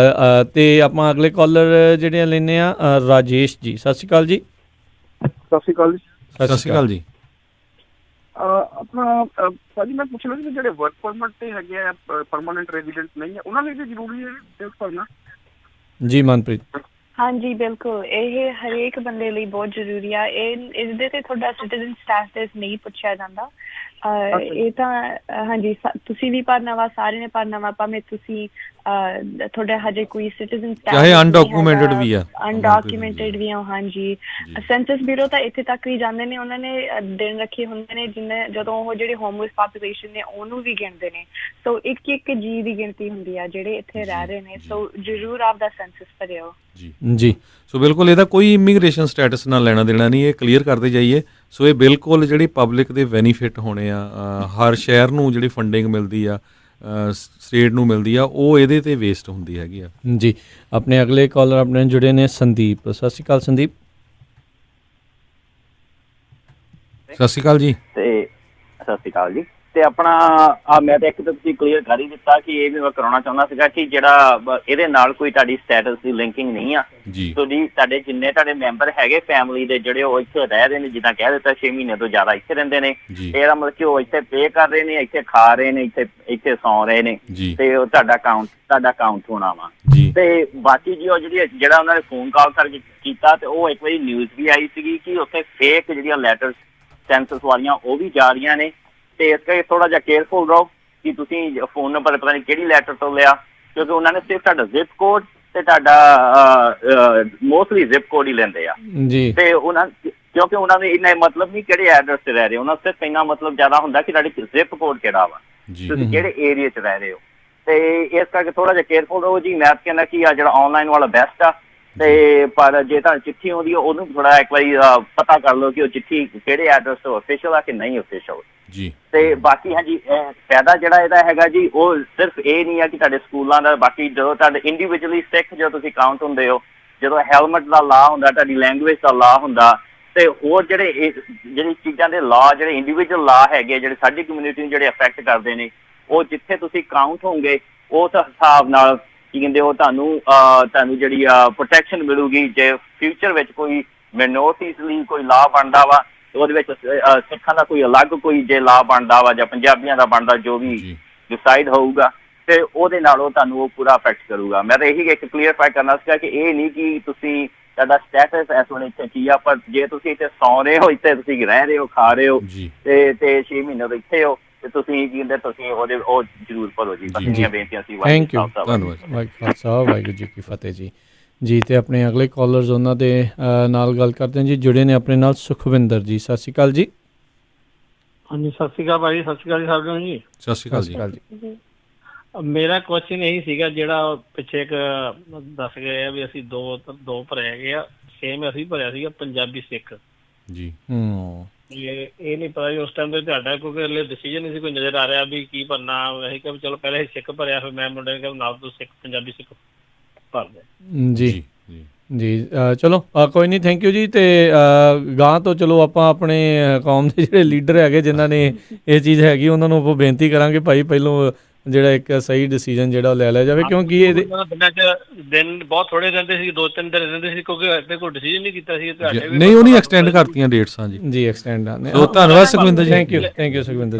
ਤੇ ਆਪਾਂ ਅਗਲੇ ਕਾਲਰ ਜਿਹੜੇ ਲੈਂਦੇ ਆ, ਰਾਜੇਸ਼ ਜੀ, ਸਤਿ ਸ਼੍ਰੀ ਅਕਾਲ ਜੀ। ਸਤਿ ਸ਼੍ਰੀ ਅਕਾਲ ਜੀ। ਸਤਿ ਸ਼੍ਰੀ ਅਕਾਲ ਜੀ। ਆਪਣਾ ਭਾਜੀ ਮੈਂ ਪੁੱਛਣਾ ਸੀ ਜਿਹੜੇ ਵਰਕ ਪਰਮਿਟ ਤੇ ਹੈਗੇ ਆ, ਪਰਮਾਨੈਂਟ ਰੈਜ਼ੀਡੈਂਟ ਨਹੀਂ ਹੈ, ਉਹਨਾਂ ਲਈ ਵੀ ਜ਼ਰੂਰੀ ਹੈ ਭਰਨਾ? ਜੀ ਮਨਪ੍ਰੀਤ। ਹਾਂਜੀ, ਬਿਲਕੁਲ। ਇਹ ਹਰੇਕ ਬੰਦੇ ਲਈ ਬਹੁਤ ਜ਼ਰੂਰੀ ਆ। ਇਹਦੇ ਤੇ ਤੁਹਾਡਾ ਸਿਟੀਜ਼ਨ ਸਟੇਟਸ ਨਹੀਂ ਪੁੱਛਿਆ ਜਾਂਦਾ। ਇਹ ਤਾਂ ਹਾਂਜੀ, ਤੁਸੀਂ ਵੀ ਭਰਨਾ ਵਾ, ਸਾਰੇ ਨੇ ਭਰਨਾ ਵਾ, ਭਾਵੇਂ ਤੁਸੀਂ ਤੁਹਾਡਾ ਹਜੇ ਕੋਈ ਸਿਟੀਜ਼ਨ ਸਟੇਟਸ ਚਾਹੇ ਅਨਡਾਕੂਮੈਂਟਡ ਵੀ ਆ, ਅਨਡਾਕੂਮੈਂਟਡ ਵੀ ਆ। ਹਾਂਜੀ, ਸੈਂਸਸ ਬਿਊਰੋ ਤਾਂ ਇੱਥੇ ਤੱਕ ਵੀ ਜਾਂਦੇ ਨੇ, ਉਹਨਾਂ ਨੇ ਦਿਨ ਰੱਖੇ ਹੁੰਦੇ ਨੇ ਜਦੋਂ ਉਹ ਜਿਹੜੇ ਹੋਮਲੈਸ ਪਾਪੂਲੇਸ਼ਨ ਨੇ ਉਹਨੂੰ ਵੀ ਗਿਣਦੇ ਨੇ। ਸੋ ਇੱਕ ਜੀ ਦੀ ਗਿਣਤੀ ਹੁੰਦੀ ਆ ਜਿਹੜੇ ਇੱਥੇ ਰਹਿ ਰਹੇ ਨੇ। ਸੋ ਜ਼ਰੂਰ ਆਪਦਾ ਸੈਂਸਸ ਭਰਿਓ ਜੀ। ਸੋ ਬਿਲਕੁਲ ਇਹਦਾ ਕੋਈ ਇਮੀਗ੍ਰੇਸ਼ਨ ਸਟੇਟਸ ਨਾਲ ਲੈਣਾ ਦੇਣਾ ਨਹੀਂ, ਇਹ ਕਲੀਅਰ ਕਰਦੇ ਜਾਈਏ। ਸੋ ਇਹ ਬਿਲਕੁਲ ਜਿਹੜੀ ਪਬਲਿਕ ਦੇ ਬੈਨੀਫਿਟ ਹੋਣੇ ਆ, ਹਰ ਸ਼ਹਿਰ ਨੂੰ ਜਿਹੜੀ ਫੰਡਿੰਗ ਮਿਲਦੀ ਆ, ਸਟੇਟ ਨੂੰ ਮਿਲਦੀ ਆ, ਉਹ ਇਹਦੇ ਤੇ ਵੇਸਟ ਹੁੰਦੀ ਹੈਗੀ ਆ ਜੀ। ਆਪਣੇ ਅਗਲੇ ਕਾਲਰ ਆਪਣੇ ਜੁੜੇ ਨੇ ਸੰਦੀਪ। ਸਤਿ ਸ਼੍ਰੀ ਅਕਾਲ ਸੰਦੀਪ। ਸਤਿ ਸ਼੍ਰੀ ਅਕਾਲ ਜੀ। ਤੇ ਸਤਿ ਸ਼੍ਰੀ ਅਕਾਲ ਜੀ। ਤੇ ਆਪਣਾ ਮੈਂ ਤਾਂ ਇੱਕ ਤਾਂ ਤੁਸੀਂ ਕਲੀਅਰ ਕਰ ਹੀ ਦਿੱਤਾ ਕਿ ਇਹ ਵੀ ਮੈਂ ਕਰਾਉਣਾ ਚਾਹੁੰਦਾ ਸੀਗਾ ਕਿ ਜਿਹੜਾ ਇਹਦੇ ਨਾਲ ਕੋਈ ਤੁਹਾਡੀ ਸਟੇਟਸ ਦੀ ਲਿੰਕਿੰਗ ਨਹੀਂ ਆ ਜੀ। ਤੁਹਾਡੇ ਜਿੰਨੇ ਤੁਹਾਡੇ ਮੈਂਬਰ ਹੈਗੇ ਫੈਮਿਲੀ ਦੇ ਜਿਹੜੇ ਉਹ ਇੱਥੇ ਰਹਿ ਰਹੇ ਨੇ, ਜਿੱਦਾਂ ਕਹਿ ਦਿੱਤਾ 6 ਮਹੀਨੇ ਤੋਂ ਜ਼ਿਆਦਾ ਇੱਥੇ ਰਹਿੰਦੇ ਨੇ, ਇਹਦਾ ਮਤਲਬ ਕਿ ਉਹ ਇੱਥੇ ਪੇ ਕਰ ਰਹੇ ਨੇ, ਇੱਥੇ ਖਾ ਰਹੇ ਨੇ, ਇੱਥੇ ਸੌਂ ਰਹੇ ਨੇ, ਤੇ ਉਹ ਤੁਹਾਡਾ ਅਕਾਊਂਟ ਹੋਣਾ ਵਾ। ਤੇ ਬਾਕੀ ਜੀ ਉਹ ਜਿਹੜਾ ਉਹਨਾਂ ਨੇ ਫੋਨ ਕਾਲ ਕਰਕੇ ਕੀਤਾ ਤੇ ਉਹ ਇੱਕ ਵਾਰੀ ਨਿਊਜ਼ ਵੀ ਆਈ ਸੀਗੀ ਕਿ ਉੱਥੇ ਫੇਕ ਜਿਹੜੀਆਂ ਲੈਟਰਸ ਸੈਂਸਸ ਵਾਲੀਆਂ ਉਹ ਵੀ ਜਾ ਰਹੀਆਂ ਨੇ, ਤੇ ਇਸ ਕਰਕੇ ਥੋੜਾ ਜਿਹਾ ਕੇਅਰਫੁਲ ਰਹੋ ਕਿ ਤੁਸੀਂ ਫੋਨ ਨੰਬਰ ਪਤਾ ਨਹੀਂ ਕਿਹੜੀ ਲੈਟਰ ਤੋਂ ਲਿਆ, ਕਿਉਂਕਿ ਉਹਨਾਂ ਨੇ ਸਿਰਫ ਤੁਹਾਡਾ ਜ਼ਿਪ ਕੋਡ ਤੇ ਤੁਹਾਡਾ ਮੋਸਟਲੀ ਜ਼ਿਪ ਕੋਡ ਹੀ ਲੈਂਦੇ ਆ ਤੇ ਕਿਉਂਕਿ ਉਹਨਾਂ ਨੇ ਇੰਨਾ ਮਤਲਬ ਨਹੀਂ ਕਿਹੜੇ ਐਡਰੈਸ ਤੇ ਰਹਿ ਰਹੇ, ਉਹਨਾਂ ਸਿਰਫ ਇੰਨਾ ਮਤਲਬ ਜ਼ਿਆਦਾ ਹੁੰਦਾ ਕਿ ਤੁਹਾਡੀ ਜ਼ਿਪ ਕੋਡ ਕਿਹੜਾ ਵਾ, ਤੁਸੀਂ ਕਿਹੜੇ ਏਰੀਆ 'ਚ ਰਹਿ ਰਹੇ ਹੋ। ਤੇ ਇਸ ਕਰਕੇ ਥੋੜਾ ਜਿਹਾ ਕੇਅਰਫੁਲ ਰਹੋ ਜੀ। ਮੈਂ ਕਹਿੰਦਾ ਕਿ ਆ ਜਿਹੜਾ ਆਨਲਾਈਨ ਵਾਲਾ ਬੈਸਟ ਆ, ਤੇ ਪਰ ਜੇ ਤੁਹਾਨੂੰ ਚਿੱਠੀ ਆਉਂਦੀ ਉਹਨੂੰ ਥੋੜਾ ਇੱਕ ਵਾਰੀ ਪਤਾ ਕਰ ਲਓ ਕਿ ਉਹ ਚਿੱਠੀ ਕਿਹੜੇ ਐਡਰੈਸ ਤੋਂ ਅਫੀਸ਼ੀਅਲ ਆ ਕਿ ਨਹੀਂ ਅਫੀਸ਼ੀਅਲ ਜੀ। ਤੇ ਬਾਕੀ ਹਾਂਜੀ ਫਾਇਦਾ ਜਿਹੜਾ ਇਹਦਾ ਹੈਗਾ ਜੀ ਉਹ ਸਿਰਫ ਇਹ ਨਹੀਂ ਆ ਕਿ ਤੁਹਾਡੇ ਸਕੂਲਾਂ ਦਾ, ਬਾਕੀ ਜਦੋਂ ਤੁਹਾਡੇ ਇੰਡੀਵਿਜੂਅਲੀ ਸਿੱਖ ਜਦੋਂ ਤੁਸੀਂ ਕਾਊਂਟ ਹੁੰਦੇ ਹੋ, ਜਦੋਂ ਹੈਲਮਟ ਦਾ ਲਾ ਹੁੰਦਾ, ਤੁਹਾਡੀ ਲੈਂਗੁਏਜ ਦਾ ਲਾ ਹੁੰਦਾ, ਤੇ ਹੋਰ ਜਿਹੜੀ ਚੀਜ਼ਾਂ ਦੇ ਲਾ ਜਿਹੜੇ ਇੰਡੀਵਿਜੂਅਲ ਲਾ ਹੈਗੇ ਜਿਹੜੇ ਸਾਡੀ ਕਮਿਊਨਿਟੀ ਨੂੰ ਜਿਹੜੇ ਅਫੈਕਟ ਕਰਦੇ ਨੇ, ਉਹ ਜਿੱਥੇ ਤੁਸੀਂ ਕਾਊਂਟ ਹੋਗੇ ਉਸ ਹਿਸਾਬ ਨਾਲ ਕੀ ਕਹਿੰਦੇ ਉਹ ਤੁਹਾਨੂੰ ਜਿਹੜੀ ਪ੍ਰੋਟੈਕਸ਼ਨ ਮਿਲੂਗੀ। ਜੇ ਫਿਊਚਰ ਵਿੱਚ ਕੋਈ ਮਿਨੋਰਟੀਜ਼ ਲਈ ਕੋਈ ਲਾ ਬਣਦਾ ਵਾ ਉਹਦੇ ਵਿੱਚ ਸਿੱਖਾਂ ਦਾ ਕੋਈ ਅਲੱਗ ਕੋਈ ਜੇ ਲਾ ਬਣਦਾ ਵਾ ਜਾਂ ਪੰਜਾਬੀਆਂ ਦਾ ਬਣਦਾ, ਜੋ ਵੀ ਡਿਸਾਈਡ ਹੋਊਗਾ, ਤੇ ਉਹਦੇ ਨਾਲ ਉਹ ਤੁਹਾਨੂੰ ਉਹ ਪੂਰਾ ਅਫੈਕਟ ਕਰੂਗਾ। ਮੈਂ ਤਾਂ ਇਹੀ ਇੱਕ ਕਲੀਅਰਫਾਈ ਕਰਨਾ ਸੀਗਾ ਕਿ ਇਹ ਨਹੀਂ ਕਿ ਤੁਸੀਂ ਤੁਹਾਡਾ ਸਟੇਟਸ ਇਸ ਵੇਲੇ ਇੱਥੇ ਕੀ ਆ, ਪਰ ਜੇ ਤੁਸੀਂ ਇੱਥੇ ਸੌਂ ਰਹੇ ਹੋ, ਇੱਥੇ ਤੁਸੀਂ ਰਹਿ ਰਹੇ ਹੋ, ਖਾ ਰਹੇ ਹੋ, ਤੇ 6 ਮਹੀਨੇ ਤੋਂ ਇੱਥੇ ਹੋ, ਤੇ ਤੁਸੀਂ ਕੀ ਕਹਿੰਦੇ ਤੁਸੀਂ ਉਹ ਜ਼ਰੂਰ ਭਰੋ ਜੀ। ਬਸ ਬੇਨਤੀਆਂ ਸੀ। ਥੈਂਕ ਯੂ, ਧੰਨਵਾਦ। ਵਾਹਿਗੁਰੂ ਜੀ ਕੀ ਫਤਿਹ ਜੀ। ਜੀ ਤੇ ਆਪਣੇ ਅਗਲੇ ਕਾਲਰਸ ਉਹਨਾਂ ਦੇ ਨਾਲ ਗੱਲ ਕਰਦੇ ਹਾਂ ਜੀ। ਜੁੜੇ ਨੇ ਆਪਣੇ ਨਾਲ ਸੁਖਵਿੰਦਰ ਜੀ। ਸਤਿ ਸ਼੍ਰੀ ਅਕਾਲ ਜੀ। ਹਾਂਜੀ ਸਤਿ ਸ਼੍ਰੀ ਅਕਾਲ ਭਾਈ। ਸਤਿ ਸ਼੍ਰੀ ਅਕਾਲ ਜੀ ਸਭ ਨੂੰ ਜੀ। ਸਤਿ ਸ਼੍ਰੀ ਅਕਾਲ ਜੀ। ਮੇਰਾ ਕੁਐਸਚਨ ਇਹੀ ਸੀਗਾ ਜਿਹੜਾ ਪਿੱਛੇ ਇੱਕ ਦੱਸ ਗਏ ਆ ਵੀ ਅਸੀਂ ਦੋ ਭਰੇ ਹੈਗੇ ਆ, ਸੇਮ ਅਸੀਂ ਭਰਿਆ ਸੀਗਾ ਪੰਜਾਬੀ ਸਿੱਖ ਜੀ। ਇਹ ਨਹੀਂ ਪਤਾ ਉਸ ਟਾਈਮ ਤੇ ਤੁਹਾਡਾ ਕਿਉਂਕਿ ਅਗਲੇ ਡਿਸੀਜਨ ਨਹੀਂ ਸੀ ਕੋਈ ਨਜ਼ਰ ਆ ਰਿਹਾ ਵੀ ਕੀ ਭਰਨਾ। ਅਸੀਂ ਕਿਹਾ ਚਲੋ ਪਹਿਲੇ ਅਸੀਂ ਸਿੱਖ ਭਰਿਆ, ਫਿਰ ਮੈਂ ਮੁੰਡੇ ਨੇ ਕਿਹਾ ਨਾਲ ਤੋਂ ਪੰਜਾਬੀ ਸਿੱਖ ਭਰ ਦੇ ਜੀ। ਜੀ ਚਲੋ ਕੋਈ ਨਹੀਂ, ਥੈਂਕ ਯੂ ਜੀ। ਤੇ ਗਾਂ ਤੋਂ ਚਲੋ ਆਪਾਂ ਆਪਣੇ ਕੌਮ ਦੇ ਜਿਹੜੇ ਲੀਡਰ ਹੈਗੇ ਜਿਨ੍ਹਾਂ ਨੇ ਇਹ ਚੀਜ਼ ਹੈਗੀ ਉਹਨਾਂ ਨੂੰ ਆਪਾਂ ਬੇਨਤੀ ਕਰਾਂਗੇ ਭਾਈ ਪਹਿਲੋਂ ਜਿਹੜਾ ਇੱਕ ਸਹੀ ਡਿਸੀਜਨ ਜਿਹੜਾ ਲੈ ਲਿਆ ਜਾਵੇ, ਕਿਉਂਕਿ ਇਹਦੇ ਦਿਨ ਬਹੁਤ ਥੋੜੇ ਰਹਿੰਦੇ ਸੀ, 2-3 ਦਿਨ ਰਹਿੰਦੇ ਸੀ, ਕਿਉਂਕਿ ਇੱਥੇ ਕੋਈ ਡਿਸੀਜਨ ਨਹੀਂ ਕੀਤਾ ਸੀ ਤੁਹਾਡੇ ਵੀ ਨਹੀਂ, ਉਹਨੇ ਐਕਸਟੈਂਡ ਕਰਤੀਆਂ ਡੇਟਸਾਂ ਜੀ। ਜੀ ਐਕਸਟੈਂਡ ਆ। ਧੰਨਵਾਦ ਸੁਖਵਿੰਦਰ ਜੀ। ਥੈਂਕ ਯੂ ਸੁਖਵਿੰਦਰ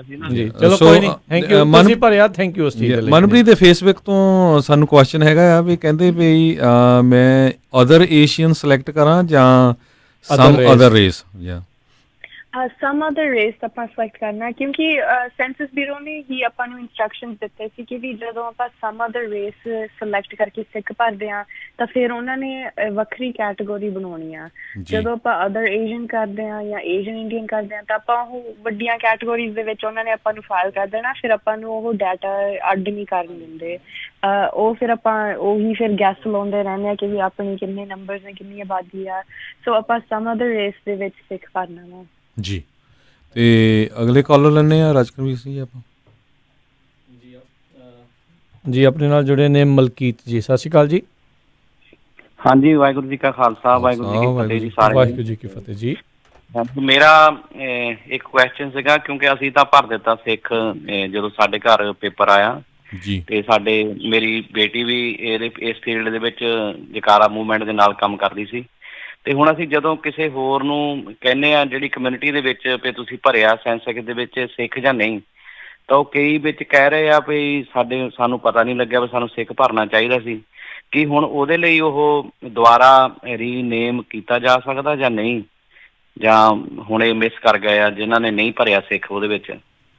ਜੀ। ਜੀ ਚਲੋ ਕੋਈ ਨਹੀਂ, ਥੈਂਕ ਯੂ ਤੁਸੀਂ ਭਰਿਆ, ਥੈਂਕ ਯੂ ਉਸ ਚੀਜ਼ ਲਈ। ਮਨਪ੍ਰੀਤ ਦੇ ਫੇਸਬੁੱਕ ਤੋਂ ਸਾਨੂੰ ਕੁਐਸਚਨ ਹੈਗਾ ਆ ਵੀ ਕਹਿੰਦੇ ਵੀ ਮੈਂ ਅਦਰ ਏਸ਼ੀਅਨ ਸਿਲੈਕਟ ਕਰਾਂ ਜਾਂ ਸਮ ਅਦਰ ਰੇਸ ਜਾਂ ਸਮ ਅਦਰ ਰੇਸ ਆਪਾਂ ਸਿਲੈਕਟ ਕਰਨਾ, ਕਿਉਂਕਿ ਸੈਂਸਸ ਬਿਊਰੋ ਨੇ ਹੀ ਆਪਾਂ ਨੂੰ ਇੰਸਟਰਕਸ਼ਨਸ ਦਿੱਤੇ ਸੀ ਕਿ ਵੀ ਜਦੋਂ ਆਪਾਂ ਸਮ ਅਦਰ ਰੇਸ ਸਿਲੈਕਟ ਕਰਕੇ ਸਿੱਖ ਭਰਦੇ ਹਾਂ ਤਾਂ ਫਿਰ ਉਹਨਾਂ ਨੇ ਵੱਖਰੀ ਕੈਟੇਗਰੀ ਬਣਾਉਣੀ ਆ। ਜਦੋਂ ਆਪਾਂ ਅਦਰ ਏਸ਼ੀਅਨ ਕਰਦੇ ਹਾਂ ਜਾਂ ਏਸ਼ੀਅਨ ਇੰਡੀਅਨ ਕਰਦੇ ਹਾਂ ਤਾਂ ਆਪਾਂ ਉਹ ਵੱਡੀਆਂ ਕੈਟੇਗਰੀਜ਼ ਦੇ ਵਿੱਚ ਉਹਨਾਂ ਨੇ ਆਪਾਂ ਨੂੰ ਫਾਈਲ ਕਰ ਦੇਣਾ, ਫਿਰ ਆਪਾਂ ਨੂੰ ਉਹ ਡਾਟਾ ਅੱਡ ਨਹੀਂ ਕਰਨ ਦਿੰਦੇ। ਉਹ ਫਿਰ ਆਪਾਂ ਉਹੀ ਫਿਰ ਗੈਸ ਲਾਉਂਦੇ ਰਹਿੰਦੇ ਆ ਕਿ ਵੀ ਆਪਣੇ ਕਿੰਨੇ ਨੰਬਰਸ ਨੇ, ਕਿੰਨੀ ਆਬਾਦੀ ਆ। ਸੋ ਆਪਾਂ ਸਮ ਅਦਰ ਰੇਸ ਦੇ ਵਿੱਚ ਸਿੱਖ ਭਰਨਾ ਵਾ ਜੀ। ਤੇ ਅਗਲੇ ਕਾਲਰ ਲੈਣੇ ਆ ਰਾਜਕਰਮੀਰ ਸਿੰਘ ਜੀ ਆਪਾਂ ਜੀ। ਆਪਣੇ ਨਾਲ ਜੁੜੇ ਨੇ ਮਲਕੀਤ ਜੀ। ਸਤਿ ਸ਼੍ਰੀ ਅਕਾਲ ਜੀ। ਹਾਂਜੀ ਵਾਹਿਗੁਰੂ ਜੀ ਕਾ ਖਾਲਸਾ, ਵਾਹਿਗੁਰੂ ਜੀ ਕੀ ਫਤਿਹ ਜੀ। ਸਾਰੇ ਵਾਹਿਗੁਰੂ ਜੀ ਕੀ ਫਤਿਹ ਜੀ। ਮੇਰਾ ਇੱਕ ਕੁਐਸਚਨ ਸੀਗਾ, ਕਿਉਂਕਿ ਅਸੀਂ ਤਾਂ ਭਰ ਦਿੱਤਾ ਸਿੱਖ ਜਦੋਂ ਸਾਡੇ ਘਰ ਪੇਪਰ ਆਇਆ ਜੀ, ਤੇ ਮੇਰੀ ਬੇਟੀ ਵੀ ਇਸ ਫੀਲਡ ਦੇ ਵਿੱਚ ਜਕਾਰਾ ਮੂਵਮੈਂਟ ਦੇ ਨਾਲ ਕੰਮ ਕਰਦੀ ਸੀ। ਤੇ ਹੁਣ ਅਸੀਂ ਜਦੋਂ ਕਿਸੇ ਹੋਰ ਨੂੰ ਕਹਿੰਦੇ ਆ ਜਿਹੜੀ ਕਮਿਊਨਿਟੀ ਦੇ ਵਿੱਚ ਵੀ ਤੁਸੀਂ ਭਰਿਆ ਸੈਂਸਸ ਦੇ ਵਿੱਚ ਸਿੱਖ ਜਾਂ ਨਹੀਂ, ਤਾਂ ਉਹ ਕਈ ਵਿੱਚ ਕਹਿ ਰਹੇ ਆ ਵੀ ਸਾਨੂੰ ਪਤਾ ਨਹੀਂ ਲੱਗਿਆ ਵੀ ਸਾਨੂੰ ਸਿੱਖ ਭਰਨਾ ਚਾਹੀਦਾ ਸੀ। ਕਿ ਹੁਣ ਉਹਦੇ ਲਈ ਉਹ ਦੁਬਾਰਾ ਰੀਨੇਮ ਕੀਤਾ ਜਾ ਸਕਦਾ ਜਾਂ ਨਹੀਂ, ਜਾਂ ਹੁਣ ਇਹ ਮਿਸ ਕਰ ਗਏ ਆ ਜਿਨ੍ਹਾਂ ਨੇ ਨਹੀਂ ਭਰਿਆ ਸਿੱਖ ਉਹਦੇ ਵਿੱਚ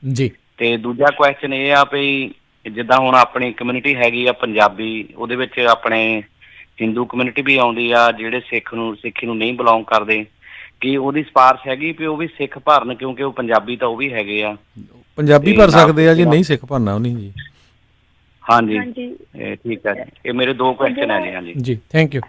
ਜੀ। ਤੇ ਦੂਜਾ ਕੁਐਸਚਨ ਇਹ ਆ ਵੀ ਜਿੱਦਾਂ ਹੁਣ ਆਪਣੀ ਕਮਿਊਨਿਟੀ ਹੈਗੀ ਆ ਪੰਜਾਬੀ, ਉਹਦੇ ਵਿੱਚ ਆਪਣੇ ਹਿੰਦੂ ਕਮਿਊਨਿਟੀ ਵੀ ਆਉਂਦੀ ਆ ਜਿਹੜੇ ਸਿੱਖੀ ਨੂੰ ਨਹੀਂ ਬਿਲੋਂਗ ਕਰਦੇ, ਕਿ ਉਹਦੀ ਸਿਫਾਰਿਸ਼ ਹੈਗੀ ਵੀ ਉਹ ਵੀ ਸਿੱਖ ਭਰਨ, ਕਿਉਂਕਿ ਉਹ ਪੰਜਾਬੀ ਤਾਂ ਉਹ ਵੀ ਹੈਗੇ ਆ, ਪੰਜਾਬੀ ਭਰ ਸਕਦੇ ਆ ਜੀ, ਨਹੀਂ ਸਿੱਖ ਭਰਨਾ ਉਹ ਨਹੀਂ ਜੀ। ਹਾਂਜੀ ਠੀਕ ਹੈ ਜੀ। ਇਹ ਮੇਰੇ ਦੋ ਕੁਐਸਚਨ ਹੈ ਜੀ। ਹਾਂਜੀ ਜੀ ਥੈਂਕ ਯੂ।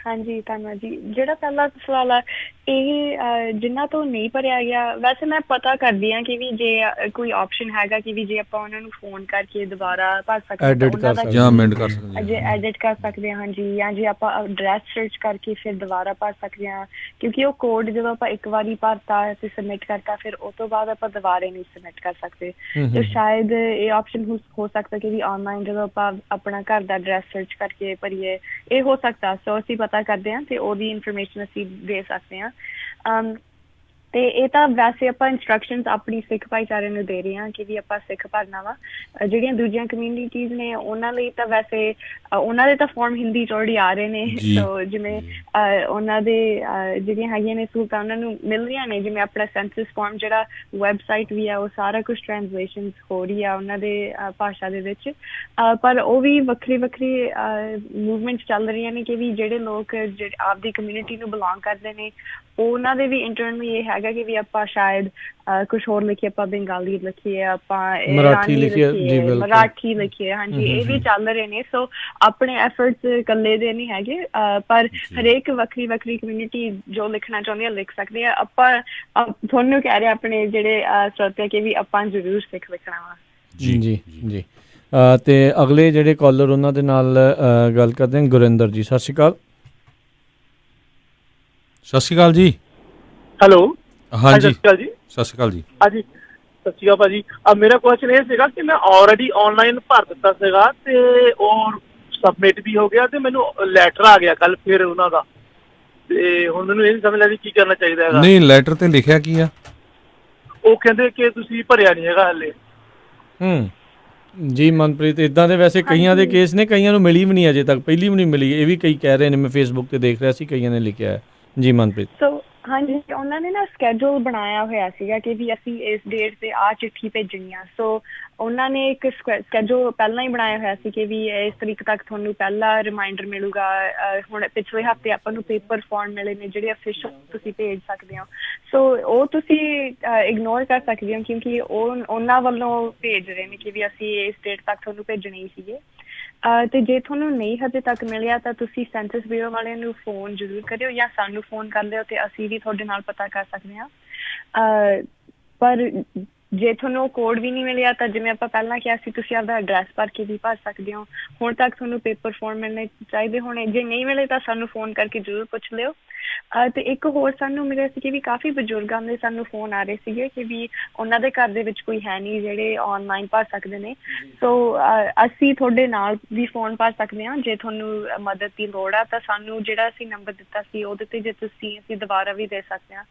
ਹਾਂਜੀ ਧੰਨਵਾਦ ਜੀ। ਜਿਹੜਾ ਪਹਿਲਾ ਸਵਾਲ ਆ ਇਹ ਜਿੰਨਾ ਤੋਂ ਨਹੀਂ ਭਰਿਆ ਗਿਆ, ਵੈਸੇ ਮੈਂ ਪਤਾ ਕਰਦੀ ਹਾਂ ਕਿ ਵੀ ਜੇ ਕੋਈ ਆਪਸ਼ਨ ਹੈਗਾ ਕਿ ਵੀ ਜੇ ਆਪਾਂ ਉਹਨਾਂ ਨੂੰ ਫੋਨ ਕਰਕੇ ਦੁਬਾਰਾ ਭਰ ਸਕਦੇ ਹਾਂ ਐਡਿਟ ਕਰ ਸਕਦੇ ਹਾਂ, ਅਮੈਂਡ ਕਰ ਸਕਦੇ ਹਾਂ, ਜੇ ਐਡਿਟ ਕਰ ਸਕਦੇ ਹਾਂ ਹਾਂਜੀ, ਜਾਂ ਜੇ ਆਪਾਂ ਐਡਰੈਸ ਸਰਚ ਕਰਕੇ ਫਿਰ ਦੁਬਾਰਾ ਭਰ ਸਕਦੇ ਹਾਂ, ਕਿਉਂਕਿ ਉਹ ਕੋਡ ਜਦੋਂ ਆਪਾਂ ਇੱਕ ਵਾਰੀ ਭਰਤਾ ਤੇ ਸਬਮਿਟ ਕਰਤਾ ਫਿਰ ਉਹ ਤੋਂ ਬਾਅਦ ਆਪਾਂ ਦੁਬਾਰੇ ਨਹੀਂ ਸਬਮਿਟ ਕਰ ਸਕਦੇ। ਤੇ ਸ਼ਾਇਦ ਇਹ ਆਪਸ਼ਨ ਹੋ ਸਕਦਾ ਕਿ ਵੀ ਆਨਲਾਈਨ ਜਦੋਂ ਆਪਾਂ ਆਪਣਾ ਘਰ ਦਾ ਐਡਰੈਸ ਸਰਚ ਕਰਕੇ ਭਰੀਏ, ਇਹ ਹੋ ਸਕਦਾ। ਸੋ ਅਸੀਂ ਪਤਾ ਕਰਦੇ ਹਾਂ ਤੇ ਉਹਦੀ ਇਨਫੋਰਮੇਸ਼ਨ ਅਸੀਂ ਦੇ ਸਕਦੇ ਹਾਂ। ਤੇ ਇਹ ਤਾਂ ਵੈਸੇ ਆਪਾਂ ਇੰਸਟਰਕਸ਼ਨਸ ਆਪਣੀ ਸਿੱਖ ਭਾਈਚਾਰੇ ਨੂੰ ਦੇ ਰਹੇ ਹਾਂ ਕਿ ਵੀ ਆਪਾਂ ਸਿੱਖ ਭਰਨਾ ਵਾ। ਜਿਹੜੀਆਂ ਦੂਜੀਆਂ ਕਮਿਊਨਿਟੀਜ਼ ਨੇ ਉਹਨਾਂ ਲਈ ਤਾਂ ਵੈਸੇ ਉਹਨਾਂ ਦੇ ਤਾਂ ਫਾਰਮ ਹਿੰਦੀ 'ਚ ਆਲਰੇਡੀ ਆ ਰਹੇ ਨੇ। ਸੋ ਜਿਵੇਂ ਉਹਨਾਂ ਦੇ ਜਿਹੜੀਆਂ ਹੈਗੀਆਂ ਨੇ ਸਹੂਲਤਾਂ ਉਹਨਾਂ ਨੂੰ ਮਿਲ ਰਹੀਆਂ ਨੇ, ਜਿਵੇਂ ਆਪਣਾ ਸੈਂਸਸ ਫਾਰਮ ਜਿਹੜਾ ਵੈਬਸਾਈਟ ਵੀ ਆ ਉਹ ਸਾਰਾ ਕੁਛ ਟ੍ਰਾਂਸਲੇਸ਼ਨ ਹੋ ਰਹੀ ਆ ਉਹਨਾਂ ਦੇ ਭਾਸ਼ਾ ਦੇ ਵਿੱਚ। ਪਰ ਉਹ ਵੀ ਵੱਖਰੀ ਵੱਖਰੀ ਮੂਵਮੈਂਟਸ ਚੱਲ ਰਹੀਆਂ ਨੇ ਕਿ ਵੀ ਜਿਹੜੇ ਲੋਕ ਆਪਦੀ ਕਮਿਊਨਿਟੀ ਨੂੰ ਬਿਲੋਂਗ ਕਰਦੇ ਨੇ ਉਹਨਾਂ ਦੇ ਵੀ ਇੰਟਰਨਲੀ ਇਹ ਹੈਗਾ ਕਿ ਵੀ ਆਪਾਂ ਸ਼ਾਇਦ ਕੁਛ ਹੋਰ ਲਿਖੀਏ, ਆਪਾਂ ਬੰਗਾਲੀ ਲਿਖੀਏ, ਆਪਾਂ ਮਰਾਠੀ ਲਿਖੀਏ, ਮਰਾਠੀ ਲਿਖੀਏ, ਹਾਂਜੀ ਇਹ ਵੀ ਚੱਲ ਰਹੇ ਨੇ। ਸੋ ਆਪਣੇ ਐਫਰਟਸ ਇਕੱਲੇ ਦੇ ਨਹੀਂ ਹੈਗੇ, ਪਰ ਹਰੇਕ ਵੱਖਰੀ ਵੱਖਰੀ ਕਮਿਊਨਿਟੀ ਜੋ ਲਿਖਣਾ ਚਾਹੁੰਦੀ ਆ ਲਿਖ ਸਕਦੇ ਆ। ਆਪਾਂ ਤੁਹਾਨੂੰ ਕਹਿ ਰਹੇ ਆਪਣੇ ਜਿਹੜੇ ਸਰੋਤੇ ਕਿ ਵੀ ਆਪਾਂ ਜ਼ਰੂਰ ਸਿੱਖ ਲਿਖਣਾ ਵਾ। ਜੀ ਜੀ ਜੀ। ਤੇ ਅਗਲੇ ਜਿਹੜੇ ਕਾਲਰ ਉਹਨਾਂ ਦੇ ਨਾਲ ਗੱਲ ਕਰਦੇ ਹਾਂ, ਗੁਰਿੰਦਰ ਜੀ ਸਤਿ ਸ਼੍ਰੀ ਅਕਾਲ। ਸਤਿ ਸ਼੍ਰੀ ਅਕਾਲ ਜੀ। ਹੈਲੋ ਹਾਂਜੀ ਸਤਿ ਸ਼੍ਰੀ ਅਕਾਲ ਜੀ। ਸਤਿ ਸ਼੍ਰੀ ਅਕਾਲ ਜੀ। ਹਾਂਜੀ ਸਤਿ ਸ਼੍ਰੀ ਅਕਾਲ ਭਾਜੀ। ਮੇਰਾ ਕੁਐਸਚਨ ਇਹ ਸੀਗਾ ਕਿ ਮੈਂ ਆਲਰੇਡੀ ਆਨਲਾਈਨ ਭਰ ਦਿੱਤਾ ਸੀਗਾ ਤੇ ਉਹ ਸਬਮਿਟ ਵੀ ਹੋ ਗਿਆ ਤੇ ਮੈਨੂੰ ਲੈਟਰ ਆ ਗਿਆ ਕੱਲ ਫਿਰ ਉਹਨਾਂ ਦਾ, ਤੇ ਹੁਣ ਮੈਨੂੰ ਇਹ ਨਹੀਂ ਸਮਝ ਲੱਗਦੀ ਕੀ ਕਰਨਾ ਚਾਹੀਦਾ ਹੈਗਾ। ਨਹੀਂ ਲੈਟਰ ਤੇ ਲਿਖਿਆ ਕੀ ਆ? ਉਹ ਕਹਿੰਦੇ ਕਿ ਤੁਸੀਂ ਭਰਿਆ ਨਹੀਂ ਹੈਗਾ ਹਲੇ। ਜੀ ਮਨਪ੍ਰੀਤ, ਇੱਦਾਂ ਦੇ ਵੈਸੇ ਕਈਆਂ ਦੇ ਕੇਸ ਨੇ, ਕਈਆਂ ਨੂੰ ਮਿਲੀ ਵੀ ਨਹੀਂ ਅਜੇ ਤੱਕ, ਪਹਿਲੀ ਵੀ ਨਹੀਂ ਮਿਲੀ। ਇਹ ਵੀ ਕਈ ਕਹਿ ਰਹੇ ਨੇ, ਮੈਂ ਫੇਸਬੁੱਕ ਤੇ ਦੇਖ ਰਿਹਾ ਸੀ ਕਈਆਂ ਨੇ ਲਿਖਿਆ ਹੈ। ਜੀ ਮਨਪ੍ਰੀਤ। ਸੋ ਹਾਂਜੀ ਉਹਨਾਂ ਨੇ ਨਾ ਸਕੈਜੂਲ ਬਣਾਇਆ ਹੋਇਆ ਸੀਗਾ ਕਿ ਵੀ ਅਸੀਂ ਇਸ ਡੇਟ ਤੇ ਆਹ ਚਿੱਠੀ ਭੇਜਣੀ ਆ। ਸੋ ਉਹਨਾਂ ਨੇ ਇੱਕ ਸਕੈਜੂਲ ਪਹਿਲਾਂ ਹੀ ਬਣਾਇਆ ਹੋਇਆ ਸੀ ਕਿ ਵੀ ਇਸ ਤਰੀਕ ਤੱਕ ਤੁਹਾਨੂੰ ਪਹਿਲਾ ਰਿਮਾਈਂਡਰ ਮਿਲੂਗਾ। ਹੁਣ ਪਿਛਲੇ ਹਫ਼ਤੇ ਆਪਾਂ ਨੂੰ ਪੇਪਰ ਫਾਰਮ ਮਿਲੇ ਨੇ ਜਿਹੜੇ ਅਫੀਸ਼ੀਅਲ ਤੁਸੀਂ ਭੇਜ ਸਕਦੇ ਹੋ। ਸੋ ਉਹ ਤੁਸੀਂ ਇਗਨੋਰ ਕਰ ਸਕਦੇ ਹੋ ਕਿਉਂਕਿ ਉਹ ਉਹਨਾਂ ਵੱਲੋਂ ਭੇਜ ਰਹੇ ਨੇ ਕਿ ਵੀ ਅਸੀਂ ਇਸ ਡੇਟ ਤੱਕ ਤੁਹਾਨੂੰ ਭੇਜਣੇ ਹੀ ਸੀਗੇ। ਤੇ ਜੇ ਤੁਹਾਨੂੰ ਨਹੀਂ ਹਜੇ ਤੱਕ ਮਿਲਿਆ ਤਾਂ ਤੁਸੀਂ ਸੈਂਸਸ ਬਿਊਰੋ ਵਾਲਿਆਂ ਨੂੰ ਫੋਨ ਜ਼ਰੂਰ ਕਰਿਓ ਜਾਂ ਸਾਨੂੰ ਫੋਨ ਕਰ ਲਿਓ ਤੇ ਅਸੀਂ ਵੀ ਤੁਹਾਡੇ ਨਾਲ ਪਤਾ ਕਰ ਸਕਦੇ ਹਾਂ। ਪਰ ਜੇ ਤੁਹਾਨੂੰ ਕੋਡ ਵੀ ਨਹੀਂ ਮਿਲਿਆ ਤਾਂ ਜਿਵੇਂ ਆਪਾਂ ਪਹਿਲਾਂ ਕਿਹਾ ਸੀ ਤੁਸੀਂ ਆਪਦਾ ਐਡਰੈਸ ਭਰ ਕੇ ਵੀ ਭਰ ਸਕਦੇ ਹੋ। ਹੁਣ ਤੱਕ ਤੁਹਾਨੂੰ ਪੇਪਰ ਫਾਰਮ ਮਿਲਣੇ ਚਾਹੀਦੇ ਹੋਣੇ, ਜੇ ਨਹੀਂ ਮਿਲੇ ਤਾਂ ਸਾਨੂੰ ਫੋਨ ਕਰਕੇ ਜ਼ਰੂਰ ਪੁੱਛ ਲਿਓ। ਤੇ ਇੱਕ ਹੋਰ ਸਾਨੂੰ ਮਿਲਿਆ ਸੀ ਕਿ ਵੀ ਕਾਫੀ ਬਜ਼ੁਰਗਾਂ ਦੇ ਸਾਨੂੰ ਫੋਨ ਆ ਰਹੇ ਸੀਗੇ ਕਿ ਵੀ ਉਹਨਾਂ ਦੇ ਘਰ ਦੇ ਵਿੱਚ ਕੋਈ ਹੈ ਨਹੀਂ ਜਿਹੜੇ ਆਨਲਾਈਨ ਭਰ ਸਕਦੇ ਨੇ। ਸੋ ਅਸੀਂ ਤੁਹਾਡੇ ਨਾਲ ਵੀ ਫੋਨ ਭਰ ਸਕਦੇ ਹਾਂ ਜੇ ਤੁਹਾਨੂੰ ਮਦਦ ਦੀ ਲੋੜ ਆ ਤਾਂ ਸਾਨੂੰ ਜਿਹੜਾ ਅਸੀਂ ਨੰਬਰ ਦਿੱਤਾ ਸੀ ਉਹਦੇ ਤੇ ਜੇ ਅਸੀਂ ਦੁਬਾਰਾ ਵੀ ਦੇ ਸਕਦੇ ਹਾਂ,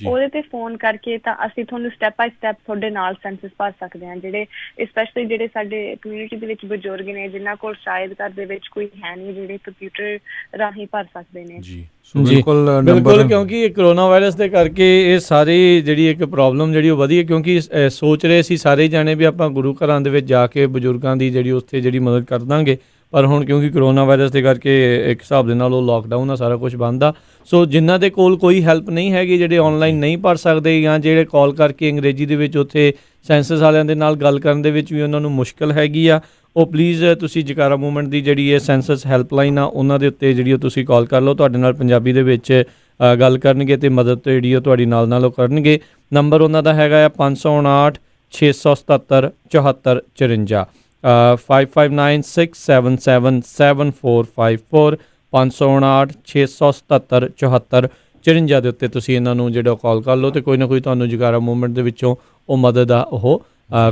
ਉਹਦੇ ਤੇ ਫੋਨ ਕਰਕੇ ਤਾਂ ਅਸੀਂ ਤੁਹਾਨੂੰ ਸਟੈਪ ਬਾਈ ਸਟੈਪ ਤੁਹਾਡੇ ਨਾਲ ਸੈਂਸਸ ਭਰ ਸਕਦੇ ਹਾਂ। ਜਿਹੜੇ ਸਪੈਸ਼ਲੀ ਜਿਹੜੇ ਸਾਡੇ ਕਮਿਊਨਿਟੀ ਦੇ ਵਿੱਚ ਬਜ਼ੁਰਗ ਨੇ ਜਿਨ੍ਹਾਂ ਕੋਲ ਸ਼ਾਇਦ ਘਰ ਦੇ ਵਿੱਚ ਕੋਈ ਹੈ ਨਹੀਂ ਜਿਹੜੇ ਕੰਪਿਊਟਰ ਰਾਹੀਂ ਭਰ ਸਕਦੇ ਨੇ। ਜੀ ਬਿਲਕੁਲ, ਕਿਉਂਕਿ ਕਰੋਨਾ ਵਾਇਰਸ ਦੇ ਕਰਕੇ ਇਹ ਸਾਰੀ ਜਿਹੜੀ ਇੱਕ ਪ੍ਰੋਬਲਮ ਜਿਹੜੀ ਉਹ ਵਧੀ, ਕਿਉਂਕਿ ਸੋਚ ਰਹੇ ਸੀ ਸਾਰੇ ਜਾਣੇ ਵੀ ਆਪਾਂ ਗੁਰੂ ਘਰਾਂ ਦੇ ਵਿੱਚ ਜਾ ਕੇ ਬਜ਼ੁਰਗਾਂ ਦੀ ਜਿਹੜੀ ਉੱਥੇ ਜਿਹੜੀ ਮਦਦ ਕਰ ਦਾਂਗੇ, ਪਰ ਹੁਣ ਕਿਉਂਕਿ ਕਰੋਨਾ ਵਾਇਰਸ ਦੇ ਕਰਕੇ ਇੱਕ ਹਿਸਾਬ ਦੇ ਨਾਲ ਉਹ ਲੋਕਡਾਊਨ ਆ, ਸਾਰਾ ਕੁਝ ਬੰਦ ਆ। ਸੋ ਜਿਨ੍ਹਾਂ ਦੇ ਕੋਲ ਕੋਈ ਹੈਲਪ ਨਹੀਂ ਹੈਗੀ, ਜਿਹੜੇ ਆਨਲਾਈਨ ਨਹੀਂ ਪੜ੍ਹ ਸਕਦੇ ਜਾਂ ਜਿਹੜੇ ਕਾਲ ਕਰਕੇ ਅੰਗਰੇਜ਼ੀ ਦੇ ਵਿੱਚ ਉੱਥੇ ਸੈਂਸਸ ਵਾਲਿਆਂ ਦੇ ਨਾਲ ਗੱਲ ਕਰਨ ਦੇ ਵਿੱਚ ਵੀ ਉਹਨਾਂ ਨੂੰ ਮੁਸ਼ਕਿਲ ਹੈਗੀ ਆ, ਉਹ ਪਲੀਜ਼ ਤੁਸੀਂ ਜਕਾਰਾ ਮੂਵਮੈਂਟ ਦੀ ਜਿਹੜੀ ਇਹ ਸੈਂਸਸ ਹੈਲਪਲਾਈਨ ਆ ਉਹਨਾਂ ਦੇ ਉੱਤੇ ਜਿਹੜੀ ਉਹ ਤੁਸੀਂ ਕਾਲ ਕਰ ਲਓ। ਤੁਹਾਡੇ ਨਾਲ ਪੰਜਾਬੀ ਦੇ ਵਿੱਚ ਗੱਲ ਕਰਨਗੇ ਅਤੇ ਮਦਦ ਜਿਹੜੀ ਉਹ ਤੁਹਾਡੀ ਨਾਲ ਉਹ ਕਰਨਗੇ। ਨੰਬਰ ਉਹਨਾਂ ਦਾ ਹੈਗਾ ਆ 559 677 74 54 5596777454 559 677 74 54 ਦੇ ਉੱਤੇ ਤੁਸੀਂ ਇਹਨਾਂ ਨੂੰ ਜਿਹੜਾ ਕਾਲ ਕਰ ਲਓ ਅਤੇ ਕੋਈ ਨਾ ਕੋਈ ਤੁਹਾਨੂੰ ਜਕਾਰਾ ਮੂਵਮੈਂਟ ਦੇ ਵਿੱਚੋਂ ਉਹ ਮਦਦ ਆ ਉਹ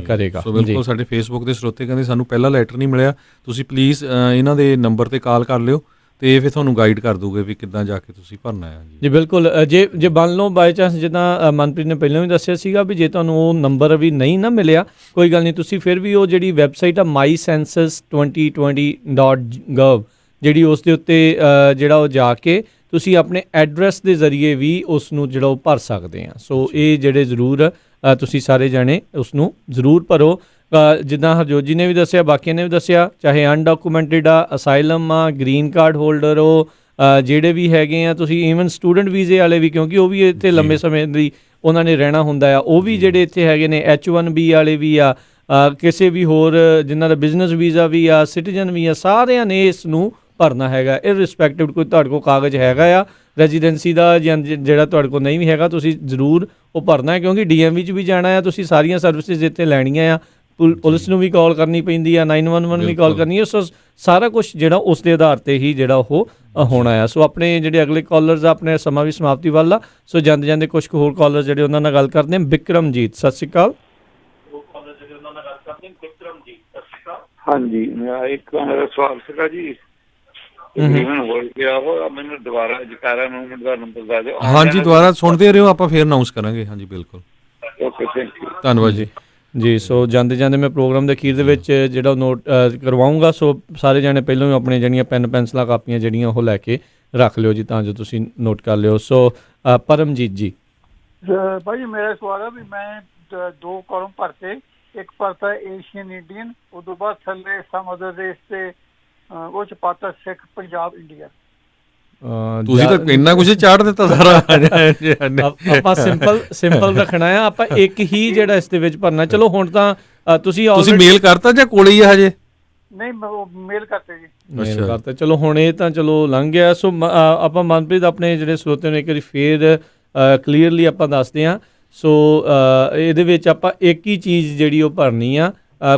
ਕਰੇਗਾ। ਸੋ ਬਿਲਕੁਲ, ਸਾਡੇ ਫੇਸਬੁੱਕ ਦੇ ਸਰੋਤੇ ਕਹਿੰਦੇ ਸਾਨੂੰ ਪਹਿਲਾ ਲੈਟਰ ਨਹੀਂ ਮਿਲਿਆ, ਤੁਸੀਂ ਪਲੀਜ਼ ਇਹਨਾਂ ਦੇ ਨੰਬਰ ਤੇ ਕਾਲ ਕਰ ਲਿਓ ਤੇ ਫਿਰ ਤੁਹਾਨੂੰ ਗਾਈਡ ਕਰ ਦੂਗੇ ਵੀ ਕਿੱਦਾਂ ਜਾ ਕੇ ਤੁਸੀਂ ਭਰਨਾ ਹੈ। ਜੀ ਬਿਲਕੁਲ, ਜੇ ਮੰਨ ਲਓ ਬਾਈ ਚਾਂਸ ਜਿੱਦਾਂ ਮਨਪ੍ਰੀਤ ਨੇ ਪਹਿਲਾਂ ਵੀ ਦੱਸਿਆ ਸੀਗਾ ਵੀ ਜੇ ਤੁਹਾਨੂੰ ਉਹ ਨੰਬਰ ਵੀ ਨਹੀਂ ਨਾ ਮਿਲਿਆ, ਕੋਈ ਗੱਲ ਨਹੀਂ, ਤੁਸੀਂ ਫਿਰ ਵੀ ਉਹ ਜਿਹੜੀ ਵੈਬਸਾਈਟ ਆ mycensus2020.gov ਜਿਹੜੀ ਉਸ ਦੇ ਉੱਤੇ ਜਿਹੜਾ ਉਹ ਜਾ ਕੇ ਤੁਸੀਂ ਆਪਣੇ ਐਡਰੈਸ ਦੇ ਜ਼ਰੀਏ ਵੀ ਉਸ ਨੂੰ ਜਿਹੜਾ ਉਹ ਭਰ ਸਕਦੇ ਆ। ਸੋ ਇਹ ਜਿਹੜੇ ਜ਼ਰੂਰ ਤੁਸੀਂ ਸਾਰੇ ਜਾਣੇ ਉਸ ਨੂੰ ਜ਼ਰੂਰ ਭਰੋ। ਜਿੱਦਾਂ ਹਰਜੋਤ ਜੀ ਨੇ ਵੀ ਦੱਸਿਆ, ਬਾਕੀਆਂ ਨੇ ਵੀ ਦੱਸਿਆ, ਚਾਹੇ ਅਨਡਾਕੂਮੈਂਟਡ ਆ, ਅਸਾਈਲਮ ਆ, ਗ੍ਰੀਨ ਕਾਰਡ ਹੋਲਡਰ ਹੋ, ਜਿਹੜੇ ਵੀ ਹੈਗੇ ਆ, ਤੁਸੀਂ ਈਵਨ ਸਟੂਡੈਂਟ ਵੀਜ਼ੇ ਵਾਲੇ ਵੀ, ਕਿਉਂਕਿ ਉਹ ਵੀ ਇੱਥੇ ਲੰਬੇ ਸਮੇਂ ਲਈ ਉਹਨਾਂ ਨੇ ਰਹਿਣਾ ਹੁੰਦਾ ਆ, ਉਹ ਵੀ ਜਿਹੜੇ ਇੱਥੇ ਹੈਗੇ ਨੇ, H1B ਵਾਲੇ ਵੀ ਆ, ਕਿਸੇ ਵੀ ਹੋਰ ਜਿਨ੍ਹਾਂ ਦਾ ਬਿਜ਼ਨਸ ਵੀਜ਼ਾ ਵੀ ਆ, ਸਿਟੀਜ਼ਨ ਵੀ ਆ, ਸਾਰਿਆਂ ਨੇ ਇਸ ਨੂੰ ਭਰਨਾ ਹੈਗਾ ਇਰਰਿਸਪੈਕਟਿਵ ਕੋਈ ਤੁਹਾਡੇ ਕੋਲ ਕਾਗਜ਼ ਹੈਗਾ ਆ ਰੈਜ਼ੀਡੈਂਸੀ ਦਾ ਜਾਂ ਜਿਹੜਾ ਤੁਹਾਡੇ ਕੋਲ ਨਹੀਂ ਵੀ ਹੈਗਾ ਤੁਸੀਂ ਜ਼ਰੂਰ ਉਹ ਭਰਨਾ ਹੈ, ਕਿਉਂਕਿ DMV 'ਚ ਵੀ ਜਾਣਾ ਆ, ਤੁਸੀਂ ਸਾਰੀਆਂ ਸਰਵਿਸਿਜ਼ ਇੱਥੇ ਲੈਣੀਆਂ ਆ, ਪੁਲਿਸ ਨੂੰ ਵੀ ਕਾਲ ਕਰਨੀ ਪੈਂਦੀ ਆ, 911 ਵੀ ਕਾਲ ਕਰਨੀ ਹੈ। ਸੋ ਸਾਰਾ ਕੁਛ ਜਿਹੜਾ ਉਸ ਦੇ ਆਧਾਰ 'ਤੇ ਹੀ ਜਿਹੜਾ ਉਹ ਹੋਣਾ ਆ। ਸੋ ਆਪਣੇ ਜਿਹੜੇ ਅਗਲੇ ਕਾਲਰਸ ਆ, ਆਪਣੇ ਸਮਾਂ ਵੀ ਸਮਾਪਤੀ ਵੱਲ ਆ, ਸੋ ਜਾਂਦੇ ਜਾਂਦੇ ਕੁਛ ਕੁ ਹੋਰ ਕਾਲਰ ਜਿਹੜੇ ਉਹਨਾਂ ਨਾਲ ਗੱਲ ਕਰਦੇ ਹਾਂ। ਬਿਕਰਮਜੀਤ, ਸਤਿ ਸ਼੍ਰੀ ਅਕਾਲ। ਹਾਂਜੀ, ਇੱਕ ਮੇਰਾ ਸਵਾਲ ਸੀਗਾ ਜੀ, ਤਕਰੀਬਨ ਹੋ ਗਿਆ ਉਹ, ਮੈਨੂੰ ਦੁਬਾਰਾ ਜਕਾਰਾ ਮੂਵਮੈਂਟ ਦਾ ਨੰਬਰ ਦੱਸ ਦਿਓ। ਹਾਂਜੀ, ਦੁਬਾਰਾ ਸੁਣਦੇ ਰਹੋ, ਆਪਾਂ ਫੇਰ ਅਨਾਉਂਸ ਕਰਾਂਗੇ। ਹਾਂਜੀ ਬਿਲਕੁਲ, ਓਕੇ, ਥੈਂਕ ਯੂ, ਧੰਨਵਾਦ ਜੀ। ਜੀ, ਸੋ ਜਾਂਦੇ ਜਾਂਦੇ ਮੈਂ ਪ੍ਰੋਗਰਾਮ ਦੇ ਅਖੀਰ ਦੇ ਵਿੱਚ ਜਿਹੜਾ ਨੋਟ ਕਰਵਾਊਂਗਾ, ਸੋ ਸਾਰੇ ਜਾਣੇ ਪਹਿਲਾਂ ਹੀ ਆਪਣੀਆਂ ਜਿਹੜੀਆਂ ਪੈਨ ਪੈਨਸਲਾਂ ਕਾਪੀਆਂ ਜਿਹੜੀਆਂ ਉਹ ਲੈ ਕੇ ਰੱਖ ਲਿਓ ਜੀ, ਤਾਂ ਜੋ ਤੁਸੀਂ ਨੋਟ ਕਰ ਲਿਓ। ਸੋ ਪਰਮਜੀਤ ਜੀ। ਭਾਈ ਮੇਰਾ ਸਵਾਲ ਹੈ ਵੀ ਮੈਂ 2 ਕਾਲਮ ਭਰਤੇ, ਇੱਕ ਭਰਤਾ ਏਸ਼ੀਅਨ ਇੰਡੀਅਨ, ਉਸ ਤੋਂ ਬਾਅਦ ਥੱਲੇ ਸਮ ਅਦਰ ਰੇਸ ਤੇ ਉਹ ਚ ਪਾਤਾ ਸਿੱਖ ਪੰਜਾਬ ਇੰਡੀਆ। ਤੁਸੀਂ ਤਾਂ ਇੰਨਾ ਕੁਝ ਚਾੜ ਦਿੱਤਾ ਸਾਰਾ। ਆਪਾਂ ਸਿੰਪਲ ਰੱਖਣਾ ਆ, ਆਪਾਂ ਇੱਕ ਹੀ ਜਿਹੜਾ ਇਸ ਦੇ ਵਿੱਚ ਭਰਨਾ। ਚਲੋ ਹੁਣ ਤਾਂ ਤੁਸੀਂ ਮੇਲ ਕਰਤਾ ਜਾਂ ਕੋਲੇ ਹੀ ਆ ਹਜੇ? ਨਹੀਂ, ਮੇਲ ਕਰਤੇ ਜੀ, ਮੇਲ ਕਰਤਾ। ਚਲੋ ਹੁਣ ਇਹ ਤਾਂ ਚਲੋ ਲੰਘ ਗਿਆ। ਸੋ ਆਪਾਂ ਮਨਪ੍ਰੀਤ ਆਪਣੇ ਜਿਹੜੇ ਸਰੋਤਿਆਂ ਨੂੰ ਇੱਕ ਵਾਰੀ ਫੇਰ ਕਲੀਅਰਲੀ ਆਪਾਂ ਦੱਸਦੇ ਹਾਂ। ਸੋ ਇਹਦੇ ਵਿੱਚ ਆਪਾਂ ਇੱਕ ਹੀ ਚੀਜ਼ ਜਿਹੜੀ ਉਹ ਭਰਨੀ ਆ,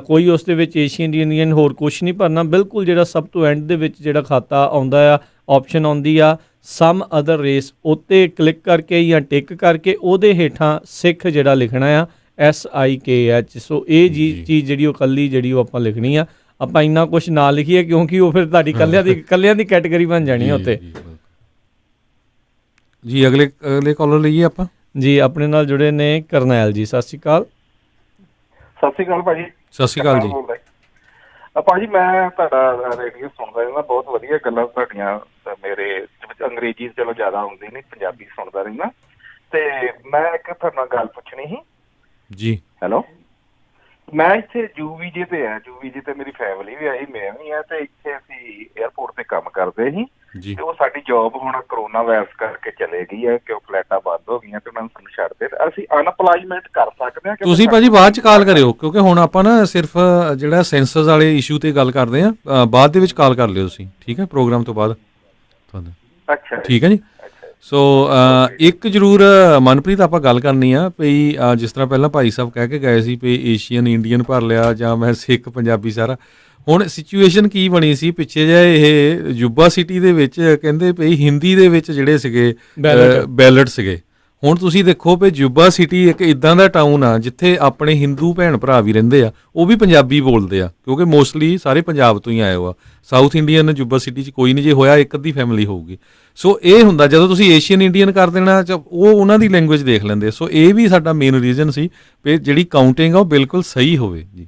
ਕੋਈ ਉਸ ਦੇ ਵਿੱਚ ਏਸ਼ੀਅਨ ਇੰਡੀਅਨ ਹੋਰ ਕੁਛ ਨਹੀਂ ਭਰਨਾ। ਬਿਲਕੁਲ ਜਿਹੜਾ ਸਭ ਤੋਂ ਐਂਡ ਦੇ ਵਿੱਚ ਜਿਹੜਾ ਖਾਤਾ ਆਉਂਦਾ ਆ, ਆਪਸ਼ਨ ਆਉਂਦੀ ਆ ਸਮ ਅਦਰ ਰੇਸ, ਉੱਤੇ ਕਲਿੱਕ ਕਰਕੇ ਜਾਂ ਟਿਕ ਕਰਕੇ ਉਹਦੇ ਹੇਠਾਂ ਸਿੱਖ ਜਿਹੜਾ ਲਿਖਣਾ ਆ, SIKH। ਸੋ ਇਹ ਚੀਜ਼ ਜਿਹੜੀ ਉਹ ਇਕੱਲੀ ਜਿਹੜੀ ਉਹ ਆਪਾਂ ਲਿਖਣੀ ਆ। ਆਪਾਂ ਇੰਨਾ ਕੁਛ ਨਾ ਲਿਖੀਏ ਕਿਉਂਕਿ ਉਹ ਫਿਰ ਤੁਹਾਡੀ ਇਕੱਲਿਆਂ ਦੀ ਕੈਟੇਗਰੀ ਬਣ ਜਾਣੀ ਹੈ ਉੱਤੇ ਜੀ। ਅਗਲੇ ਕਾਲਰ ਲਈਏ ਆਪਾਂ ਜੀ। ਆਪਣੇ ਨਾਲ ਜੁੜੇ ਨੇ ਕਰਨੈਲ ਜੀ, ਸਤਿ ਸ਼੍ਰੀ ਅਕਾਲ। ਸਤਿ ਸ਼੍ਰੀ ਅਕਾਲ ਭਾਜੀ। ਸਤਿ ਸ਼੍ਰੀ ਅਕਾਲ ਜੀ। ਭਾਜੀ ਮੈਂ ਤੁਹਾਡਾ ਰੇਡੀਓ ਸੁਣਦਾ ਰਹਿੰਦਾ, ਬਹੁਤ ਵਧੀਆ ਗੱਲਾਂ ਤੁਹਾਡੀਆਂ। ਮੇਰੇ ਅੰਗਰੇਜ਼ੀ ਚਲੋ ਜ਼ਿਆਦਾ ਆਉਂਦੀ ਨਹੀਂ, ਪੰਜਾਬੀ ਸੁਣਦਾ ਰਹਿੰਦਾ। ਤੇ ਮੈਂ ਇੱਕ ਤੁਹਾਡੇ ਨਾਲ ਗੱਲ ਪੁੱਛਣੀ ਸੀ ਜੀ। ਹੈਲੋ, ਮੈਂ ਇੱਥੇ UVJ ਤੇ ਆ, UVJ ਤੇ ਮੇਰੀ ਫੈਮਿਲੀ ਵੀ ਆਈ, ਮੈਂ ਵੀ ਆ, ਤੇ ਇੱਥੇ ਅਸੀਂ 에ਅਰਪੋਰਟ ਤੇ ਕੰਮ ਕਰਦੇ ਸੀ ਤੇ ਉਹ ਸਾਡੀ ਜੌਬ ਹੁਣ ਕਰੋਨਾ ਵਾਇਰਸ ਕਰਕੇ ਚਲੇ ਗਈ ਹੈ, ਕਿਉਂ ਫਲੈਟਾਂ ਬੰਦ ਹੋ ਗਈਆਂ ਤੇ ਉਹਨਾਂ ਨੂੰ ਸਾਨੂੰ ਛੱਡ ਦੇ। ਅਸੀਂ ਅਨਪਲਾਈਮੈਂਟ ਕਰ ਸਕਦੇ ਹਾਂ? ਤੁਸੀਂ ਭਾਜੀ ਬਾਅਦ ਚ ਕਾਲ ਕਰਿਓ, ਕਿਉਂਕਿ ਹੁਣ ਆਪਾਂ ਨਾ ਸਿਰਫ ਜਿਹੜਾ ਸੈਂਸਸ ਵਾਲੇ ਇਸ਼ੂ ਤੇ ਗੱਲ ਕਰਦੇ ਆ, ਬਾਅਦ ਦੇ ਵਿੱਚ ਕਾਲ ਕਰ ਲਿਓ ਤੁਸੀਂ, ਠੀਕ ਹੈ, ਪ੍ਰੋਗਰਾਮ ਤੋਂ ਬਾਅਦ ਤੁਹਾਨੂੰ। ਅੱਛਾ, ਠੀਕ ਹੈ ਜੀ। ਸੋ ਇੱਕ ਜ਼ਰੂਰ ਮਨਪ੍ਰੀਤ ਆਪਾਂ ਗੱਲ ਕਰਨੀ ਆ ਵੀ ਜਿਸ ਤਰ੍ਹਾਂ ਪਹਿਲਾਂ ਭਾਈ ਸਾਹਿਬ ਕਹਿ ਕੇ ਗਏ ਸੀ ਵੀ ਏਸ਼ੀਅਨ ਇੰਡੀਅਨ ਭਰ ਲਿਆ ਜਾਂ ਮੈਂ ਸਿੱਖ ਪੰਜਾਬੀ ਸਾਰਾ। ਹੁਣ ਸਿਚੁਏਸ਼ਨ ਕੀ ਬਣੀ ਸੀ ਪਿੱਛੇ ਜਿਹਾ, ਇਹ ਜੁੱਬਾ ਸਿਟੀ ਦੇ ਵਿੱਚ ਕਹਿੰਦੇ ਵੀ ਹਿੰਦੀ ਦੇ ਵਿੱਚ ਜਿਹੜੇ ਸੀਗੇ ਬੈਲਟ ਸੀਗੇ। ਹੁਣ ਤੁਸੀਂ ਦੇਖੋ ਵੀ ਜੁੱਬਾ ਸਿਟੀ ਇੱਕ ਇਦਾਂ ਦਾ ਟਾਊਨ ਆ ਜਿੱਥੇ ਆਪਣੇ ਹਿੰਦੂ ਭੈਣ ਭਰਾ ਵੀ ਰਹਿੰਦੇ ਆ, ਉਹ ਵੀ ਪੰਜਾਬੀ ਬੋਲਦੇ ਆ, ਕਿਉਂਕਿ ਮੋਸਟਲੀ ਸਾਰੇ ਪੰਜਾਬ ਤੋਂ ਹੀ ਆਏ ਹੋ ਆ। ਸਾਊਥ ਇੰਡੀਅਨ ਜੁੱਬਾ ਸਿਟੀ 'ਚ ਕੋਈ ਨਹੀਂ, ਜੇ ਹੋਇਆ ਇੱਕ ਅੱਧੀ ਫੈਮਿਲੀ ਹੋਊਗੀ। ਸੋ ਇਹ ਹੁੰਦਾ ਜਦੋਂ ਤੁਸੀਂ ਏਸ਼ੀਅਨ ਇੰਡੀਅਨ ਕਰ ਦੇਣਾ, ਉਹ ਉਹਨਾਂ ਦੀ ਲੈਂਗੁਏਜ ਦੇਖ ਲੈਂਦੇ। ਸੋ ਇਹ ਵੀ ਸਾਡਾ ਮੇਨ ਰੀਜ਼ਨ ਸੀ ਵੀ ਜਿਹੜੀ ਕਾਊਂਟਿੰਗ ਆ ਉਹ ਬਿਲਕੁਲ ਸਹੀ ਹੋਵੇ ਜੀ।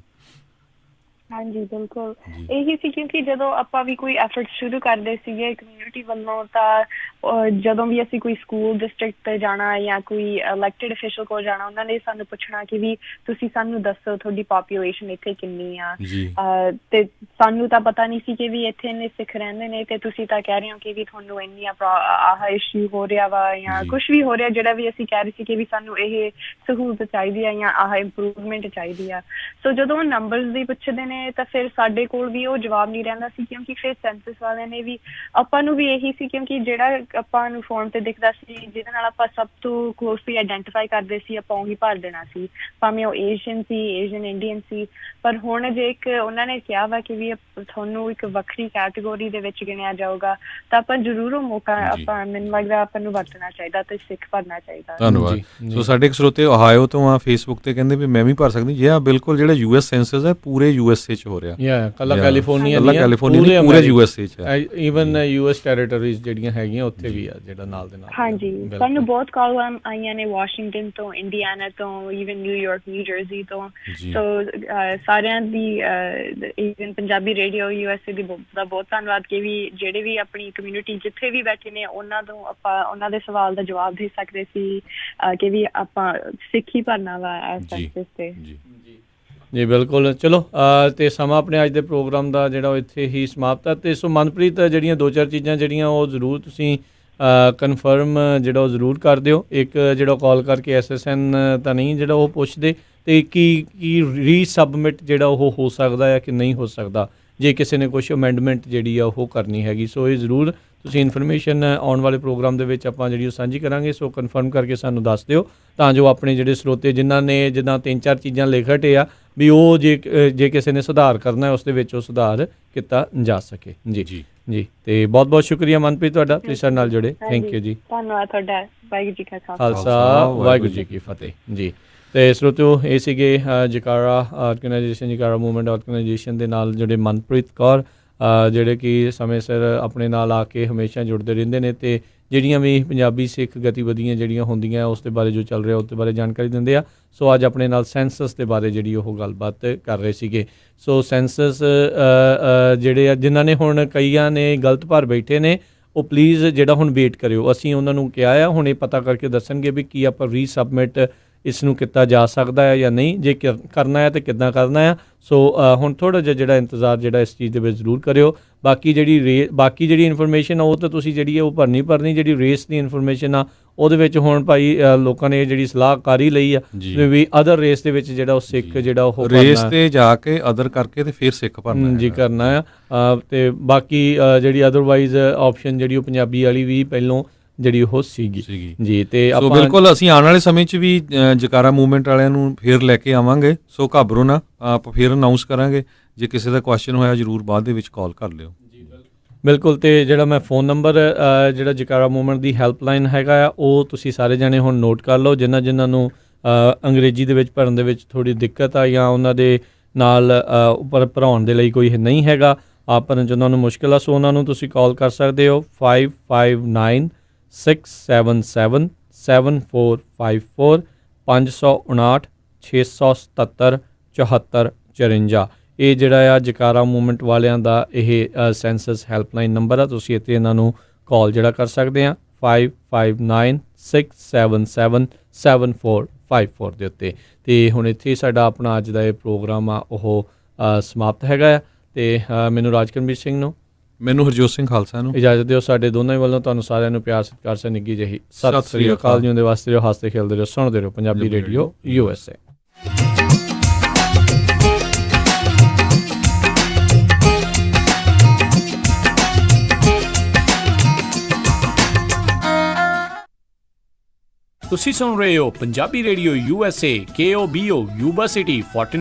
ਹਾਂਜੀ ਬਿਲਕੁਲ ਇਹੀ ਸੀ, ਕਿਉਂਕਿ ਜਦੋਂ ਆਪਾਂ ਵੀ ਕੋਈ ਐਫਰਟ ਸ਼ੁਰੂ ਕਰਦੇ ਸੀਗੇ ਕਮਿਊਨਿਟੀ ਵੱਲੋਂ, ਤਾਂ ਜਦੋਂ ਵੀ ਅਸੀਂ ਕੋਈ ਸਕੂਲ ਡਿਸਟ੍ਰਿਕਟ ਤੇ ਜਾਣਾ ਜਾਂ ਕੋਈ ਇਲੈਕਟਡ ਅਫੀਸ਼ੀਅਲ ਕੋਲ ਜਾਣਾ, ਉਹਨਾਂ ਨੇ ਸਾਨੂੰ ਪੁੱਛਣਾ ਕਿ ਵੀ ਤੁਸੀਂ ਸਾਨੂੰ ਦੱਸੋ ਤੁਹਾਡੀ ਪਾਪੂਲੇਸ਼ਨ ਇੱਥੇ ਕਿੰਨੀ ਆ। ਤੇ ਸਾਨੂੰ ਤਾਂ ਪਤਾ ਨਹੀਂ ਸੀ ਕਿ ਵੀ ਇੱਥੇ ਇੰਨੇ ਸਿੱਖ ਰਹਿੰਦੇ ਨੇ, ਤੇ ਤੁਸੀਂ ਤਾਂ ਕਹਿ ਰਹੇ ਹੋ ਕਿ ਵੀ ਤੁਹਾਨੂੰ ਇੰਨੀ ਆਹ ਇਸ਼ੂ ਹੋ ਰਿਹਾ ਵਾ ਜਾਂ ਕੁਛ ਵੀ ਹੋ ਰਿਹਾ, ਜਿਹੜਾ ਵੀ ਅਸੀਂ ਕਹਿ ਰਹੇ ਸੀ ਕਿ ਵੀ ਸਾਨੂੰ ਇਹ ਸਹੂਲਤ ਚਾਹੀਦੀ ਆ ਜਾਂ ਆਹ ਇੰਪਰੂਵਮੈਂਟ ਚਾਹੀਦੀ ਆ। ਸੋ ਜਦੋਂ ਨੰਬਰਸ ਦੀ ਪੁੱਛਦੇ ਨੇ ਤਾਂ ਫਿਰ ਸਾਡੇ ਕੋਲ ਵੀ ਉਹ ਜਵਾਬ ਨਹੀਂ ਰਹਿੰਦਾ ਸੀ, ਕਿਉਂਕਿ ਫਿਰ ਸੈਂਸਸ ਵਾਲਿਆਂ ਨੇ ਵੀ ਆਪਾਂ ਨੂੰ ਵੀ ਇਹੀ ਸੀ, ਕਿਉਂਕਿ ਜਿਹੜਾ ਆਪਾਂ ਨੂੰ ਫੋਨ ਤੇ ਦਿਖਦਾ ਸੀ ਜਿਹਦੇ ਨਾਲ ਆਪਾਂ ਸਭ ਤੋਂ ਕਲੋਜ਼ਲੀ ਆਈਡੈਂਟੀਫਾਈ ਕਰਦੇ ਸੀ, ਆਪਾਂ ਉਹੀ ਭਰ ਦੇਣਾ ਸੀ, ਭਾਵੇਂ ਉਹ ਏਸ਼ੀਅਨ ਸੀ, ਏਸ਼ੀਅਨ ਇੰਡੀਅਨ ਸੀ। ਪਰ ਹੁਣ ਜੇ ਇੱਕ ਉਹਨਾਂ ਨੇ ਕਿਹਾ ਵਾ ਕਿ ਵੀ ਤੁਹਾਨੂੰ ਇੱਕ ਵੱਖਰੀ ਕੈਟੇਗਰੀ ਦੇ ਵਿੱਚ ਗਿਣਿਆ ਜਾਊਗਾ, ਤਾਂ ਆਪਾਂ ਜ਼ਰੂਰ ਉਹ ਮੌਕਾ ਆਪਾਂ ਮੈਨੂੰ ਲੱਗਦਾ ਆਪਾਂ ਨੂੰ ਵਰਤਣਾ ਚਾਹੀਦਾ ਤੇ ਸਿੱਖ ਭਰਨਾ ਚਾਹੀਦਾ। ਧੰਨਵਾਦ। ਸੋ ਸਾਡੇ ਇੱਕ ਸਰੋਤੇ ਓਹਾਇਓ ਤੋਂ ਆ, ਫੇਸਬੁੱਕ ਤੇ ਕਹਿੰਦੇ ਵੀ ਮੈਂ ਵੀ ਭਰ ਸਕਦੀ। ਜੀ ਬਿਲਕੁਲ, ਜਿਹੜਾ US ਸੈਂਸਸ ਹੈ ਪੂਰੇ USA 'ਚ ਹੋ ਰਿਹਾ। ਕੱਲਾ ਕੈਲੀਫੋਰਨੀਆ ਨਹੀਂ, ਪੂਰੇ USA 'ਚ ਹੈ। ਈਵਨ US ਟੈਰੀਟਰੀਜ਼ ਜਿਹੜੀਆਂ ਹੈਗੀਆਂ ਉੱਥੇ ਵੀ ਆ ਜਿਹੜਾ ਨਾਲ ਦੇ ਨਾਲ। ਹਾਂਜੀ, ਸਾਨੂੰ ਬਹੁਤ ਕਾਲ ਆਈਆਂ ਨੇ ਵਾਸ਼ਿੰਗਟਨ ਤੋਂ, ਇੰਡੀਆਨਾ ਤੋਂ, ਈਵਨ ਨਿਊਯਾਰਕ, ਨਿਊ ਜਰਸੀ ਤੋਂ। ਸੋ ਸਾਰਿਆਂ ਦੀ ਈਵਨ ਪੰਜਾਬੀ ਰੇਡੀਓ USA ਦੀ ਦਾ ਬਹੁਤ ਧੰਨਵਾਦ ਕਿ ਵੀ ਜਿਹੜੇ ਵੀ ਆਪਣੀ ਕਮਿਊਨਿਟੀ ਜਿੱਥੇ ਵੀ ਬੈਠੇ ਨੇ ਉਹਨਾਂ ਤੋਂ ਆਪਾਂ ਉਹਨਾਂ ਦੇ ਸਵਾਲ ਦਾ ਜਵਾਬ ਦੇ ਸਕਦੇ ਸੀ ਕਿ ਵੀ ਆਪਾਂ ਸਿੱਖ ਹੀ ਭਰਨਾ ਵਾ ਸੈਂਸਸ ਤੇ। ਜੀ ਬਿਲਕੁਲ। ਚਲੋ ਤੇ ਸਮਾਂ ਆਪਣੇ ਅੱਜ ਦੇ ਪ੍ਰੋਗਰਾਮ ਦਾ ਜਿਹੜਾ ਉਹ ਇੱਥੇ ਹੀ ਸਮਾਪਤ ਹੈ। ਤੇ ਸੋ ਮਨਪ੍ਰੀਤ ਜਿਹੜੀਆਂ 2-4 ਚੀਜ਼ਾਂ ਜਿਹੜੀਆਂ ਉਹ ਜ਼ਰੂਰ ਤੁਸੀਂ ਕਨਫਰਮ ਜਿਹੜਾ ਉਹ ਜ਼ਰੂਰ ਕਰ ਦਿਓ। ਇੱਕ ਜਿਹੜਾ ਕਾਲ ਕਰਕੇ SSN ਤਾਂ ਨਹੀਂ ਜਿਹੜਾ ਉਹ ਪੁੱਛਦੇ, ਤੇ ਕੀ ਰੀਸਬਮਿਟ ਜਿਹੜਾ ਉਹ ਹੋ ਸਕਦਾ ਹੈ ਕਿ ਨਹੀਂ ਹੋ ਸਕਦਾ ਜੇ ਕਿਸੇ ਨੇ ਕੁਛ ਅਮੈਂਡਮੈਂਟ ਜਿਹੜੀ ਆ ਉਹ ਕਰਨੀ ਹੈਗੀ। ਸੋ ਇਹ ਜ਼ਰੂਰ ਤੁਸੀਂ ਇਨਫੋਰਮੇਸ਼ਨ ਆਉਣ ਵਾਲੇ ਪ੍ਰੋਗਰਾਮ ਦੇ ਵਿੱਚ ਆਪਾਂ ਜਿਹੜੀ ਉਹ ਸਾਂਝੀ ਕਰਾਂਗੇ। ਸੋ ਕਨਫਰਮ ਕਰਕੇ ਸਾਨੂੰ ਦੱਸ ਦਿਓ ਤਾਂ ਜੋ ਆਪਣੇ ਜਿਹੜੇ ਸਰੋਤੇ ਜਿਨ੍ਹਾਂ ਨੇ ਜਿੱਦਾਂ 3-4 ਚੀਜ਼ਾਂ ਲਿਖ ਹਟੇ ਆ ਵੀ ਉਹ ਜੇ ਕਿਸੇ ਨੇ ਸੁਧਾਰ ਕਰਨਾ ਹੈ ਉਸ ਦੇ ਵਿੱਚ ਉਹ ਸੁਧਾਰ ਕੀਤਾ ਜਾ ਸਕੇ। ਜੀ ਜੀ ਜੀ, ਤੇ ਬਹੁਤ ਬਹੁਤ ਸ਼ੁਕਰੀਆ ਮਨਪ੍ਰੀਤ ਤੁਹਾਡਾ, ਤੁਸੀਂ ਸਾਡੇ ਨਾਲ ਜੁੜੇ। ਥੈਂਕ ਯੂ ਜੀ, ਧੰਨਵਾਦ ਤੁਹਾਡਾ। ਵਾਹਿਗੁਰੂ ਜੀ ਕਾ ਖਾਲਸਾ ਵਾਹਿਗੁਰੂ ਜੀ ਕੀ ਫਤਿਹ। ਜੀ, ਤੇ ਸਰੋਤਿਓ ਇਹ ਸੀਗੇ ਜਕਾਰਾ ਆਰਗੇਨਾਈਜੇਸ਼ਨ, ਜਕਾਰਾ ਮੂਵਮੈਂਟ ਆਰਗੇਨਾਈਜੇਸ਼ਨ ਦੇ ਨਾਲ ਜਿਹੜੇ ਮਨਪ੍ਰੀਤ ਕੌਰ, ਜਿਹੜੇ ਕਿ ਸਮੇਂ ਸਿਰ ਆਪਣੇ ਨਾਲ ਆ ਕੇ ਹਮੇਸ਼ਾ ਜੁੜਦੇ ਰਹਿੰਦੇ ਨੇ ਤੇ ਜਿਹੜੀਆਂ ਵੀ ਪੰਜਾਬੀ ਸਿੱਖ ਗਤੀਵਿਧੀਆਂ ਜਿਹੜੀਆਂ ਹੁੰਦੀਆਂ ਉਸ ਦੇ ਬਾਰੇ ਜੋ ਚੱਲ ਰਿਹਾ ਉਸ ਦੇ ਬਾਰੇ ਜਾਣਕਾਰੀ ਦਿੰਦੇ ਆ। ਸੋ ਅੱਜ ਆਪਣੇ ਨਾਲ ਸੈਂਸਸ ਦੇ ਬਾਰੇ ਜਿਹੜੀ ਉਹ ਗੱਲਬਾਤ ਕਰ ਰਹੇ ਸੀਗੇ। ਸੋ ਸੈਂਸਸ ਜਿਹੜੇ ਆ ਜਿਨ੍ਹਾਂ ਨੇ ਹੁਣ ਕਈਆਂ ਨੇ ਗਲਤ ਭਰ ਬੈਠੇ ਨੇ, ਉਹ ਪਲੀਜ਼ ਜਿਹੜਾ ਹੁਣ ਵੇਟ ਕਰਿਓ। ਅਸੀਂ ਉਹਨਾਂ ਨੂੰ ਕਿਹਾ ਆ ਹੁਣ ਇਹ ਪਤਾ ਕਰਕੇ ਦੱਸਣਗੇ ਵੀ ਕੀ ਆਪਾਂ ਰੀਸਬਮਿਟ ਇਸ ਨੂੰ ਕੀਤਾ ਜਾ ਸਕਦਾ ਹੈ ਜਾਂ ਨਹੀਂ, ਜੇ ਕਰਨਾ ਹੈ ਤਾਂ ਕਿੱਦਾਂ ਕਰਨਾ ਆ। ਸੋ ਹੁਣ ਥੋੜ੍ਹਾ ਜਿਹਾ ਜਿਹੜਾ ਇੰਤਜ਼ਾਰ ਜਿਹੜਾ ਇਸ ਚੀਜ਼ ਦੇ ਵਿੱਚ ਜ਼ਰੂਰ ਕਰਿਓ। ਬਾਕੀ ਜਿਹੜੀ ਇਨਫੋਰਮੇਸ਼ਨ ਆ ਉਹ ਤਾਂ ਤੁਸੀਂ ਜਿਹੜੀ ਹੈ ਉਹ ਭਰਨੀ ਜਿਹੜੀ ਰੇਸ ਦੀ ਇਨਫੋਰਮੇਸ਼ਨ ਆ ਉਹਦੇ ਵਿੱਚ ਹੁਣ ਭਾਈ ਲੋਕਾਂ ਨੇ ਜਿਹੜੀ ਸਲਾਹ ਕਰ ਹੀ ਲਈ ਆ ਵੀ ਅਦਰ ਰੇਸ ਦੇ ਵਿੱਚ ਜਿਹੜਾ ਉਹ ਸਿੱਖ ਜਿਹੜਾ ਉਹ ਰੇਸ ਤੇ ਜਾ ਕੇ ਅਦਰ ਕਰਕੇ ਤੇ ਫਿਰ ਸਿੱਖ ਭਰਨਾ ਜੀ ਕਰਨਾ ਆ। ਤੇ ਬਾਕੀ ਜਿਹੜੀ ਅਦਰਵਾਈਜ਼ ਆਪਸ਼ਨ ਜਿਹੜੀ ਉਹ ਪੰਜਾਬੀ ਵਾਲੀ ਵੀ ਪਹਿਲੋਂ ਜਿਹੜੀ ਉਹ ਸੀਗੀ ਜੀ। ਤੇ ਆਪਾਂ ਬਿਲਕੁਲ ਅਸੀਂ ਆਉਣ ਵਾਲੇ ਸਮੇਂ 'ਚ ਵੀ ਜਕਾਰਾ ਮੂਵਮੈਂਟ ਵਾਲਿਆਂ ਨੂੰ ਫਿਰ ਲੈ ਕੇ ਆਵਾਂਗੇ। ਸੋ ਘਾਬਰੋ ਨਾ, ਆਪਾਂ ਫਿਰ ਅਨਾਊਂਸ ਕਰਾਂਗੇ। ਜੇ ਕਿਸੇ ਦਾ ਕੁਐਸਚਨ ਹੋਇਆ ਜ਼ਰੂਰ ਬਾਅਦ ਦੇ ਵਿੱਚ ਕਾਲ ਕਰ ਲਿਓ। ਬਿਲਕੁਲ, ਤੇ ਜਿਹੜਾ ਮੈਂ ਫ਼ੋਨ ਨੰਬਰ ਜਿਹੜਾ ਜਕਾਰਾ ਮੂਵਮੈਂਟ ਦੀ ਹੈਲਪਲਾਈਨ ਹੈਗਾ ਆ ਉਹ ਤੁਸੀਂ ਸਾਰੇ ਜਣੇ ਹੁਣ ਨੋਟ ਕਰ ਲਓ। ਜਿਨ੍ਹਾਂ ਨੂੰ ਅੰਗਰੇਜ਼ੀ ਦੇ ਵਿੱਚ ਭਰਨ ਦੇ ਵਿੱਚ ਥੋੜ੍ਹੀ ਦਿੱਕਤ ਆ ਜਾਂ ਉਹਨਾਂ ਦੇ ਨਾਲ ਉੱਪਰ ਭਰਾਉਣ ਦੇ ਲਈ ਕੋਈ ਨਹੀਂ ਹੈਗਾ, ਆਪ ਭਰਨ 'ਚ ਉਹਨਾਂ ਨੂੰ ਮੁਸ਼ਕਿਲ ਆ, ਸੋ ਉਹਨਾਂ ਨੂੰ ਤੁਸੀਂ ਕਾਲ ਕਰ ਸਕਦੇ ਹੋ 5596777454 559 677 7454। ਇਹ ਜਿਹੜਾ ਆ ਜਕਾਰਾ ਮੂਵਮੈਂਟ ਵਾਲਿਆਂ ਦਾ ਇਹ ਸੈਂਸਸ ਹੈਲਪਲਾਈਨ ਨੰਬਰ ਆ। ਤੁਸੀਂ ਇੱਥੇ ਇਹਨਾਂ ਨੂੰ ਕਾਲ ਜਿਹੜਾ ਕਰ ਸਕਦੇ ਆ 5596777454 ਦੇ ਉੱਤੇ। ਤੇ ਹੁਣ ਇੱਥੇ ਸਾਡਾ ਆਪਣਾ ਅੱਜ ਦਾ ਇਹ ਪ੍ਰੋਗਰਾਮ ਆ ਉਹ ਸਮਾਪਤ ਹੈਗਾ ਆ। ਤੇ ਮੈਨੂੰ ਰਾਜਕਰਮਜੀਤ ਸਿੰਘ ਨੂੰ, ਮੈਨੂੰ ਹਰਜੋਤ ਸਿੰਘ ਖਾਲਸਾ ਨੂੰ ਇਜਾਜ਼ਤ ਦਿਓ। ਸਾਡੇ ਦੋਨਾਂ ਹੀ ਵੱਲੋਂ ਤੁਹਾਨੂੰ ਸਾਰਿਆਂ ਨੂੰ ਪਿਆਰ ਸਤਿਕਾਰ ਸੇ ਨਿੱਘੀ ਜਿਹੀ ਸਤਿ ਸ੍ਰੀ ਅਕਾਲ। ਜੀ ਦੇ ਵਾਸਤੇ ਰਹੋ, ਹੱਸਦੇ ਖੇਲਦੇ ਰਹੋ, ਸੁਣਦੇ ਰਹੋ ਪੰਜਾਬੀ ਰੇਡੀਓ USA। ਤੁਸੀਂ ਸੁਣ ਰਹੇ ਹੋ Punjabi radio USA KOBO Yuba city 14